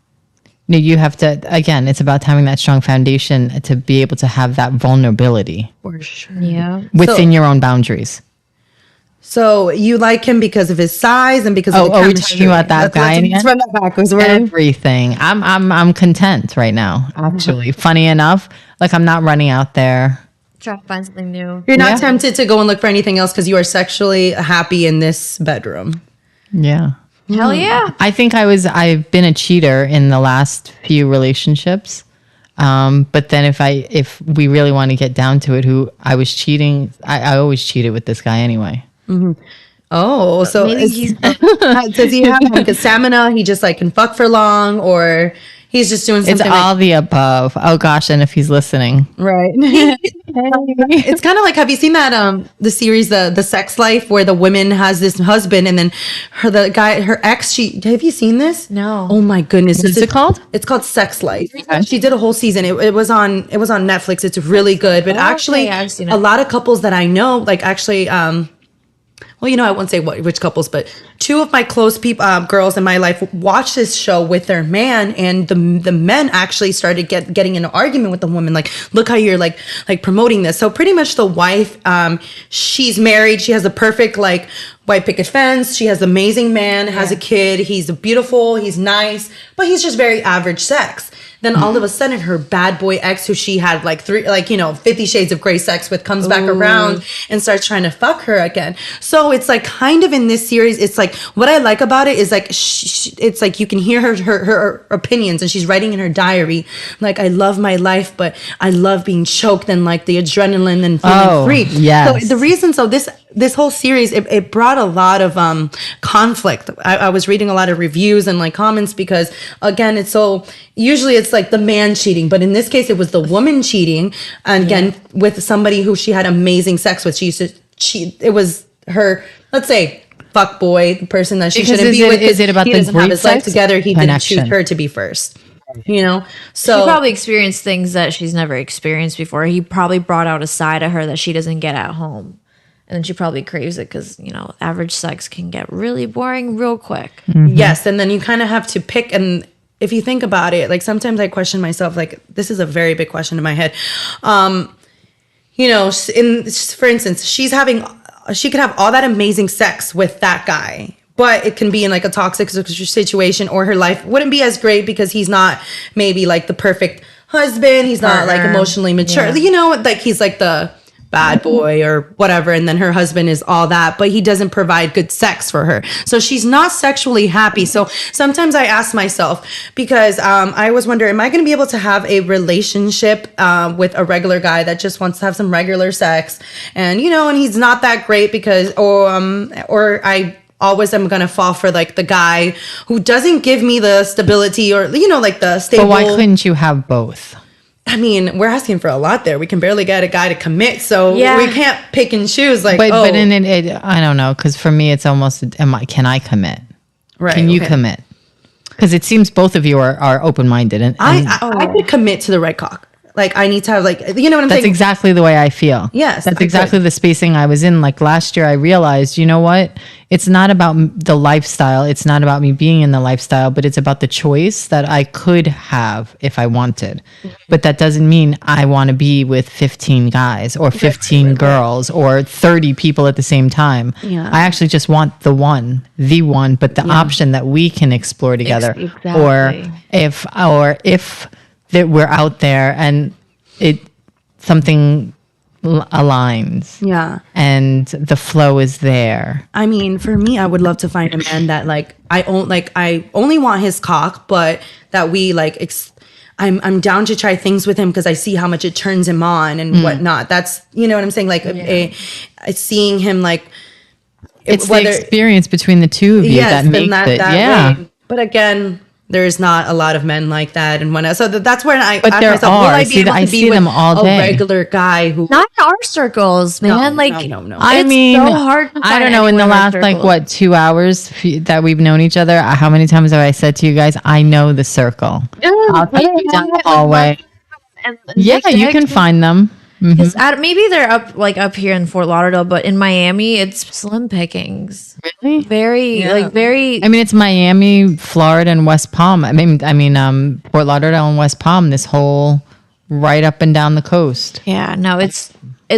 you have to, again, it's about having that strong foundation to be able to have that vulnerability.
For sure.
Yeah.
Within your own boundaries.
So you like him because of his size and because of the
we're
chemistry.
talking about that guy
Let's run that backwards.
Everything. I'm content right now, actually. Funny enough, like I'm not running out there.
Try to find something new.
You're not tempted to go and look for anything else because you are sexually happy in this bedroom.
Yeah.
Hell yeah.
I think I've been a cheater in the last few relationships. But then if we really want to get down to it, who I was cheating, I always cheated with this guy anyway.
Mm-hmm. Oh, so does he have like a stamina? He just like can fuck for long, or he's just doing something.
It's all the above. Oh gosh, and if he's listening,
right? It's kind of like, have you seen that the series the Sex Life, where the woman has this husband and then her ex, have you seen this?
No.
Oh my goodness.
What's it called?
It's called Sex Life. Okay. She did a whole season. It was on Netflix. It's really good. But actually,
I've seen it.
A lot of couples that I know, like actually well, you know, I won't say which couples, but two of my close people, girls in my life, watched this show with their man, and the men actually started getting in an argument with the woman. Like, look how you're like promoting this. So pretty much the wife, she's married. She has a perfect like white picket fence. She has an amazing man, has a kid. He's beautiful. He's nice, but he's just very average sex. Then all of a sudden, her bad boy ex, who she had 50 Shades of Grey sex with, comes back around and starts trying to fuck her again. So it's like kind of in this series, it's like what I like about it is like it's like you can hear her opinions, and she's writing in her diary like, I love my life, but I love being choked and like the adrenaline and feeling free.
Yes.
So the reason, this whole series, it brought a lot of conflict. I was reading a lot of reviews and like comments because again, usually it's like the man cheating, but in this case it was the woman cheating, and again with somebody who she had amazing sex with. She used to cheat. It was her, let's say, fuck boy, the person that she shouldn't be with.
Is it about
he
the
doesn't have his life
sex?
together? He
Connection.
didn't choose her to be first. You know, so
she probably experienced things that she's never experienced before. He probably brought out a side of her that she doesn't get at home. And then she probably craves it because, you know, average sex can get really boring real quick.
Mm-hmm.
Yes. And then you kind of have to pick. And if you think about it, like sometimes I question myself, like this is a very big question in my head. You know, for instance, she could have all that amazing sex with that guy, but it can be in like a toxic situation, or her life wouldn't be as great because he's not maybe like the perfect husband. He's not like emotionally mature. You know, like he's like the bad boy or whatever, and then her husband is all that, but he doesn't provide good sex for her, so she's not sexually happy. So sometimes I ask myself, because I always wonder, am I going to be able to have a relationship with a regular guy that just wants to have some regular sex, and you know, and he's not that great, because or I always am gonna fall for like the guy who doesn't give me the stability, or you know, like the stable.
But why couldn't you have both?
I mean, we're asking for a lot there. We can barely get a guy to commit, so we can't pick and choose. Like,
but in it, I don't know, because for me, it's almost, can I commit?
Right?
Can you commit? Because it seems both of you are open minded, and
I could commit to the right cock. Like, I need to have, like, you know what I'm saying?
That's exactly the way I feel.
Yes.
That's exactly the spacing I was in. Like last year, I realized, you know what? It's not about the lifestyle. It's not about me being in the lifestyle, but it's about the choice that I could have if I wanted. But that doesn't mean I want to be with 15 guys or 15 girls or 30 people at the same time. Yeah. I actually just want the one, but the option that we can explore together.
Exactly.
Or if that we're out there and something aligns.
Yeah.
And the flow is there.
I mean, for me, I would love to find a man that I only want his cock, but that we I'm down to try things with him because I see how much it turns him on and whatnot. That's, you know what I'm saying? Like seeing him like,
it's the experience between the two of you that makes it. Yeah.
way. But again, there's not a lot of men like that, and that's where I
but
ask
there
myself,
are.
will I be able to be with
them all day.
a regular guy who
Not in our circles, man. No.
I mean,
so hard to
I
find
don't know. In the
anyone in our
last like
circles.
2 hours that we've known each other, how many times have I said to you guys, I know the circle. I'll take you down the hallway. Yeah, you can find them.
Maybe they're up here in Fort Lauderdale, but in Miami, it's slim pickings.
Really?
Very.
I mean, it's Miami, Florida, and West Palm. I mean, Fort Lauderdale and West Palm. This whole right up and down the coast.
Yeah, no, it's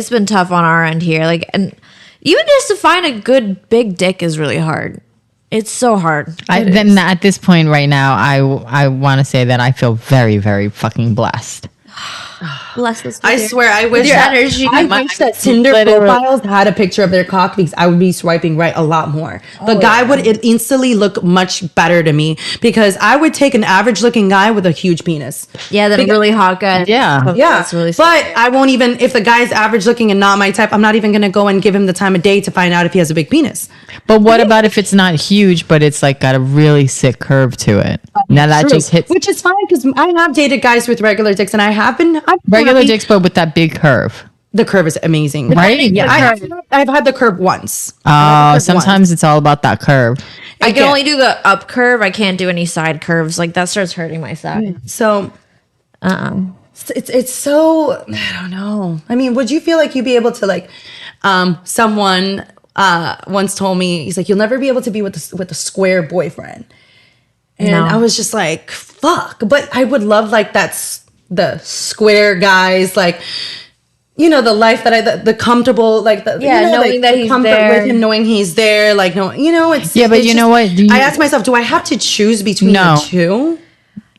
been tough on our end here. Like, and even just to find a good big dick is really hard. It's so hard.
Then at this point right now, I want to say that I feel very, very fucking blessed.
Bless this.
I swear, I wish
your
that,
energy.
I wish that Tinder profiles had a picture of their cock because I would be swiping right a lot more. The guy would instantly look much better to me because I would take an average looking guy with a huge penis.
Yeah, then a really hot guy.
Yeah.
That's really
but I won't even, if the guy's average looking and not my type, I'm not even going to go and give him the time of day to find out if he has a big penis.
But what about if it's not huge, but it's like got a really sick curve to it? Now that just hits.
Which is fine because I have dated guys with regular dicks and I've been
regular dicks, but with that big curve.
The curve is amazing,
right?
Yeah, I've had the curve once.
Sometimes it's all about that curve.
I can only do the up curve. I can't do any side curves. Like that starts hurting my side.
So, it's so, I don't know. I mean, would you feel like you'd be able to like, someone once told me, he's like, you'll never be able to be with a square boyfriend. And I was just like, fuck. But I would love like the square guys, like, you know, the life that the comfortable, like knowing like,
that he's
comfort
there
with him, knowing he's there, like no, you know, it's
but
it's
you know what?
I ask myself, do I have to choose between the two?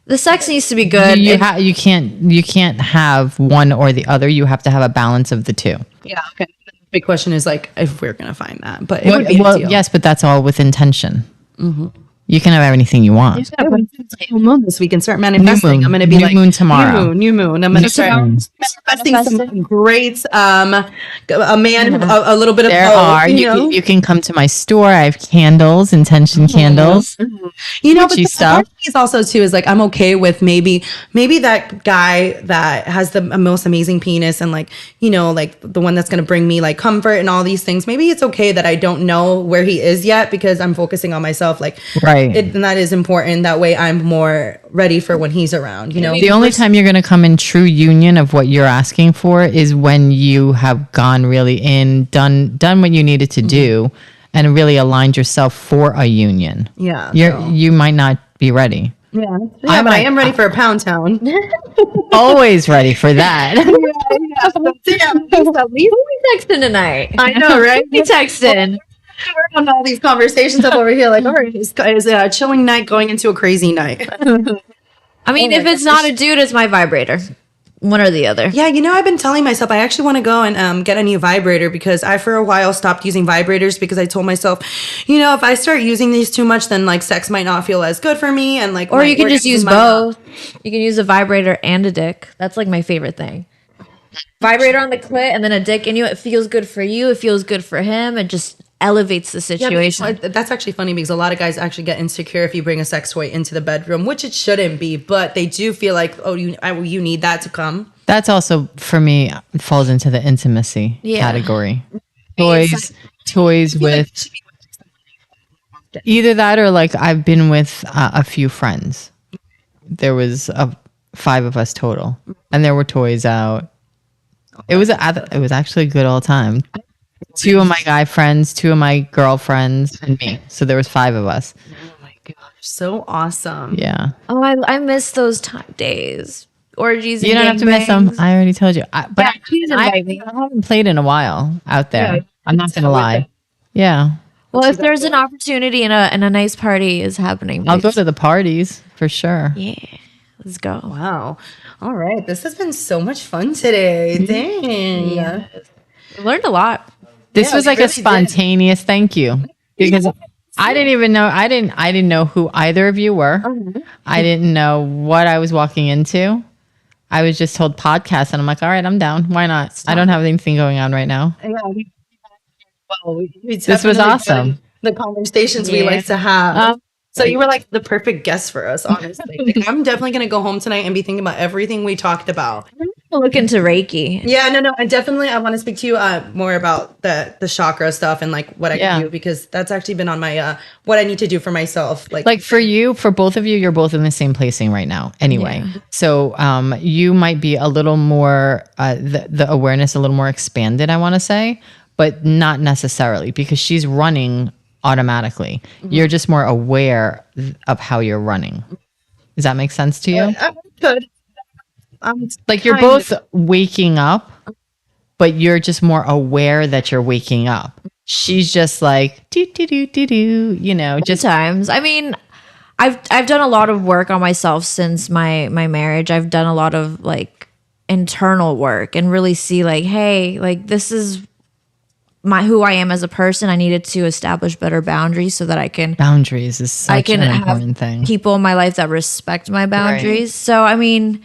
The sex needs to be good.
You can't have one or the other. You have to have a balance of the two.
Yeah. Okay. The big question is like if we're gonna find that, but it would be a deal.
Yes, but that's all with intention. Mm-hmm. You can have anything you want.
Full moon this week and start manifesting. I'm going to be
new moon tomorrow.
New moon. I'm going to start manifesting some great, a man, a little bit of
there
both,
are. You can come to my store. I have candles, intention candles.
You know, but the part of me is also too is like I'm okay with maybe that guy that has the most amazing penis and like, you know, like the one that's going to bring me like comfort and all these things. Maybe it's okay that I don't know where he is yet because I'm focusing on myself. Like,
right.
And that is important. That way I'm more ready for when he's around, you know?
The only time you're going to come in true union of what you're asking for is when you have gone really in, done what you needed to do and really aligned yourself for a union.
Yeah.
You might not be ready.
Yeah, but I am ready for a pound town.
Always ready for that.
Damn, we texting tonight.
I know, right?
We texting.
We're on all these conversations up over here. Like, all right, it's a chilling night going into a crazy night.
I mean, if it's not a dude, it's my vibrator. One or the other.
Yeah, you know, I've been telling myself I actually want to go and get a new vibrator because I, for a while, stopped using vibrators because I told myself, you know, if I start using these too much, then like sex might not feel as good for me, and like,
or you can just use both. You can use a vibrator and a dick. That's like my favorite thing. Vibrator on the clit and then a dick in you. It feels good for you. It feels good for him. It just elevates the situation.
Yeah, that's actually funny because a lot of guys actually get insecure if you bring a sex toy into the bedroom, which it shouldn't be, but they do feel like, oh, you need that to come.
That's also, for me, it falls into the intimacy category. Toys with either that or like I've been with a few friends. There was 5 of us total, and there were toys out. It was actually a good old time. 2 of my guy friends, 2 of my girlfriends, and me. So there was 5 of us.
Oh my gosh, so awesome!
Yeah.
Oh, I miss those days. Orgies.
You don't have to miss them. I already told you. I haven't played in a while out there. Yeah, I'm not gonna lie. Yeah.
Well, if there's an opportunity and a nice party is happening,
I'll go to the parties for sure.
Yeah. Let's go.
Wow. All right. This has been so much fun today. Dang.
Yeah. We learned a lot.
This was like really a spontaneous thank you. Because I didn't even know. I didn't know who either of you were. I didn't know what I was walking into. I was just told podcast, and I'm like, all right, I'm down. Why not? I don't have anything going on right now.
Yeah,
This was awesome.
The conversations we like to have. So you were like the perfect guest for us, honestly. Like, I'm definitely gonna go home tonight and be thinking about everything we talked about.
Look into Reiki.
Yeah, no, and definitely I want to speak to you more about the chakra stuff and like what I can do, because that's actually been on my what I need to do for myself. Like
for you, for both of you, you're both in the same placing right now anyway. Yeah. So you might be a little more the awareness a little more expanded, I want to say, but not necessarily, because she's running automatically. You're just more aware of how you're running. Does that make sense to you?
Good.
Like you're both waking up, but you're just more aware that you're waking up. She's just like do do do do do, you know. Just
times. I mean, I've done a lot of work on myself since my marriage. I've done a lot of like internal work and really see like, hey, like this is who I am as a person. I needed to establish better boundaries so that I can
boundaries is such an important thing.
People in my life that respect my boundaries. Right. So I mean,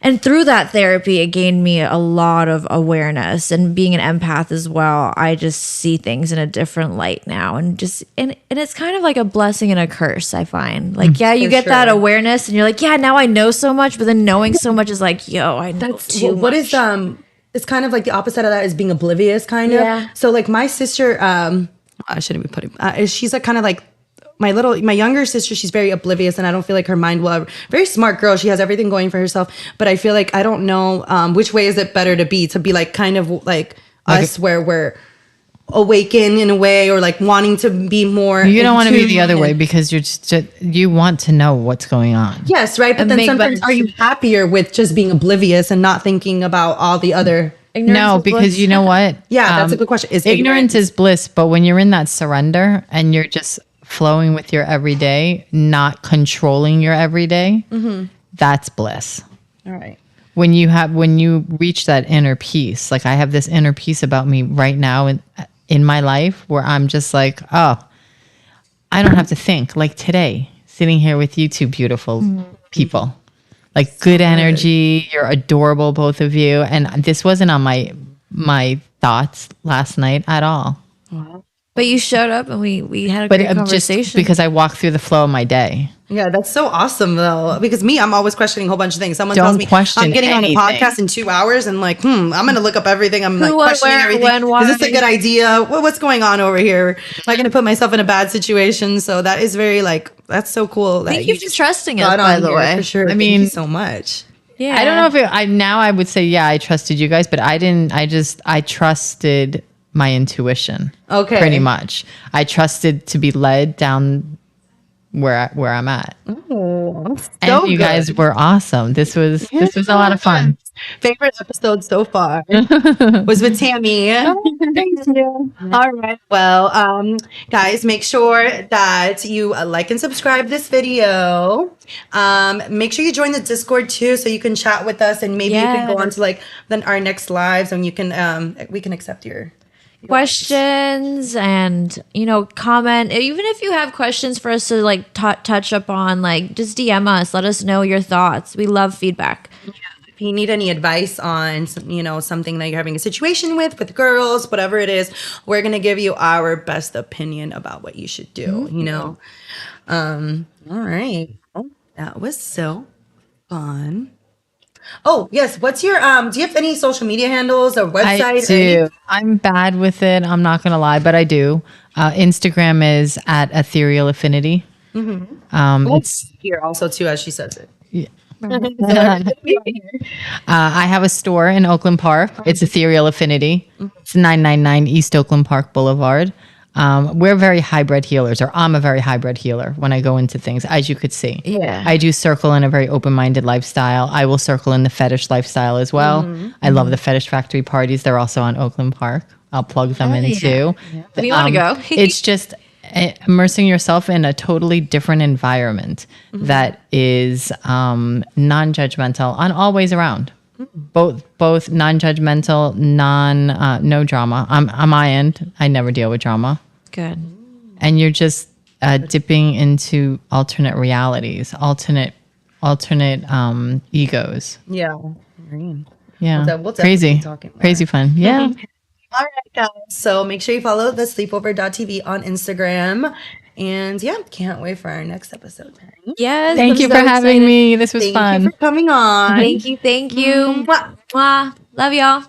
and through that therapy, it gained me a lot of awareness, and being an empath as well. I just see things in a different light now, and it's kind of like a blessing and a curse. I find like, yeah, you get that awareness and you're like, yeah, now I know so much, but then knowing so much is like, yo, I know too much.
What is it's kind of like the opposite of that is being oblivious, kind of. Yeah. So like my sister, I shouldn't be putting. She's like kind of like my younger sister. She's very oblivious, and I don't feel like her mind will ever. Very smart girl. She has everything going for herself, but I feel like I don't know which way is it better to be like kind of like us where we're awakened in a way, or like wanting to be more.
You don't want to be the other way, because you're just you want to know what's going on.
Yes, right. But then sometimes are you happier with just being oblivious and not thinking about all the other?
No, because you know what?
Yeah, that's a good question. Is
ignorance is bliss, but when you're in that surrender and you're just flowing with your everyday, not controlling your everyday, that's bliss.
All right.
When you reach that inner peace, like I have this inner peace about me right now in my life, where I'm just like, oh, I don't have to think. Like today, sitting here with you two beautiful people. Like good energy, you're adorable, both of you. And this wasn't on my thoughts last night at all.
Wow. But you showed up and we had a great conversation.
Just because I walked through the flow of my day.
Yeah, that's so awesome though. Because I'm always questioning a whole bunch of things. Someone tells me I'm getting on a podcast in 2 hours, and like, I'm gonna look up everything. I'm like questioning everything. Is this a good idea? What's going on over here? Am I gonna put myself in a bad situation? So that is very like, that's so cool.
Thank you for trusting us, by the way.
For sure. I mean, thank you so much.
Yeah.
I don't know if I would say, yeah, I trusted you guys, but I didn't. I trusted my intuition.
Okay.
Pretty much. I trusted to be led down where I'm at.
Oh,
and you guys were awesome. This was a lot of fun.
Favorite episode so far was with Tammy.
Thank you.
All right. Well, guys, make sure that you like and subscribe this video. Make sure you join the Discord too, so you can chat with us, and maybe you can go on to like our next lives, and you can we can accept your
questions and comment. Even if you have questions for us to like touch upon, like just DM us, let us know your thoughts. We love feedback.
If you need any advice on something that you're having a situation with girls, whatever it is, we're gonna give you our best opinion about what you should do. All right. That was so fun. Oh, yes. What's your, do you have any social media handles or website?
I do. I'm bad with it. I'm not going to lie, but I do. Instagram is at Ethereal Affinity.
It's here also too, as she says it.
Yeah. I have a store in Oakland Park. It's Ethereal Affinity. It's 999 East Oakland Park Boulevard. We're very hybrid healers, or I'm a very hybrid healer when I go into things, as you could see.
Yeah.
I do circle in a very open-minded lifestyle. I will circle in the fetish lifestyle as well. I love the Fetish Factory parties. They're also on Oakland Park. I'll plug them in too.
We want to go.
It's just immersing yourself in a totally different environment that is non-judgmental on all ways around. Both non-judgmental, no drama. On my end, I never deal with drama.
Good.
and you're just dipping into alternate realities, alternate egos.
Yeah. Green.
Yeah,
We'll definitely
crazy,
be talking more.
crazy fun. Yeah.
All right, guys. So make sure you follow the sleepover.tv on Instagram. And yeah, can't wait for our next episode.
Yes.
Thank
I'm
you
so
for having
excited.
me. This was fun.
Thank you for coming on.
Thank you.
Mwah.
Mwah. Love y'all.